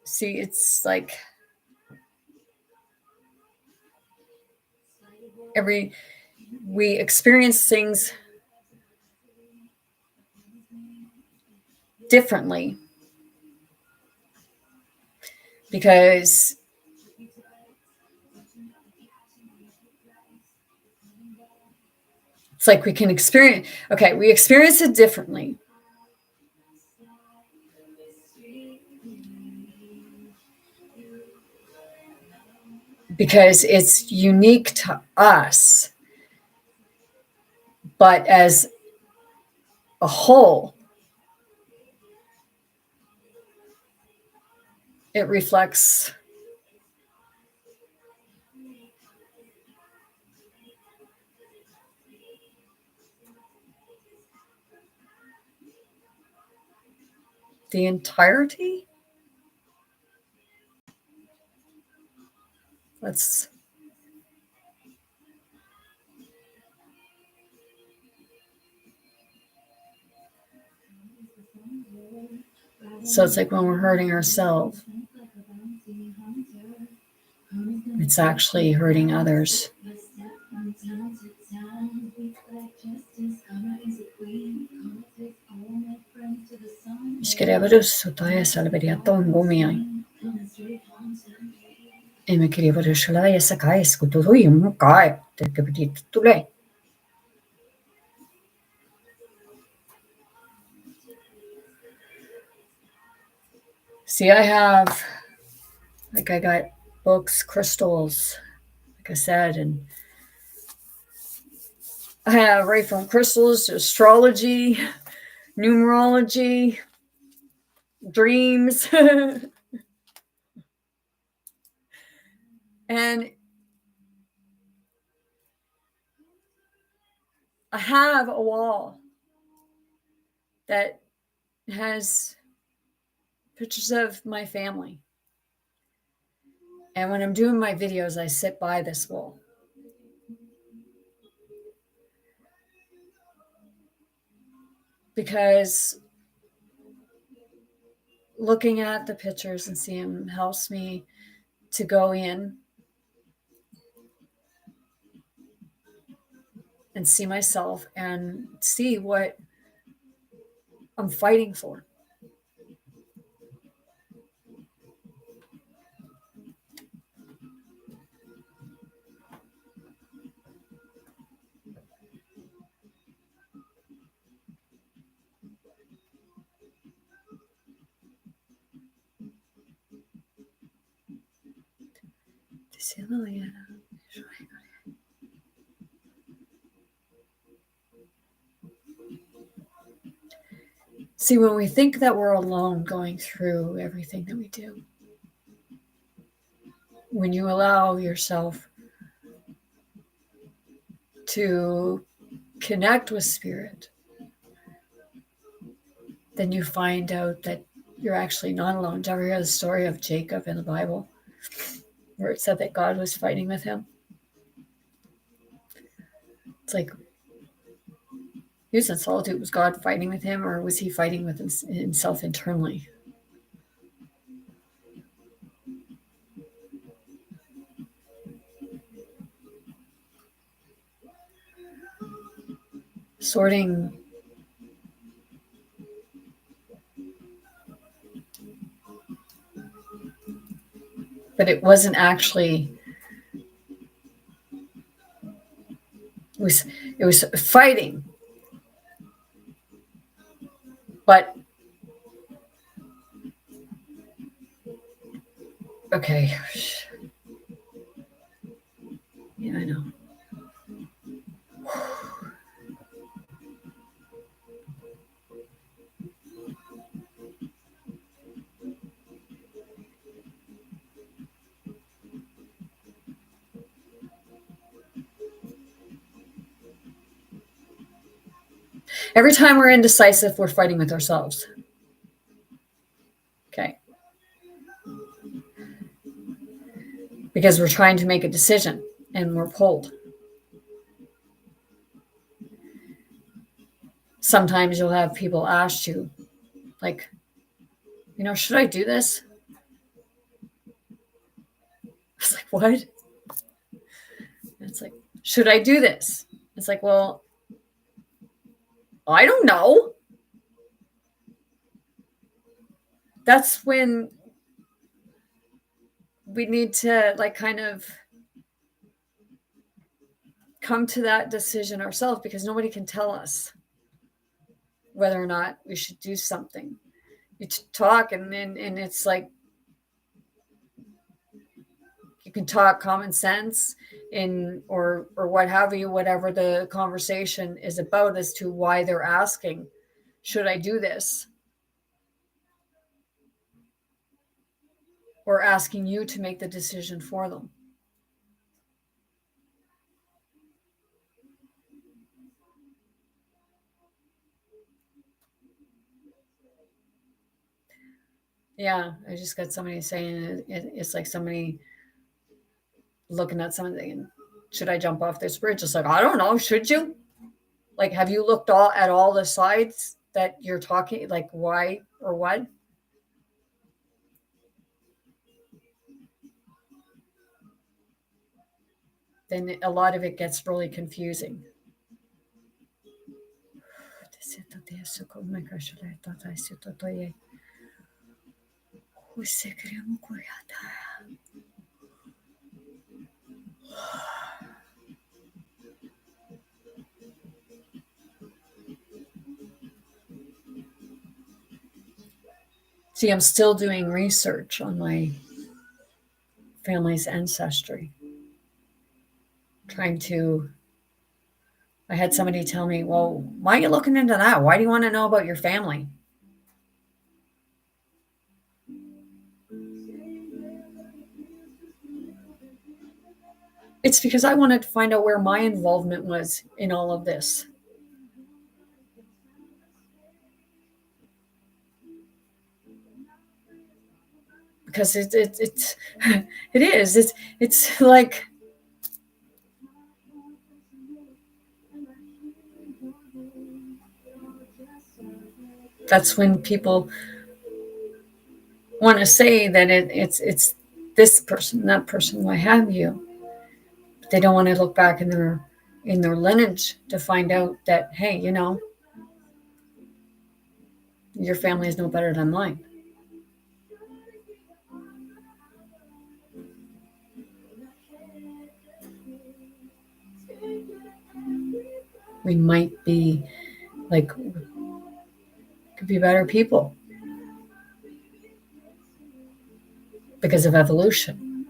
See, it's like we experience things differently because it's like we experience it differently because it's unique to us, but as a whole, it reflects The entirety? Let's So it's like when we're hurting ourselves, it's actually hurting others. See, I got books, crystals, like I said, and I have right from crystals to astrology, numerology, dreams. And I have a wall that has pictures of my family. And when I'm doing my videos, I sit by this wall. Because looking at the pictures and seeing them helps me to go in and see myself and see what I'm fighting for. See, when we think that we're alone going through everything that we do, when you allow yourself to connect with spirit, then you find out that you're actually not alone. Did you ever hear the story of Jacob in the Bible, where it said that God was fighting with him? It's like, he was in solitude. Was God fighting with him, or was he fighting with himself internally? Sorting. But it wasn't actually, it was fighting. But okay. Yeah, I know. Every time we're indecisive, we're fighting with ourselves. Okay. Because we're trying to make a decision and we're pulled. Sometimes you'll have people ask you, like, should I do this? It's like, what? It's like, should I do this? It's like, well, I don't know. That's when we need to kind of come to that decision ourselves, because nobody can tell us whether or not we should do something. You talk and it's like, you can talk common sense or what have you, whatever the conversation is about, as to why they're asking, should I do this? Or asking you to make the decision for them. Yeah, I just got somebody saying it's like somebody looking at something and should I jump off this bridge? It's like, I don't know. Should you? Like, have you looked at all the sides that you're talking? Like, why or what? Then a lot of it gets really confusing. See, I'm still doing research on my family's ancestry, trying to. I had somebody tell me, well, why are you looking into that? Why do you want to know about your family? It's because I wanted to find out where my involvement was in all of this. Because it's it is it's like that's when people want to say that it's this person, that person, what have you. But they don't want to look back in their lineage to find out that, hey, your family is no better than mine. We might be like could be better people because of evolution.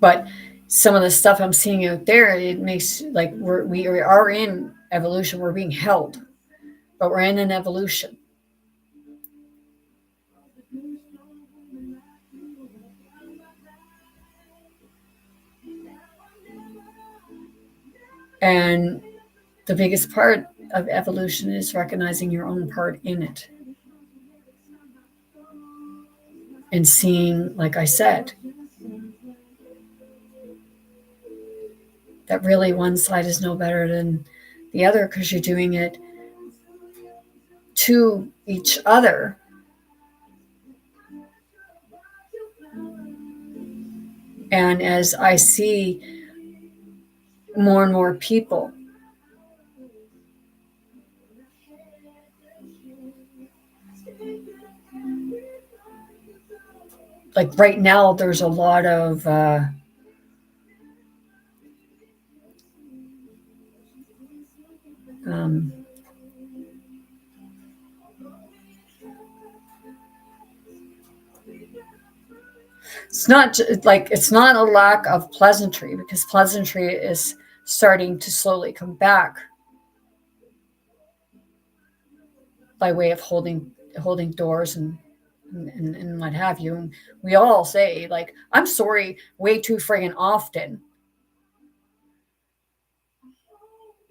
But some of the stuff I'm seeing out there, it makes like we are in evolution. We're being held, but we're in an evolution. And the biggest part of evolution is recognizing your own part in it and seeing, like I said, that really one side is no better than the other because you're doing it to each other. And as I see more and more people like right now, there's a lot of um, it's not like it's not a lack of pleasantry because pleasantry is starting to slowly come back by way of holding doors and what have you. And we all say like, I'm sorry way too friggin' often.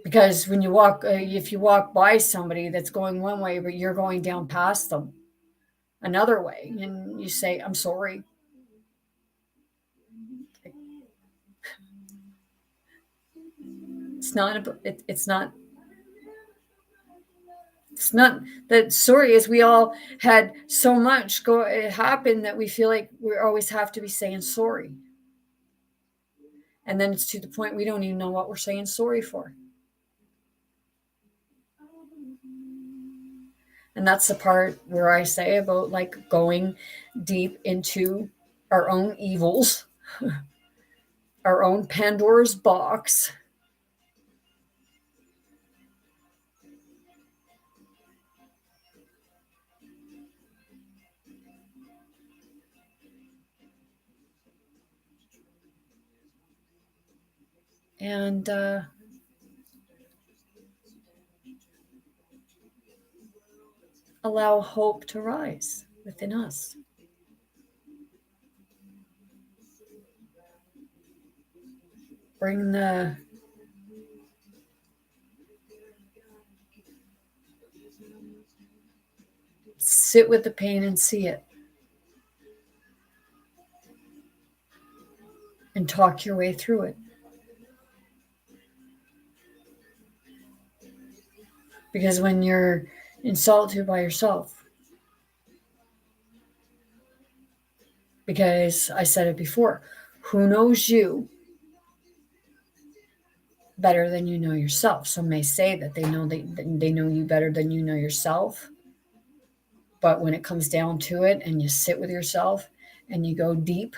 Because when you walk, if you walk by somebody that's going one way, but you're going down past them another way, and you say, I'm sorry. It's not, it's not that sorry is we all had so much go it happened that we feel like we always have to be saying sorry. And then it's to the point we don't even know what we're saying sorry for. And that's the part where I say about like going deep into our own evils, our own Pandora's box. And allow hope to rise within us. Bring sit with the pain and see it. And talk your way through it. Because when you're in solitude by yourself, because I said it before, who knows you better than you know yourself? Some may say that they know you better than you know yourself. But when it comes down to it and you sit with yourself and you go deep,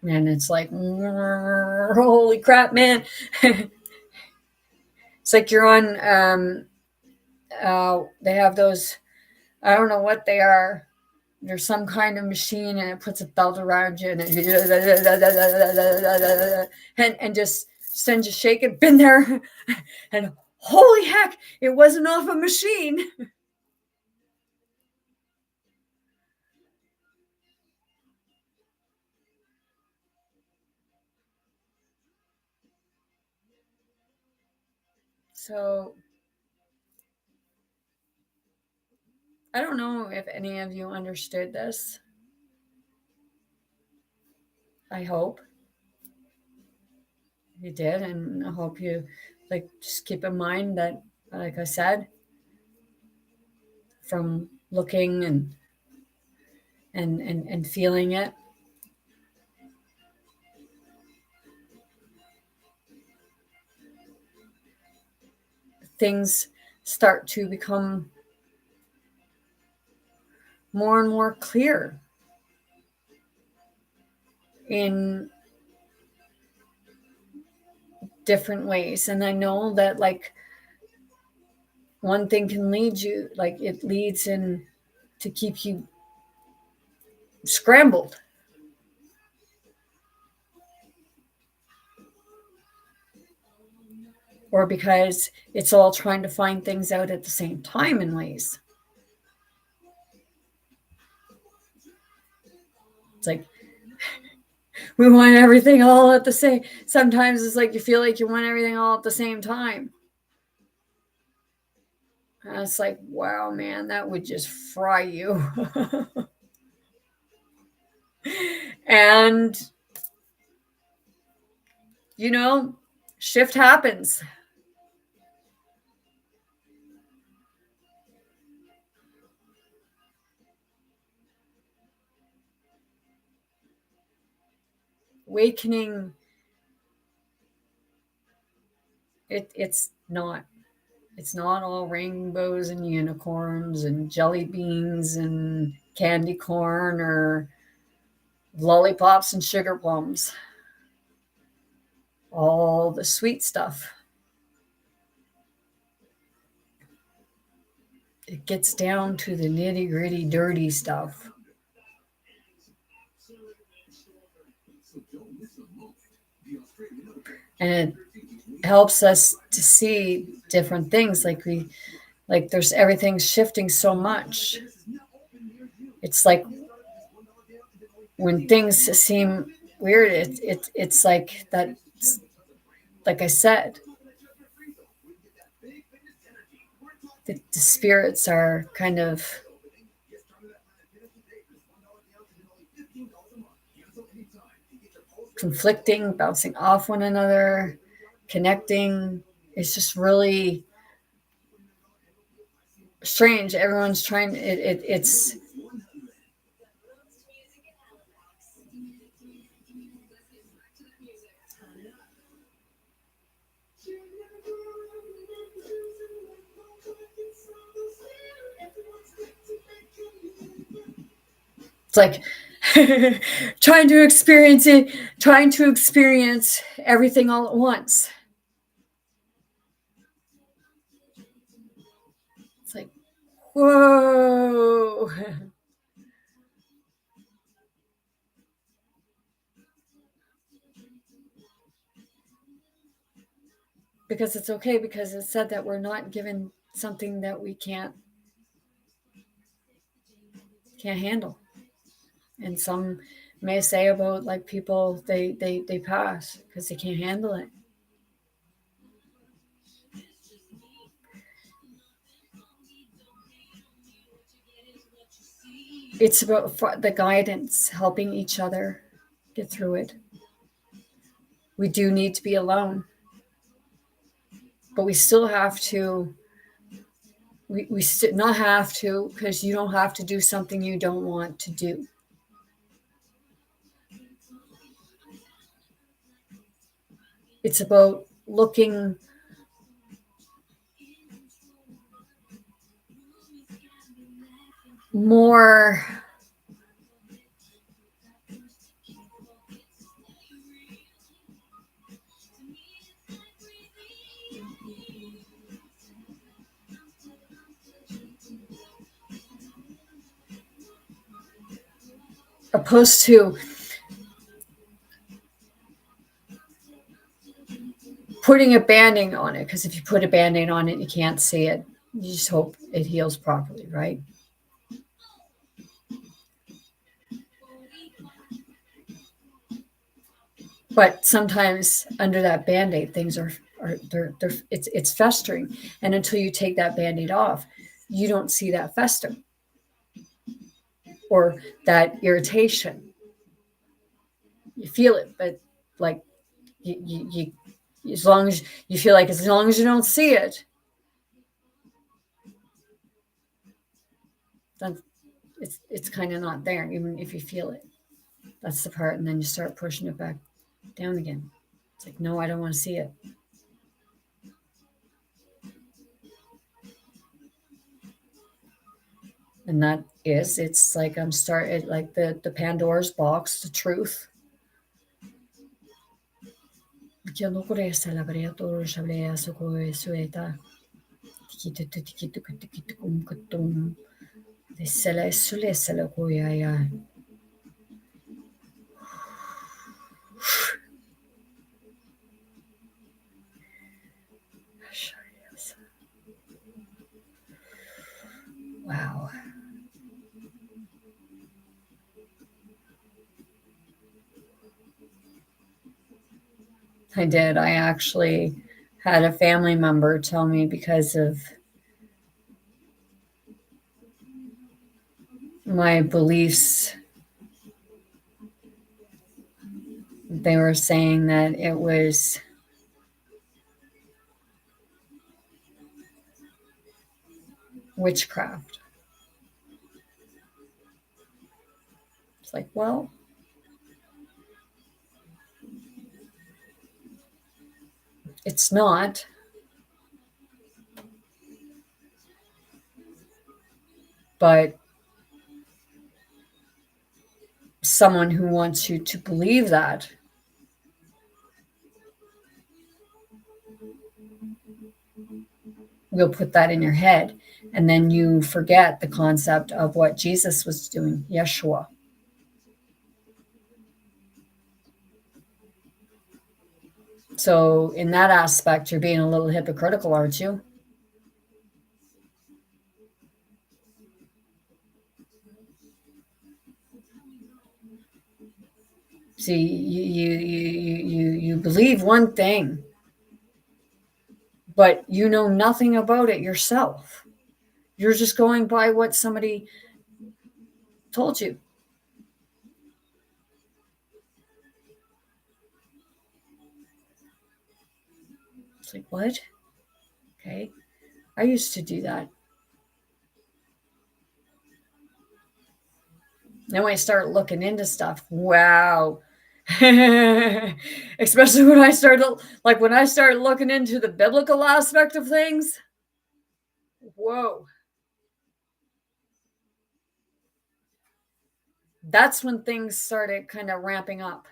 and it's like, holy crap, man. It's like you're on, they have those, I don't know what they are. There's some kind of machine and it puts a belt around you and and just sends you shaking. Been there. And holy heck, it wasn't off a machine. So I don't know if any of you understood this. I hope you did, and I hope you just keep in mind that, like I said, from looking and feeling it, things start to become more and more clear in different ways. And I know that one thing can lead you, it leads in to keep you scrambled. Or because it's all trying to find things out at the same time in ways. It's like we want everything all at the same. Sometimes it's like you feel like you want everything all at the same time. And it's like, wow, man, that would just fry you. And, shift happens. Awakening, it's not all rainbows and unicorns and jelly beans and candy corn or lollipops and sugar plums. All the sweet stuff. It gets down to the nitty gritty, dirty stuff. And it helps us to see different things. There's everything's shifting so much. It's like when things seem weird, it's like that. Like I said, the spirits are kind of conflicting, bouncing off one another, connecting. It's just really strange. Everyone's trying. It's like trying to experience everything all at once. It's like, whoa. Because it's okay, because it said that we're not given something that we can't handle. And some may say about like people they pass because they can't handle it. It's about the guidance, helping each other get through it. We do need to be alone, but we still have to. We not have to, because you don't have to do something you don't want to do. It's about looking more opposed to putting a band-aid on it, because if you put a band-aid on it and you can't see it, you just hope it heals properly, right? But sometimes under that band-aid, things are it's festering, and until you take that band-aid off, you don't see that fester or that irritation. You feel it, but like you as long as you feel like, as long as you don't see it, then it's kind of not there, even if you feel it. That's the part, and then you start pushing it back down again. It's like, no, I don't want to see it. And that is, it's like I'm started like the Pandora's box, the truth. Wow. I did. I actually had a family member tell me, because of my beliefs, they were saying that it was witchcraft. It's like, well, it's not. But someone who wants you to believe that will put that in your head, and then you forget the concept of what Jesus was doing, Yeshua. So in that aspect, you're being a little hypocritical, aren't you? See, you believe one thing, but you know nothing about it yourself. You're just going by what somebody told you. It's like, what? Okay. I used to do that. Then when I start looking into stuff, wow. Especially when I started looking into the biblical aspect of things. Whoa. That's when things started kind of ramping up.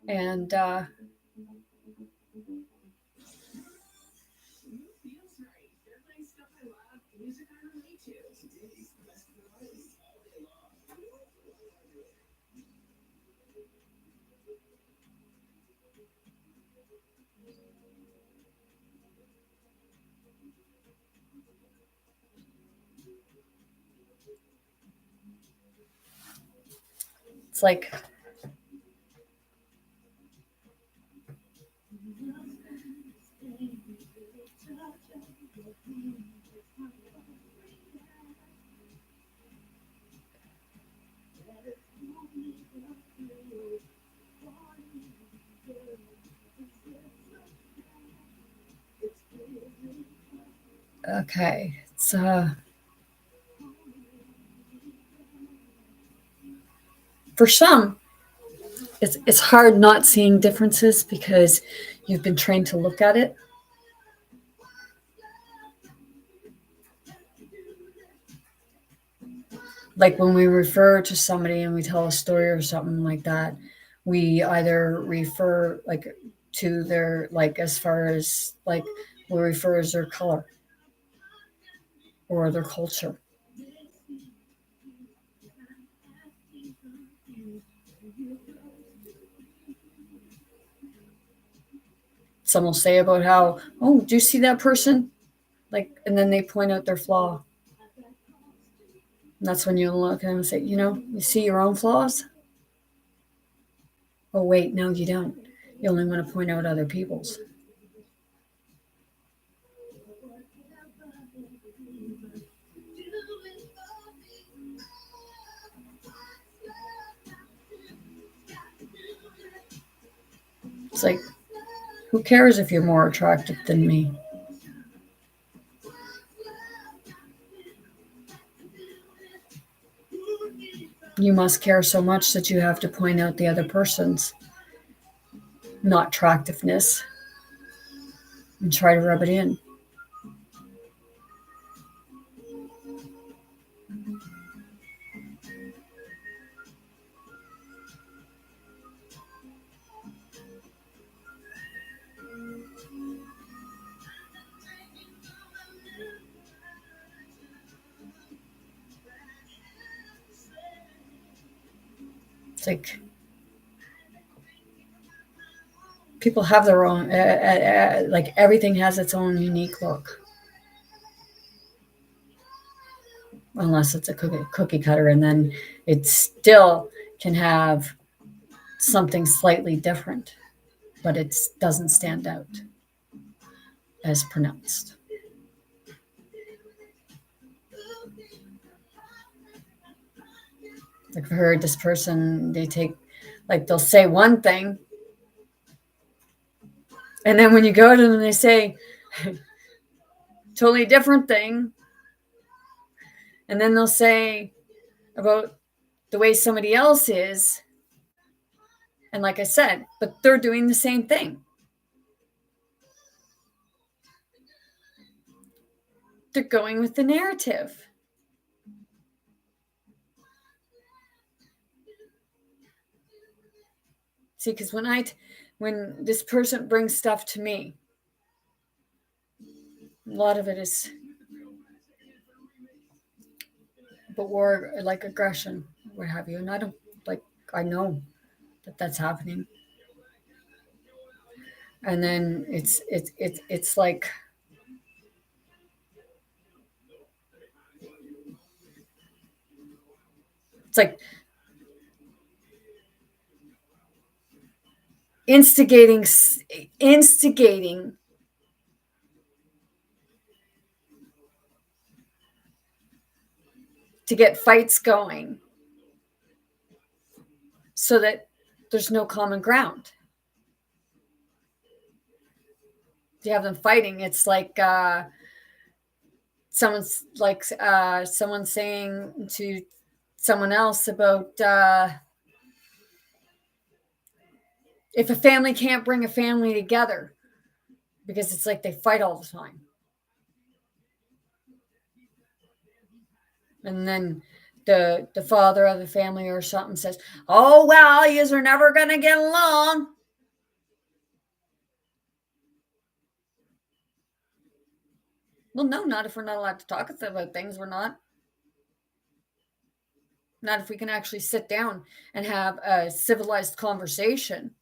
And It's like, okay, it's for some, it's hard not seeing differences because you've been trained to look at it. Like when we refer to somebody and we tell a story or something like that, we either refer like to their, like, as far as like we refer as their color or their culture. Some will say about how, oh, do you see that person? Like, and then they point out their flaw. And that's when you look at them and say, you see your own flaws? Oh, wait, no, you don't. You only want to point out other people's. It's like, who cares if you're more attractive than me? You must care so much that you have to point out the other person's not attractiveness and try to rub it in. It's like people have their own, like everything has its own unique look. Unless it's a cookie cutter, and then it still can have something slightly different, but it doesn't stand out as pronounced. Like I've heard this person, they'll say one thing, and then when you go to them, they say totally different thing, and then they'll say about the way somebody else is, and like I said, but they're doing the same thing. They're going with the narrative. See, because when this person brings stuff to me, a lot of it is but war, like aggression, what have you. And I don't I know that that's happening. And then it's like instigating to get fights going so that there's no common ground. You have them fighting. It's like someone's saying to someone else about if a family can't bring a family together, because it's like they fight all the time. And then the father of the family or something says, oh, well, yous are never going to get along. Well, no, not if we're not allowed to talk about things. We're not. Not if we can actually sit down and have a civilized conversation.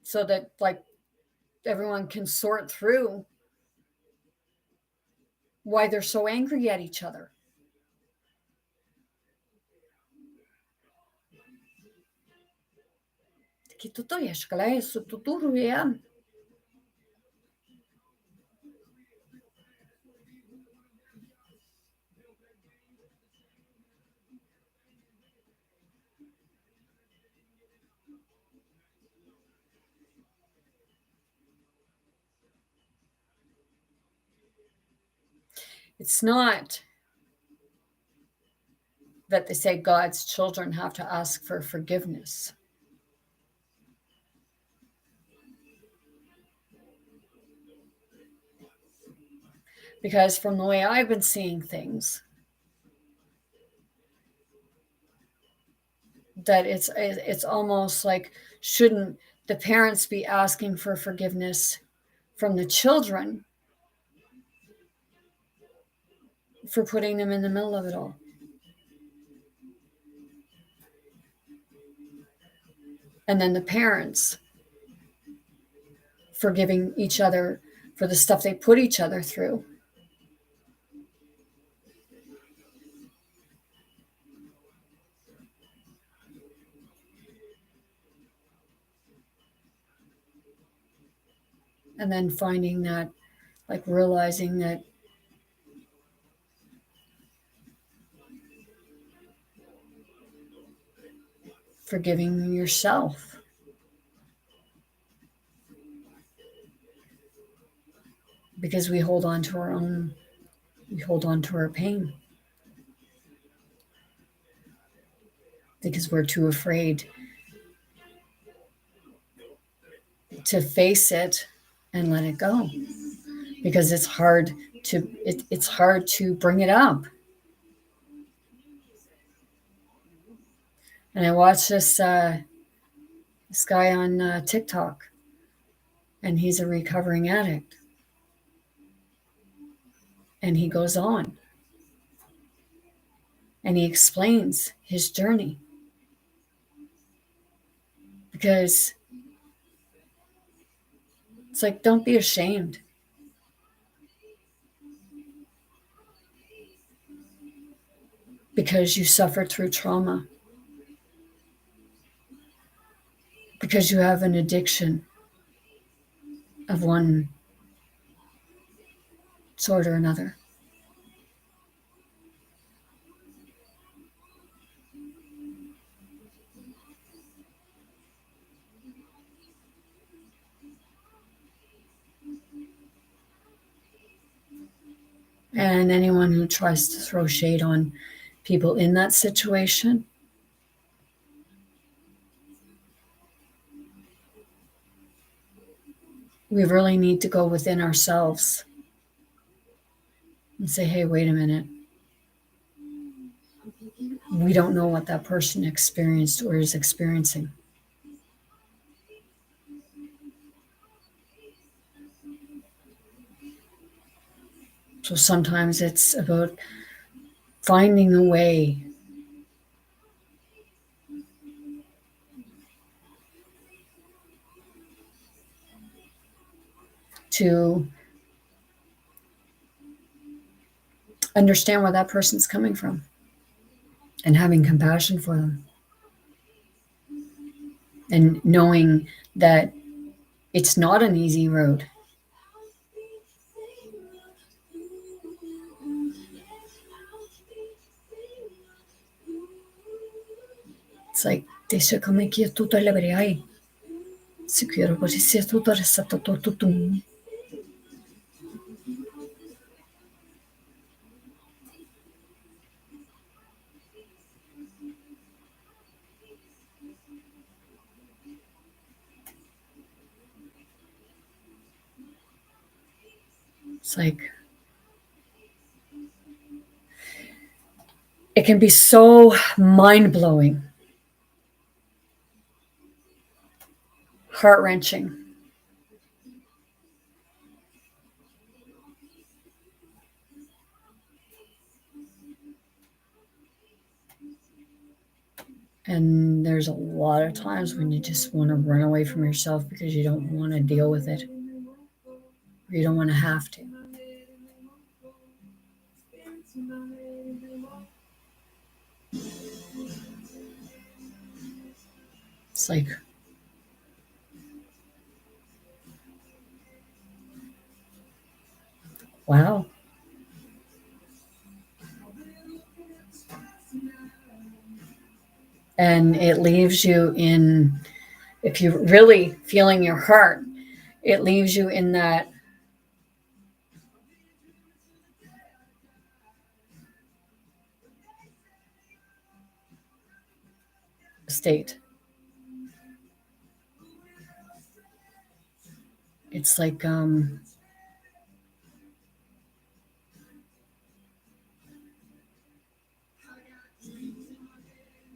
so that like everyone can sort through why they're so angry at each other. It's not that they say God's children have to ask for forgiveness. Because from the way I've been seeing things, that it's almost like, shouldn't the parents be asking for forgiveness from the children for putting them in the middle of it all? And then the parents forgiving each other for the stuff they put each other through. And then finding that, like realizing that forgiving yourself. Because we hold on to our pain. Because we're too afraid to face it and let it go. Because it's hard to bring it up. And I watched this guy on TikTok, and he's a recovering addict. And he goes on, and he explains his journey. Because it's like, don't be ashamed. Because you suffered through trauma. Because you have an addiction of one sort or another. And anyone who tries to throw shade on people in that situation, we really need to go within ourselves and say, hey, wait a minute. We don't know what that person experienced or is experiencing. So sometimes it's about finding a way to understand where that person's coming from and having compassion for them. And knowing that it's not an easy road. It's like, deixa como é que é tudo ai. Se quero parecer tudo essa tudo. It's like, it can be so mind-blowing, heart-wrenching. And there's a lot of times when you just want to run away from yourself because you don't want to deal with it, or you don't want to have to. It's like, wow. And it leaves you in, if you're really feeling your heart, it leaves you in that state. It's like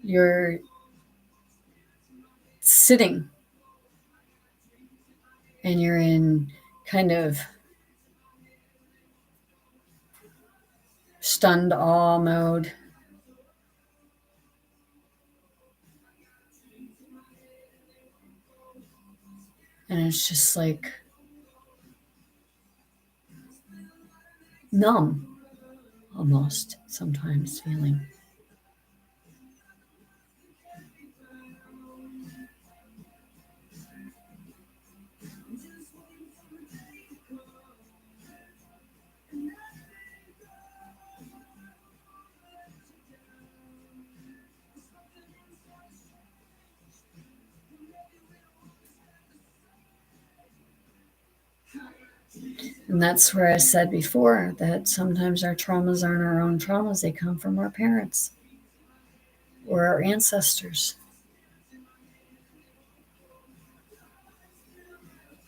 you're sitting and you're in kind of stunned awe mode. And it's just like numb almost sometimes feeling. And that's where I said before that sometimes our traumas aren't our own traumas, they come from our parents or our ancestors.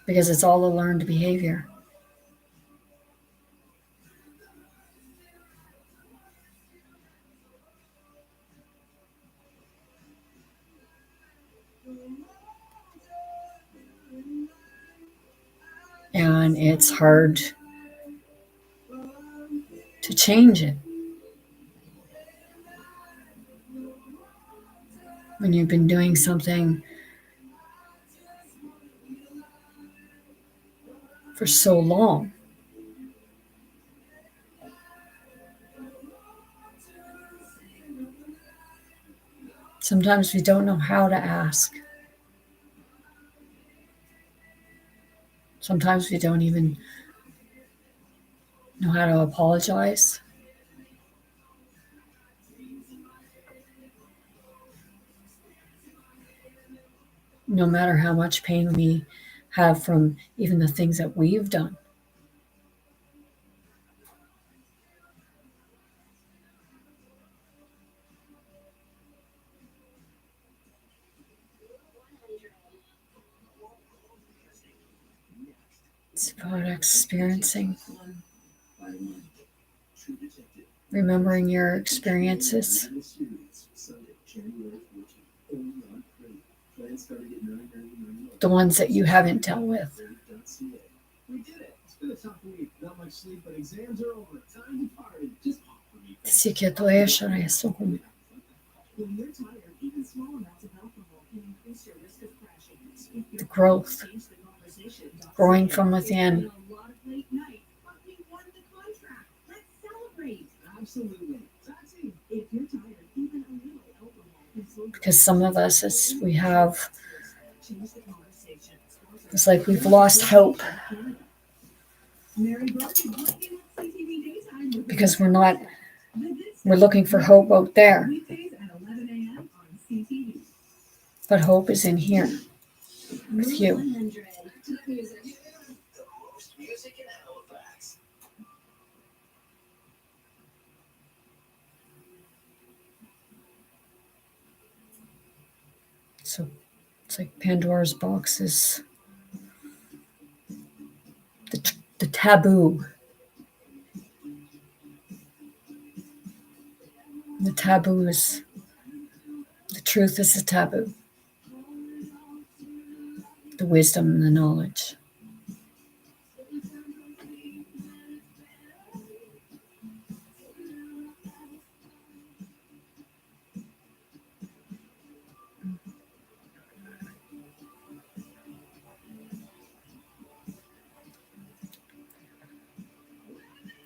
Because it's all a learned behavior. And it's hard to change it when you've been doing something for so long. Sometimes we don't know how to ask. Sometimes we don't even know how to apologize. No matter how much pain we have from even the things that we've done. It's about experiencing, remembering your experiences, the ones that you haven't dealt with. Sì che tu esci adesso come the growth, growing from within. Because some of us, it's like we've lost hope. Because we're looking for hope out there. But hope is in here with you. So it's like Pandora's box is the taboo. The taboo is, the truth is a taboo. The wisdom and the knowledge.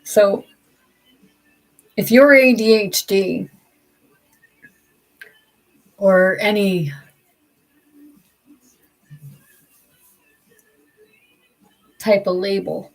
So if you're ADHD or any type of label,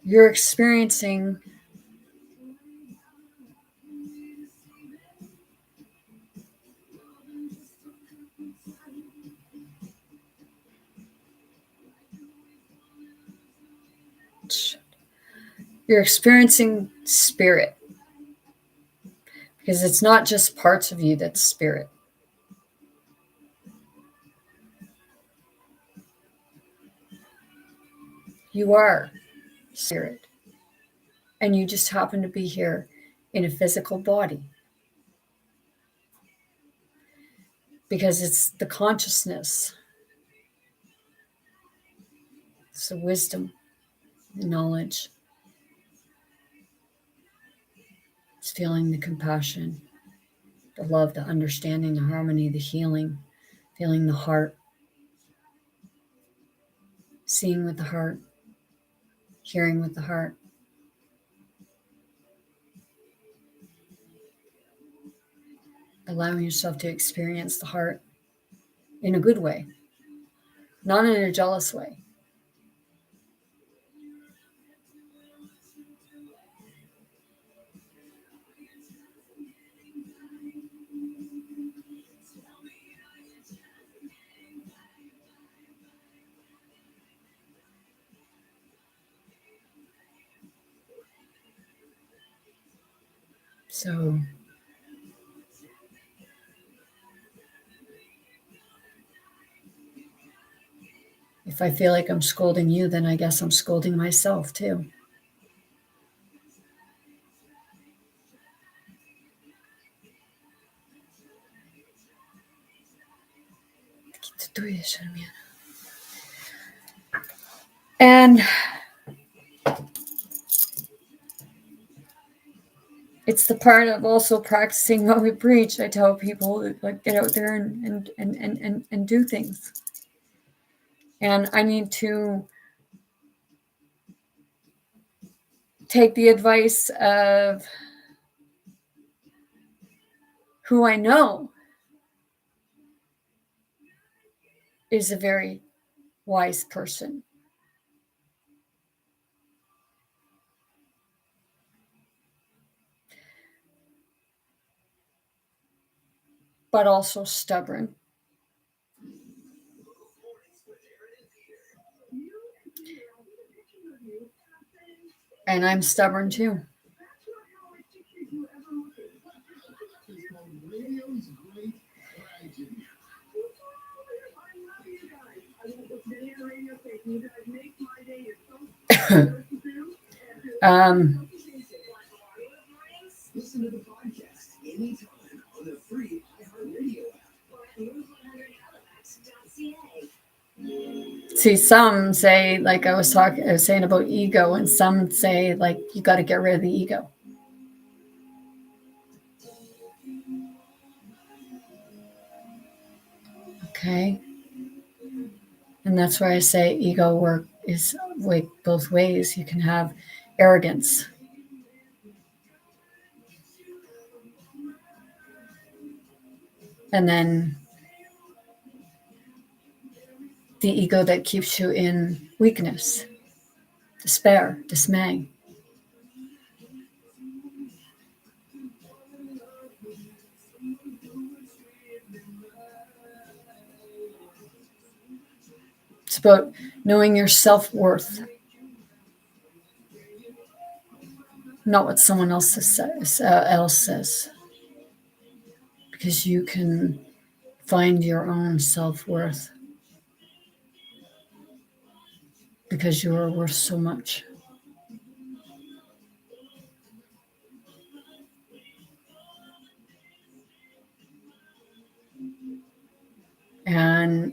you're experiencing spirit, because it's not just parts of you that's spirit. You are spirit, and you just happen to be here in a physical body, because it's the consciousness, it's the wisdom, the knowledge, it's feeling the compassion, the love, the understanding, the harmony, the healing, feeling the heart, seeing with the heart, hearing with the heart. Allowing yourself to experience the heart in a good way, not in a jealous way. So if I feel like I'm scolding you, then I guess I'm scolding myself too. And it's the part of also practicing what we preach. I tell people, like, get out there and do things. And I need to take the advice of who I know is a very wise person. But also stubborn. And I'm stubborn too. Listen to the podcast anytime on the free iHeartRadio app. See, some say, like I was saying about ego, and some say, like, you got to get rid of the ego. Okay. And that's why I say ego work is like both ways. You can have arrogance. And then the ego that keeps you in weakness, despair, dismay. It's about knowing your self-worth, not what someone else says, because you can find your own self-worth, because you are worth so much. And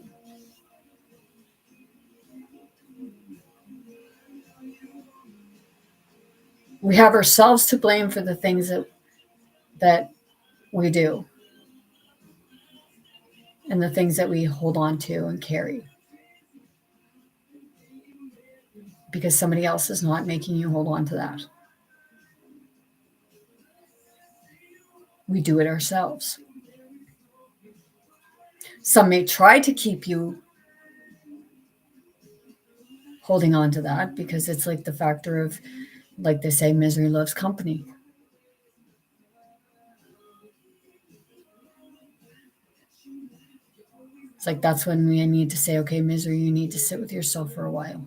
We have ourselves to blame for the things that we do and the things that we hold on to and carry, because somebody else is not making you hold on to that. We do it ourselves. Some may try to keep you holding on to that because it's like the factor of, like they say, misery loves company. It's like that's when we need to say, okay, misery, you need to sit with yourself for a while.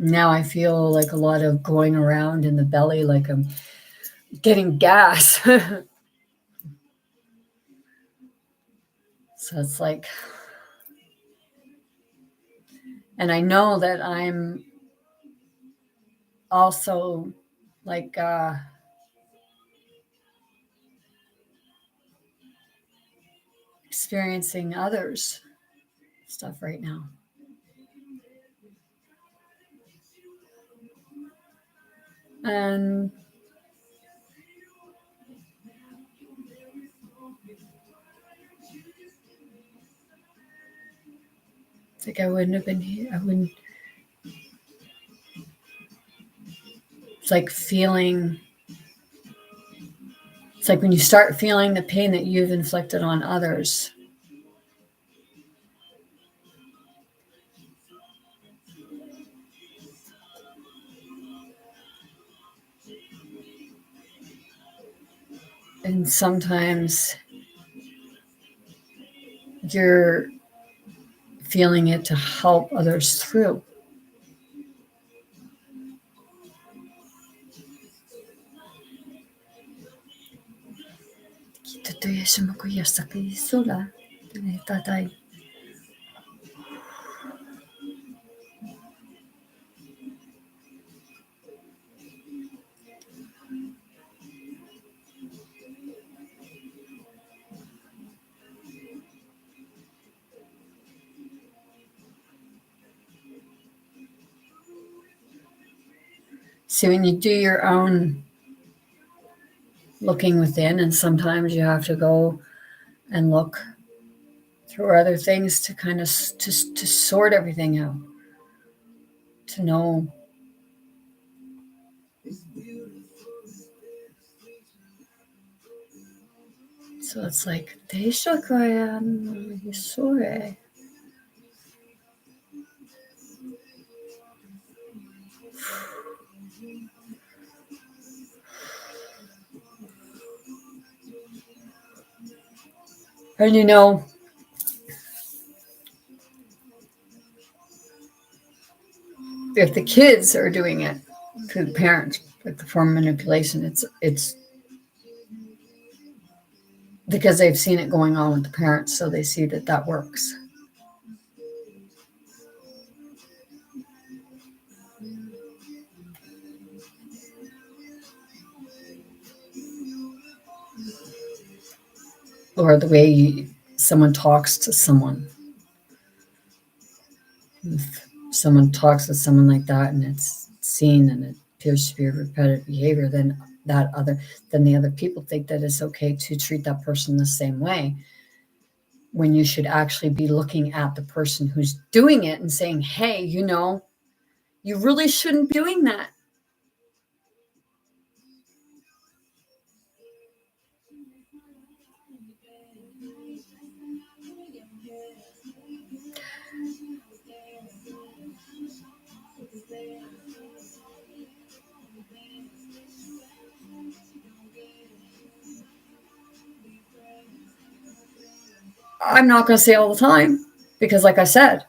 Now I feel like a lot of going around in the belly, like I'm getting gas. So it's like, and I know that I'm also like experiencing others stuff right now. And it's like I wouldn't have been here. I wouldn't. It's like feeling. It's like when you start feeling the pain that you've inflicted on others. And sometimes you're feeling it to help others through. See, when you do your own looking within, and sometimes you have to go and look through other things to kind of to sort everything out, to know. So it's like and you know, if the kids are doing it to the parents, like the form of manipulation, it's because they've seen it going on with the parents, so they see that that works. Or the way someone talks to someone. If someone talks to someone like that and it's seen and it appears to be a repetitive behavior, then the other people think that it's okay to treat that person the same way, when you should actually be looking at the person who's doing it and saying, hey, you really shouldn't be doing that. I'm not going to say all the time, because like I said,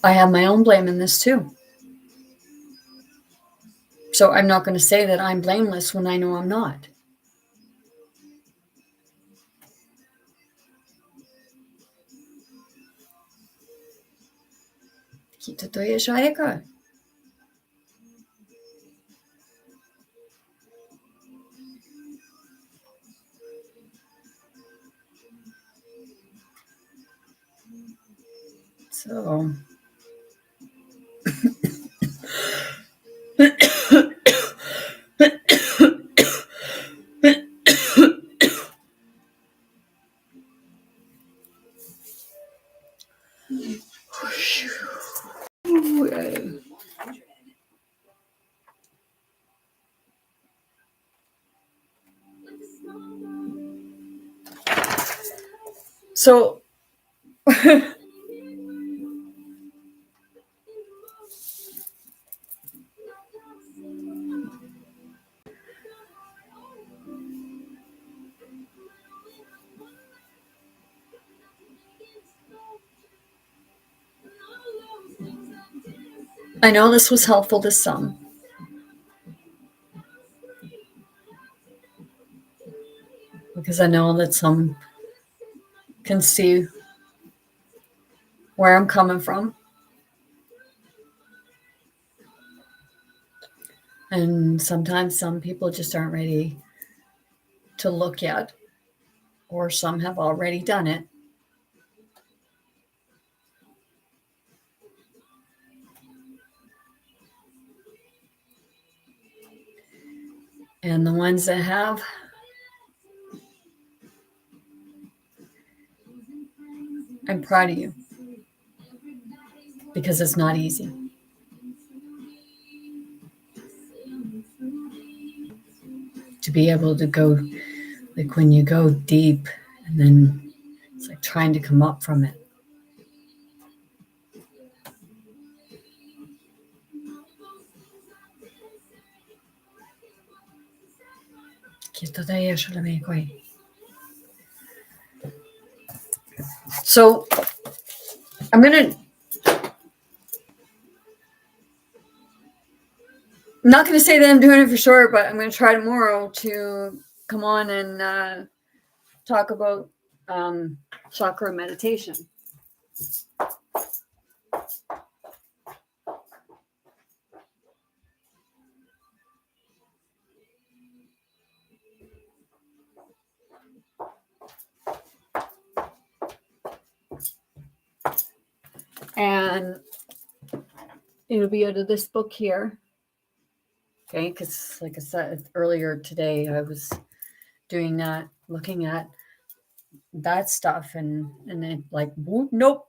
I have my own blame in this too. So I'm not going to say that I'm blameless when I know I'm not. So So so I know this was helpful to some. Because I know that some can see where I'm coming from. And sometimes some people just aren't ready to look yet, or some have already done it. And the ones that have, I'm proud of you, because it's not easy. To be able to go, like when you go deep and then it's like trying to come up from it. So I'm not going to say that I'm doing it for sure, but I'm going to try tomorrow to come on and talk about chakra meditation. And it'll be out of this book here. Okay, because like I said earlier today, I was doing that, looking at that stuff, and then like, nope.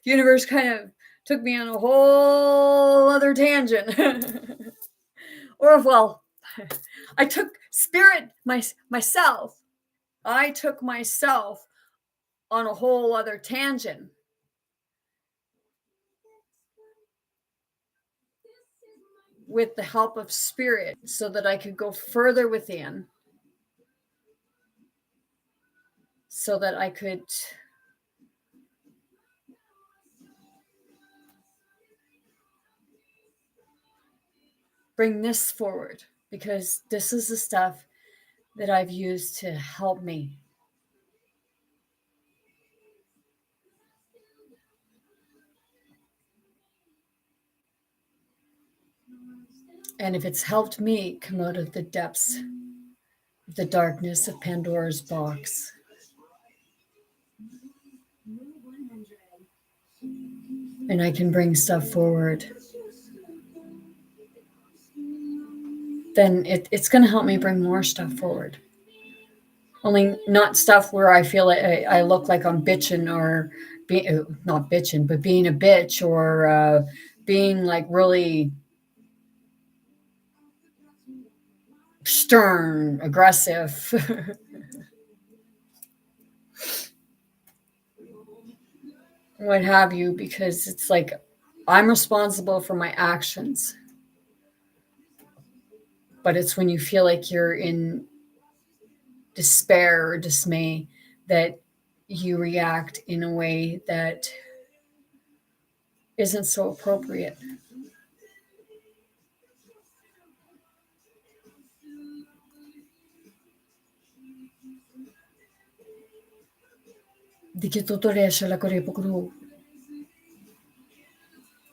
Universe kind of took me on a whole other tangent. Or, well, I took spirit, myself. I took myself on a whole other tangent. With the help of spirit, so that I could go further within, so that I could bring this forward, because this is the stuff that I've used to help me. And if it's helped me come out of the depths of the darkness of Pandora's box, and I can bring stuff forward, then it's going to help me bring more stuff forward. Only not stuff where I feel like I look like I'm bitching, or not bitching, but being a bitch, or being like really stern, aggressive. What have you, because it's like I'm responsible for my actions. But it's when you feel like you're in despair or dismay that you react in a way that isn't so appropriate. Dikitutoreashala korepukru.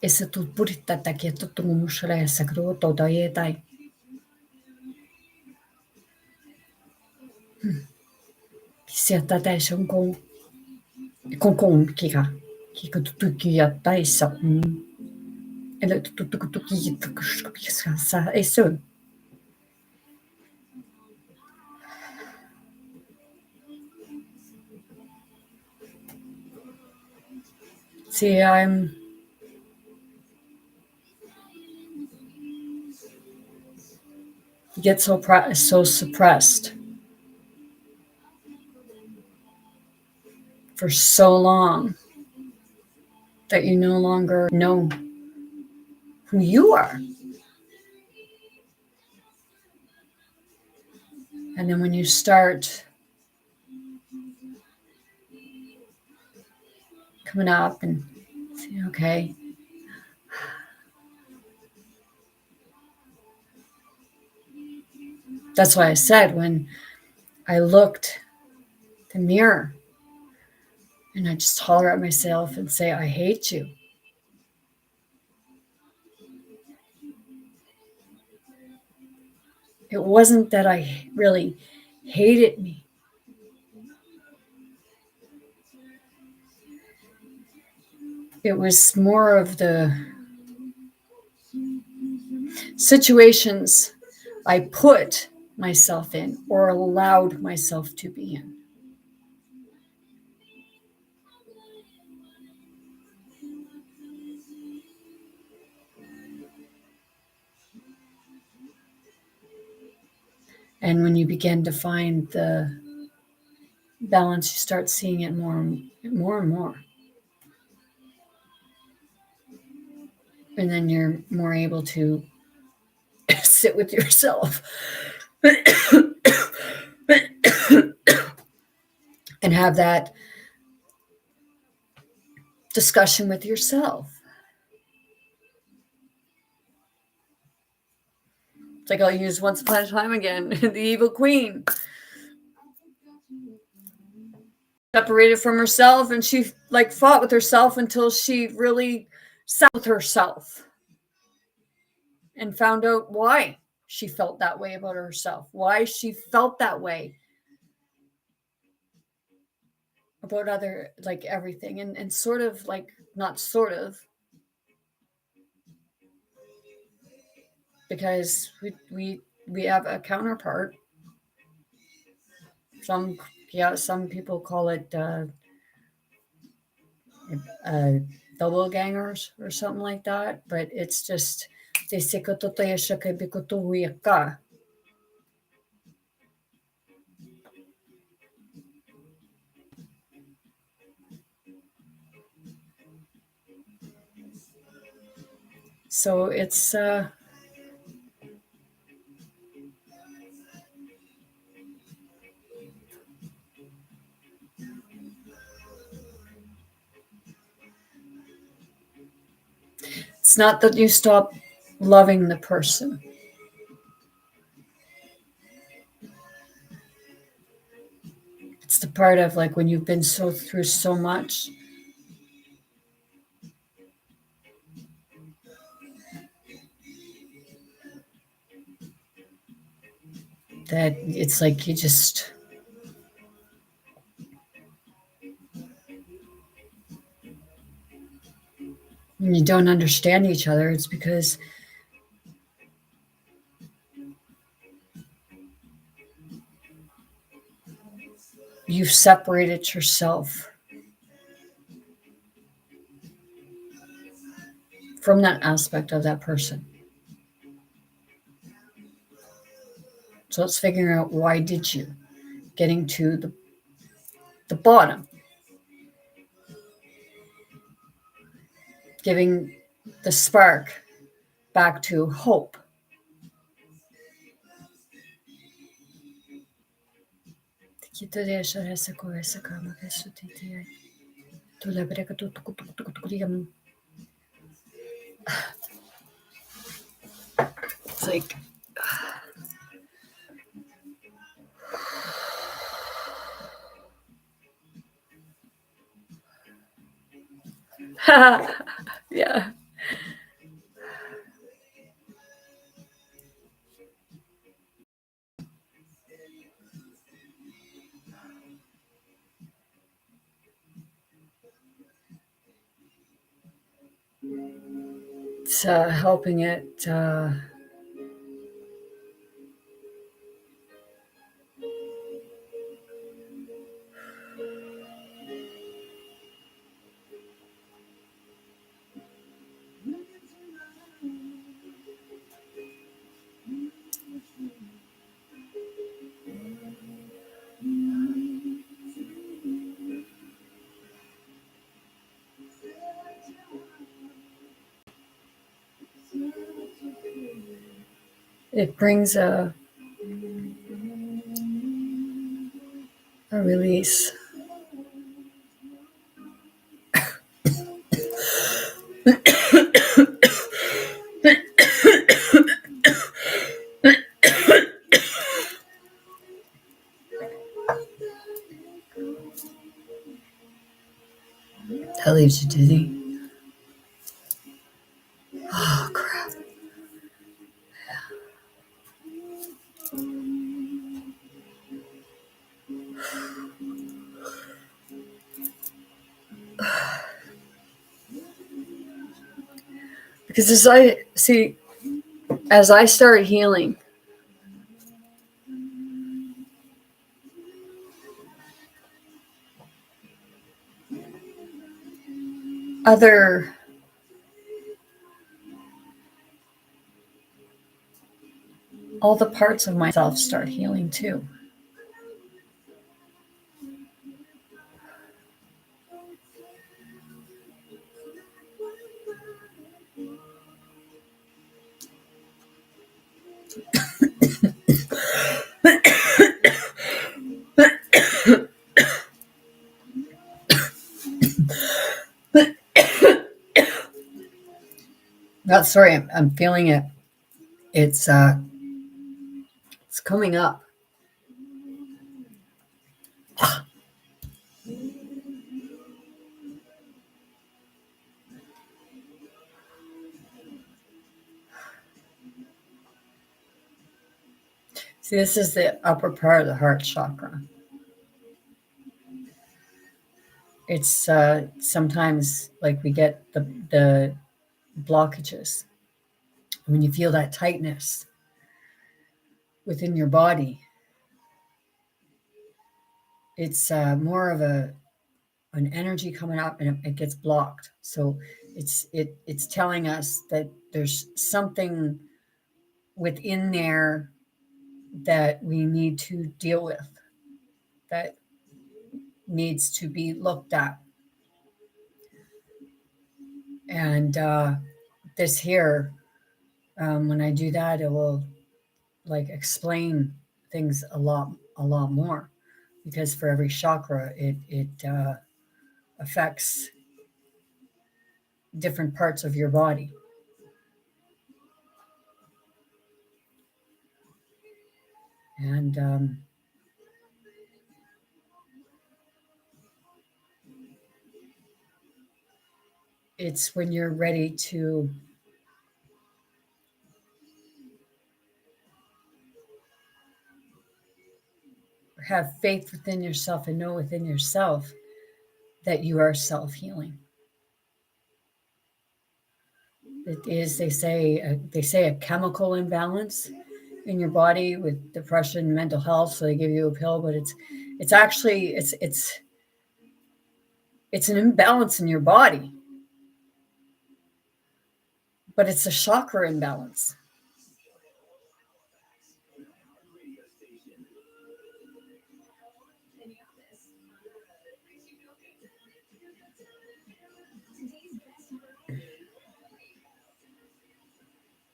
Ese tu purita taketo tumushara sakru todayetai. Kisiata tai shongkong. Kongkong kika. See, I'm get so suppressed for so long that you no longer know who you are. And then when you start coming up and say, okay, that's why I said when I looked in the mirror and I just holler at myself and say, I hate you. It wasn't that I really hated me. It was more of the situations I put myself in or allowed myself to be in. And when you begin to find the balance, you start seeing it more and more. And then you're more able to sit with yourself and have that discussion with yourself. It's like I'll use Once Upon a Time again, the evil queen. Separated from herself, and she fought with herself until she really sat with herself and found out why she felt that way about herself, why she felt that way about everything, and sort of not sort of, because we have a counterpart. Some people call it doppelgangers or something like that, but it's just so it's it's not that you stop loving the person. It's the part of when you've been through so much that it's you just when you don't understand each other, it's because you've separated yourself from that aspect of that person. So it's figuring out why did you, getting to the bottom, giving the spark back to hope. It's like yeah. it's helping it it brings a release. That leaves you dizzy. Oh, crap. Because as I start healing, all the parts of myself start healing too. Not sorry, I'm feeling it. It's coming up. See, this is the upper part of the heart chakra. It's sometimes like we get the blockages when you feel that tightness within your body. It's more of an energy coming up, and it gets blocked. So it's telling us that there's something within there that we need to deal with, that needs to be looked at. And this here, when I do that, it will like explain things a lot more, because for every chakra, it affects different parts of your body. And it's when you're ready to have faith within yourself and know within yourself that you are self-healing. It is, they say a chemical imbalance in your body with depression, mental health. So they give you a pill, but it's actually it's an imbalance in your body, but it's a chakra imbalance.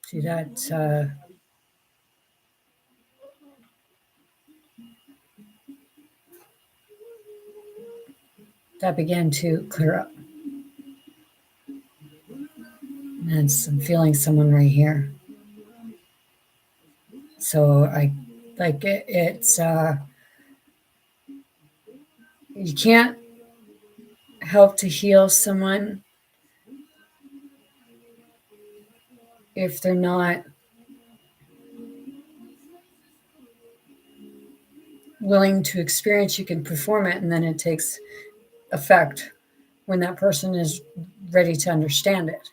See that that began to clear up. And I'm feeling someone right here. So I like it's you can't help to heal someone if they're not willing to experience. You can perform it, and then it takes effect when that person is ready to understand it.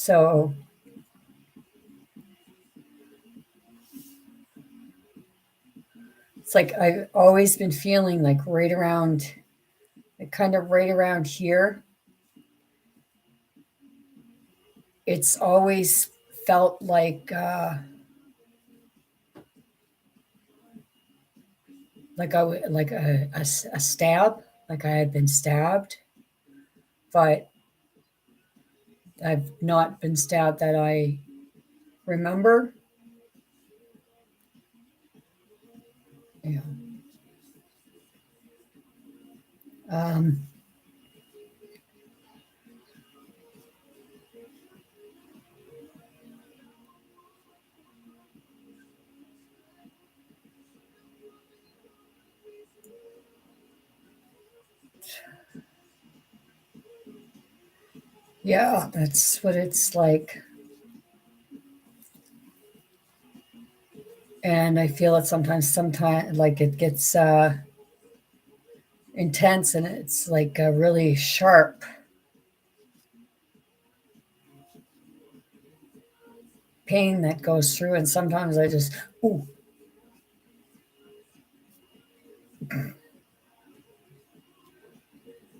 So it's like I've always been feeling like right around, like kind of right around here. It's always felt like like a stab, like I had been stabbed, but I've not been stabbed that I remember. Yeah. Um, yeah, that's what it's like. And I feel it sometimes like it gets intense and it's like really sharp pain that goes through. And sometimes I just, ooh,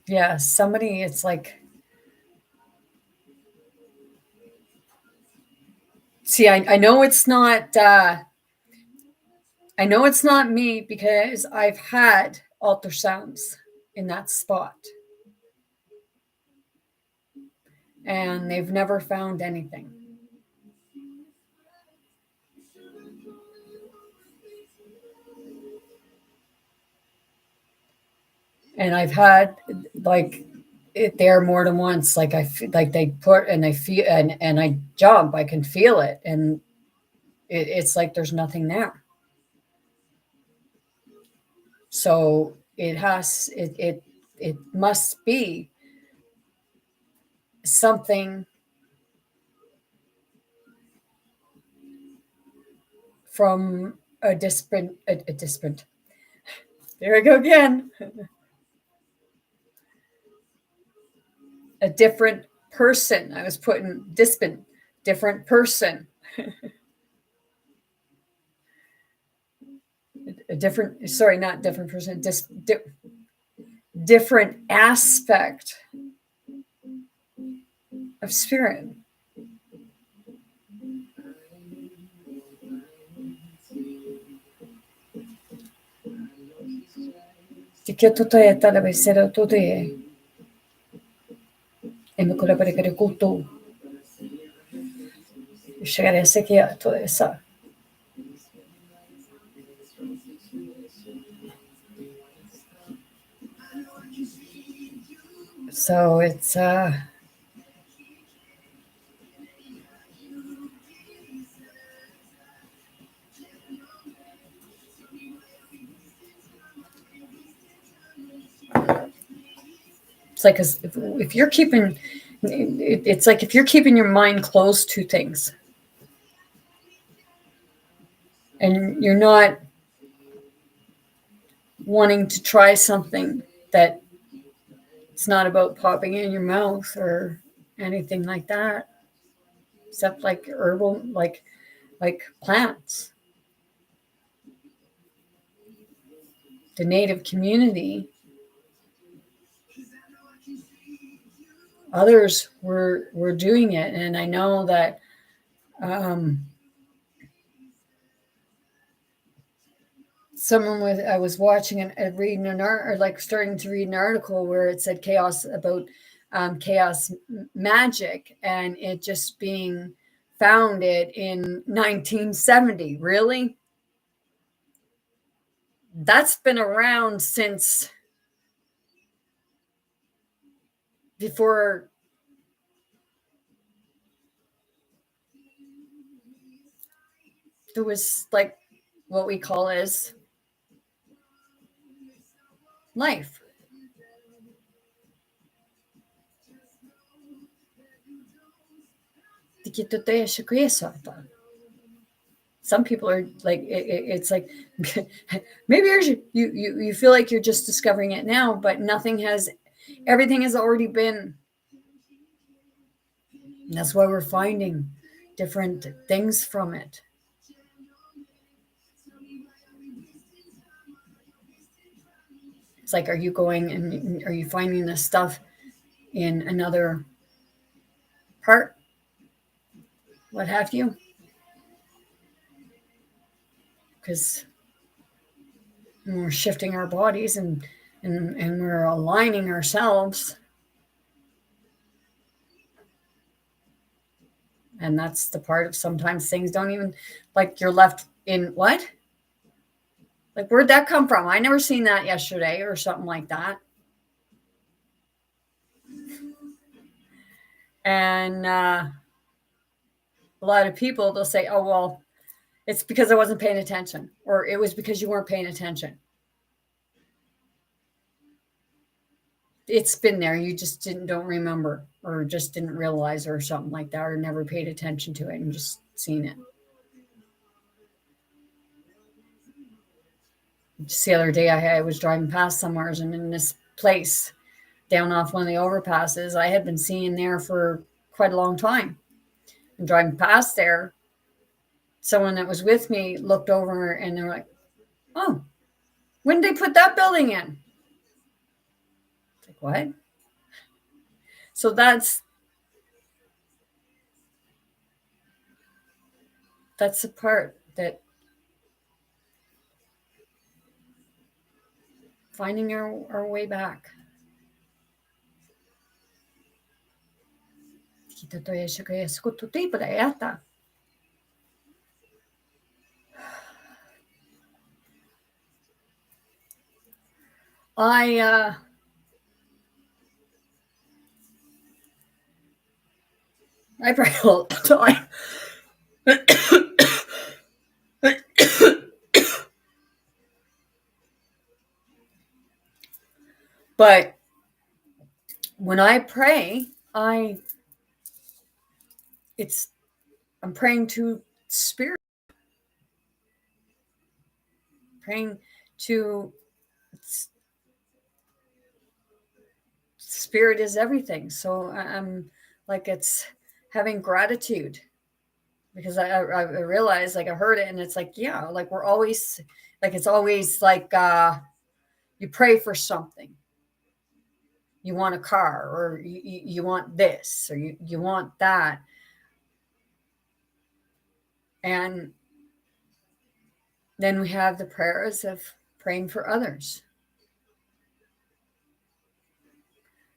yeah, somebody, it's like, see, I know it's not, I know it's not me because I've had ultrasounds in that spot and they've never found anything. And I've had like it there more than once. Like like they put and I feel and I jump, I can feel it, and it's like there's nothing there. So it must be something from a disparate. There I go again. A different person. I was putting disparate, different person. A different, sorry, not different person, different aspect of spirit. Tiketotoya talabesero totoye. Emikola parekare kuto. Shagare sekia to esa. So it's like if you're keeping, it's like if you're keeping your mind closed to things and you're not wanting to try something that it's not about popping in your mouth or anything like that, except like herbal, like plants. The native community, others were doing it, and I know that someone was I was watching and reading an art or like starting to read an article where it said chaos about chaos magic and it just being founded in 1970. Really? That's been around since before there was like what we call as life. Some people are like it's like maybe you feel like you're just discovering it now, but everything has already been And that's why we're finding different things from it. It's like, are you going and are you finding this stuff in another part? What have you? Because we're shifting our bodies and we're aligning ourselves. And that's the part of sometimes things don't even, like, you're left in what? Like, where'd that come from? I never seen that yesterday or something like that. And a lot of people, they'll say, oh, well, it's because I wasn't paying attention, or it was because you weren't paying attention. It's been there. You just don't remember, or just didn't realize, or something like that, or never paid attention to it and just seen it. Just the other day, I was driving past somewhere, and in this place down off one of the overpasses, I had been seeing there for quite a long time. And driving past there, someone that was with me looked over and they're like, oh, when did they put that building in? It's like, what? So that's the part that finding our way back. I pray all the time. But when I pray, I'm praying to spirit, praying to spirit is everything. So I'm like, it's having gratitude, because I realized, like, I heard it and it's like, yeah, like we're always, like, it's always like, you pray for something. You want a car, or you want this, or you want that. And then we have the prayers of praying for others,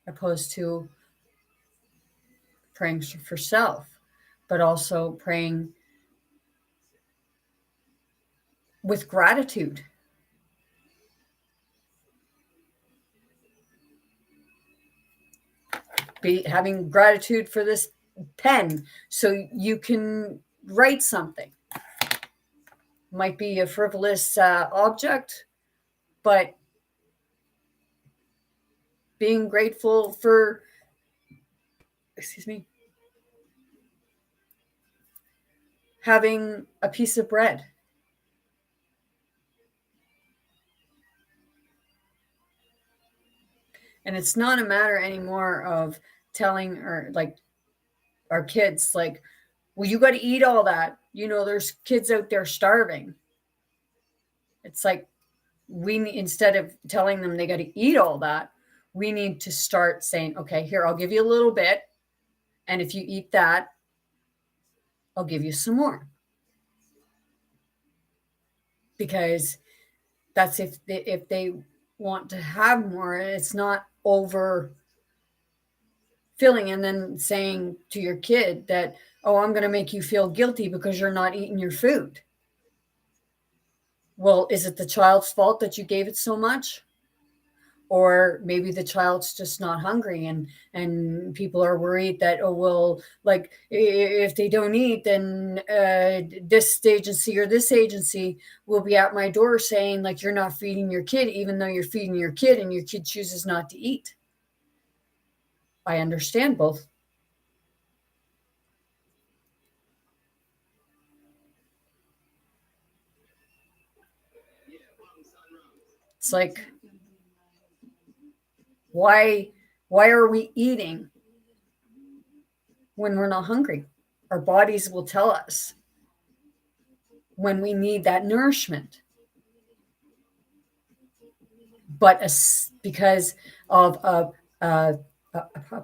opposed to praying for self, but also praying with gratitude. Having gratitude for this pen so you can write something. Might be a frivolous object, but being grateful for, having a piece of bread. And it's not a matter anymore of telling, or like, our kids, like, well, you got to eat all that. There's kids out there starving. It's like, instead of telling them they got to eat all that, we need to start saying, okay, here, I'll give you a little bit. And if you eat that, I'll give you some more. Because that's if they want to have more, it's not over filling, and then saying to your kid that, oh, I'm going to make you feel guilty because you're not eating your food. Well, is it the child's fault that you gave it so much? Or maybe the child's just not hungry, and people are worried that, oh, well, like, if they don't eat, then this agency or this agency will be at my door saying, like, you're not feeding your kid, even though you're feeding your kid and your kid chooses not to eat. I understand both. It's like, why are we eating when we're not hungry. Our bodies will tell us when we need that nourishment. But because of a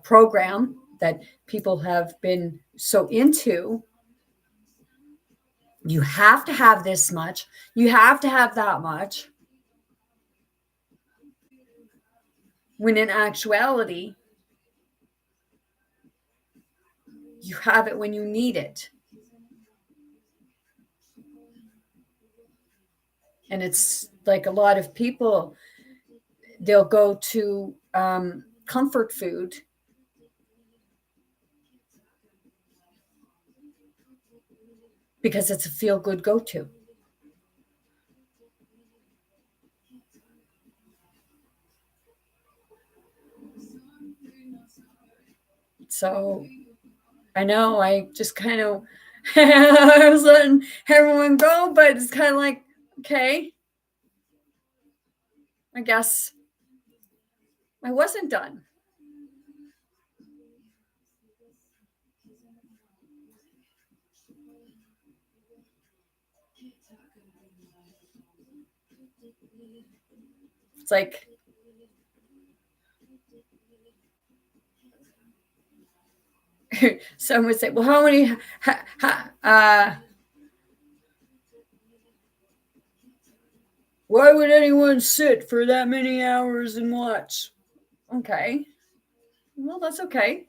program that people have been so into, you have to have this much, you have to have that much, when in actuality, you have it when you need it. And it's like a lot of people, they'll go to comfort food because it's a feel-good go-to. So I know I just kind of I was letting everyone go, but it's kind of like, okay, I guess I wasn't done. It's like some would say, well, how many why would anyone sit for that many hours and watch? Okay, well, that's okay.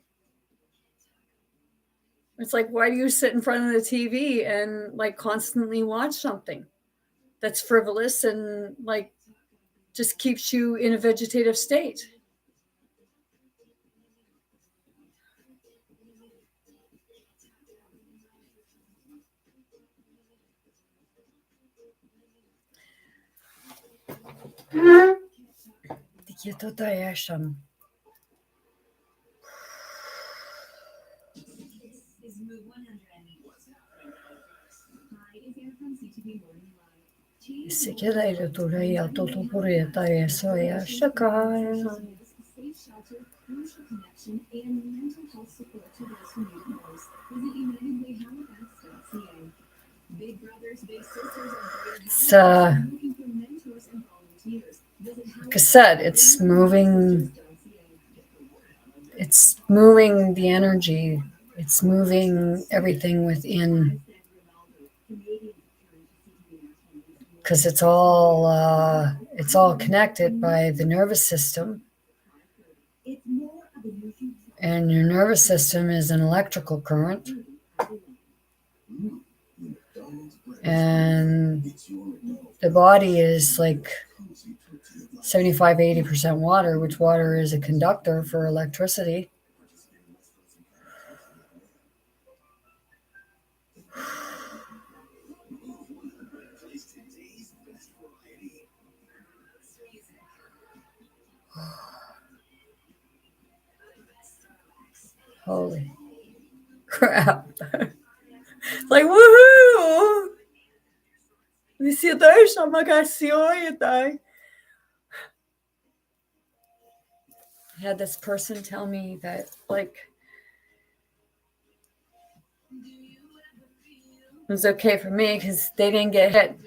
It's like, why do you sit in front of the TV and like constantly watch something that's frivolous and like just keeps you in a vegetative state? Takiego to jeszam. This is Move 100. Hi, it's Anna from CTV Morning Live. Sikielejle tulee ja tutu purjeta ja soja shakai. Safe shelter, crucial connection, and mental health support to those who need it most. Visit UnitedWayHalifax.ca. Big brothers, big sisters of Greater It's Halifax looking for mentors and volunteers. Visit like I said, it's moving. It's moving the energy. It's moving everything within, because it's all connected by the nervous system, and your nervous system is an electrical current, and the body is like 75-80% water, which water is a conductor for electricity. Holy crap. Like, woohoo! Visitors, I had this person tell me that, like, it was okay for me because they didn't get hit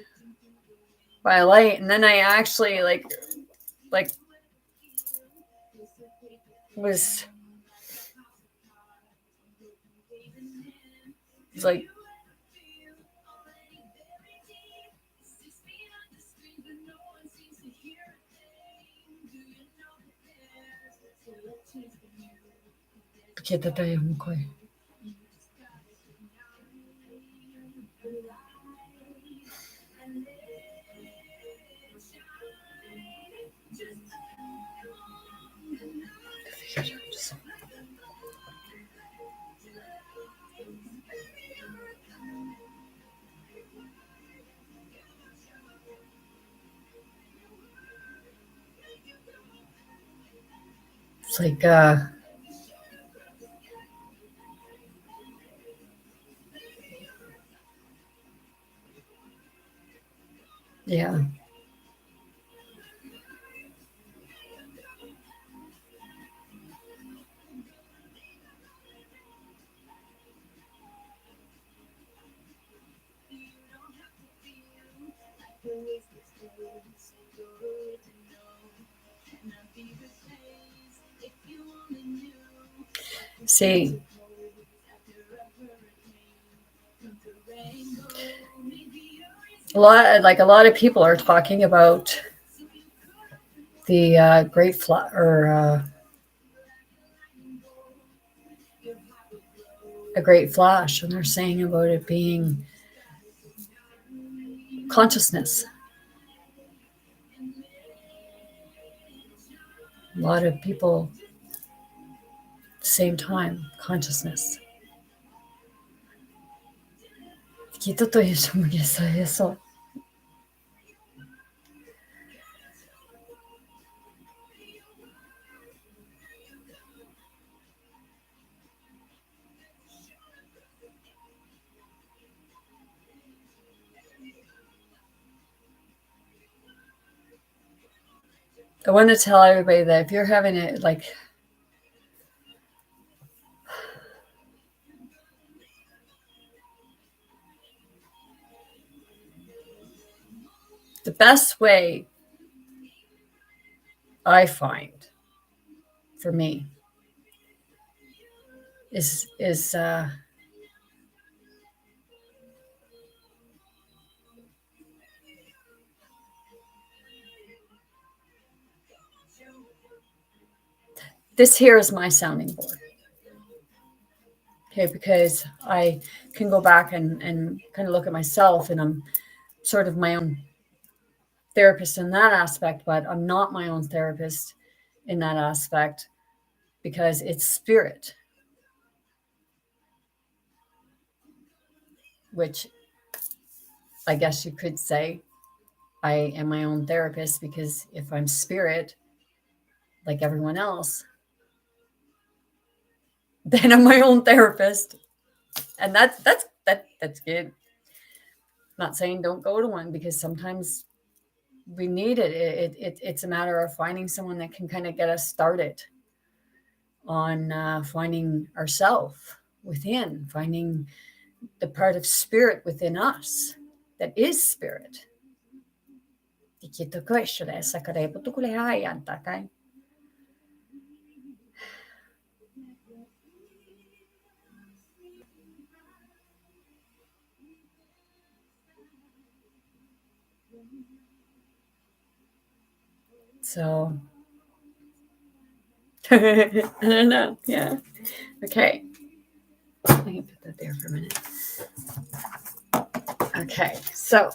by a light. And then I actually, like was like, kita tayo mo. It's like, yeah. See, a lot of people are talking about the great a great flash, and they're saying about it being consciousness. A lot of people, same time, consciousness. Kita to je što mu je so. I want to tell everybody that if you're having it, like, the best way I find for me is this here is my sounding board. Okay, because I can go back and kind of look at myself, and I'm sort of my own therapist in that aspect, but I'm not my own therapist in that aspect because it's spirit, which I guess you could say I am my own therapist, because if I'm spirit, like everyone else, then I'm my own therapist. And that's good. I'm not saying don't go to one, because sometimes we need it. It's a matter of finding someone that can kind of get us started on finding ourselves within, finding the part of spirit within us that is spirit. So I don't know. Yeah. Okay. Let me put that there for a minute. Okay. So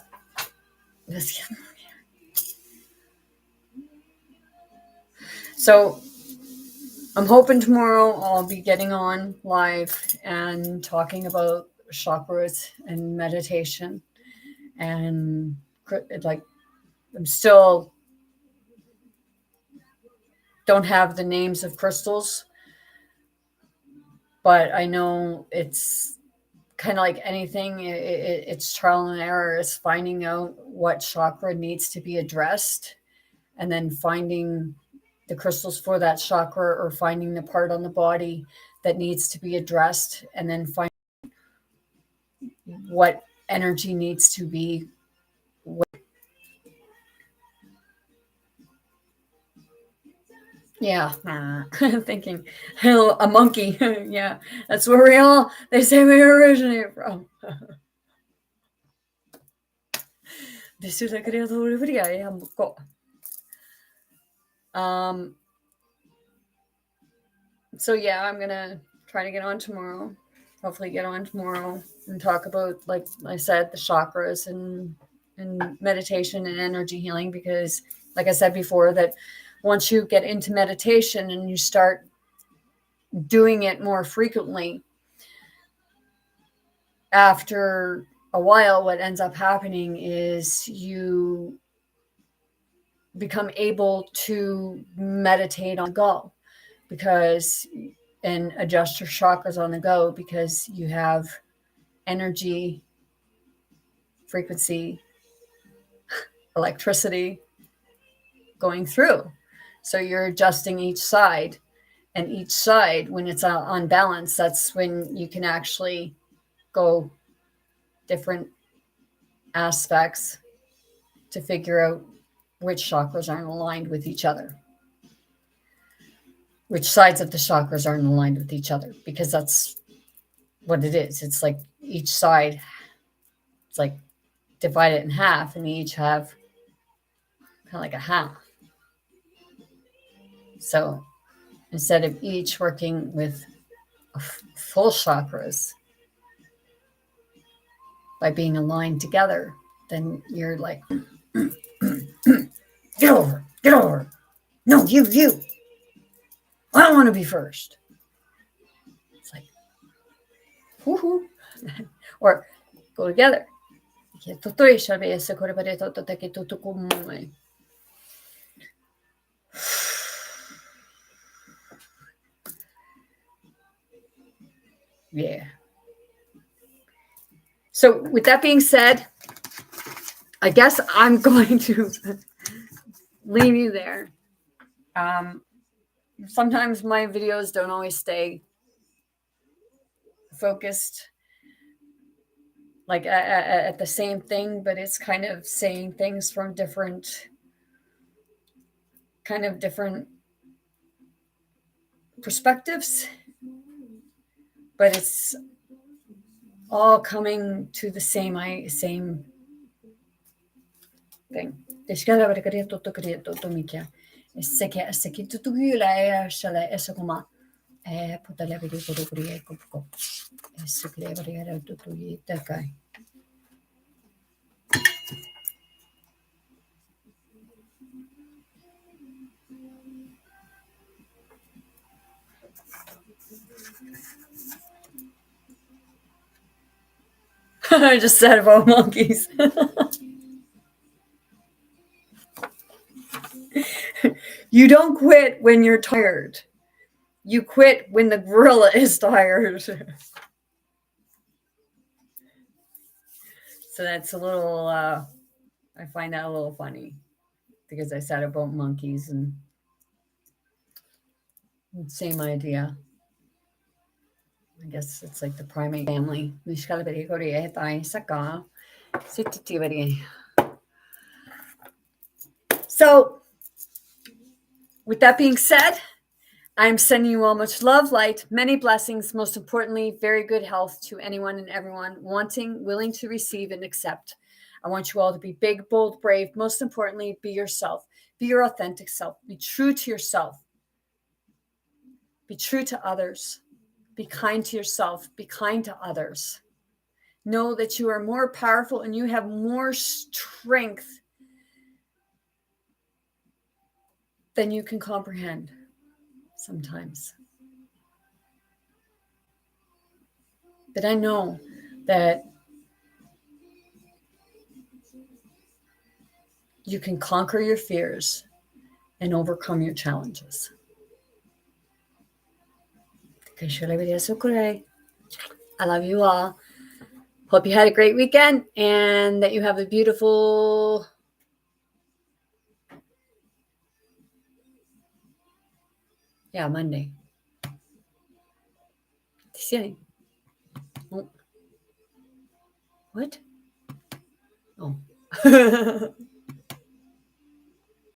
I'm hoping tomorrow I'll be getting on live and talking about chakras and meditation, and like I'm still don't have the names of crystals, but I know it's kind of like anything. It's trial and error. It's finding out what chakra needs to be addressed, and then finding the crystals for that chakra, or finding the part on the body that needs to be addressed, and then find what energy needs to be. Yeah, thinking a monkey. Yeah, that's where they say we originate from. This is a creator video. So yeah, I'm gonna try to get on tomorrow. Hopefully get on tomorrow and talk about, like I said, the chakras and meditation and energy healing, because like I said before, that once you get into meditation and you start doing it more frequently, after a while, what ends up happening is you become able to meditate on the go, and adjust your chakras on the go, because you have energy, frequency, electricity going through. So you're adjusting each side, and each side, when it's on balance, that's when you can actually go different aspects to figure out which chakras aren't aligned with each other. which sides of the chakras aren't aligned with each other, because that's what it is. It's like each side, it's like divide it in half, and they each have kind of like a half. So instead of each working with full chakras by being aligned together, then you're like, get over. No, you. I don't want to be first. It's like, woohoo. Or go together. Yeah. So with that being said, I guess I'm going to leave you there. Sometimes my videos don't always stay focused like at the same thing, but it's kind of saying things from different perspectives, but it's all coming to the same thing. I just said about monkeys. You don't quit when you're tired. You quit when the gorilla is tired. So that's a little, I find that a little funny because I said about monkeys and same idea. I guess it's like the primate family. So, with that being said, I'm sending you all much love, light, many blessings, most importantly, very good health to anyone and everyone wanting, willing to receive and accept. I want you all to be big, bold, brave. Most importantly, be yourself. Be your authentic self. Be true to yourself. Be true to others. Be kind to yourself. Be kind to others. Know that you are more powerful and you have more strength than you can comprehend sometimes. But I know that you can conquer your fears and overcome your challenges. I love you all. Hope you had a great weekend and that you have a beautiful Monday. Oh. What? Oh.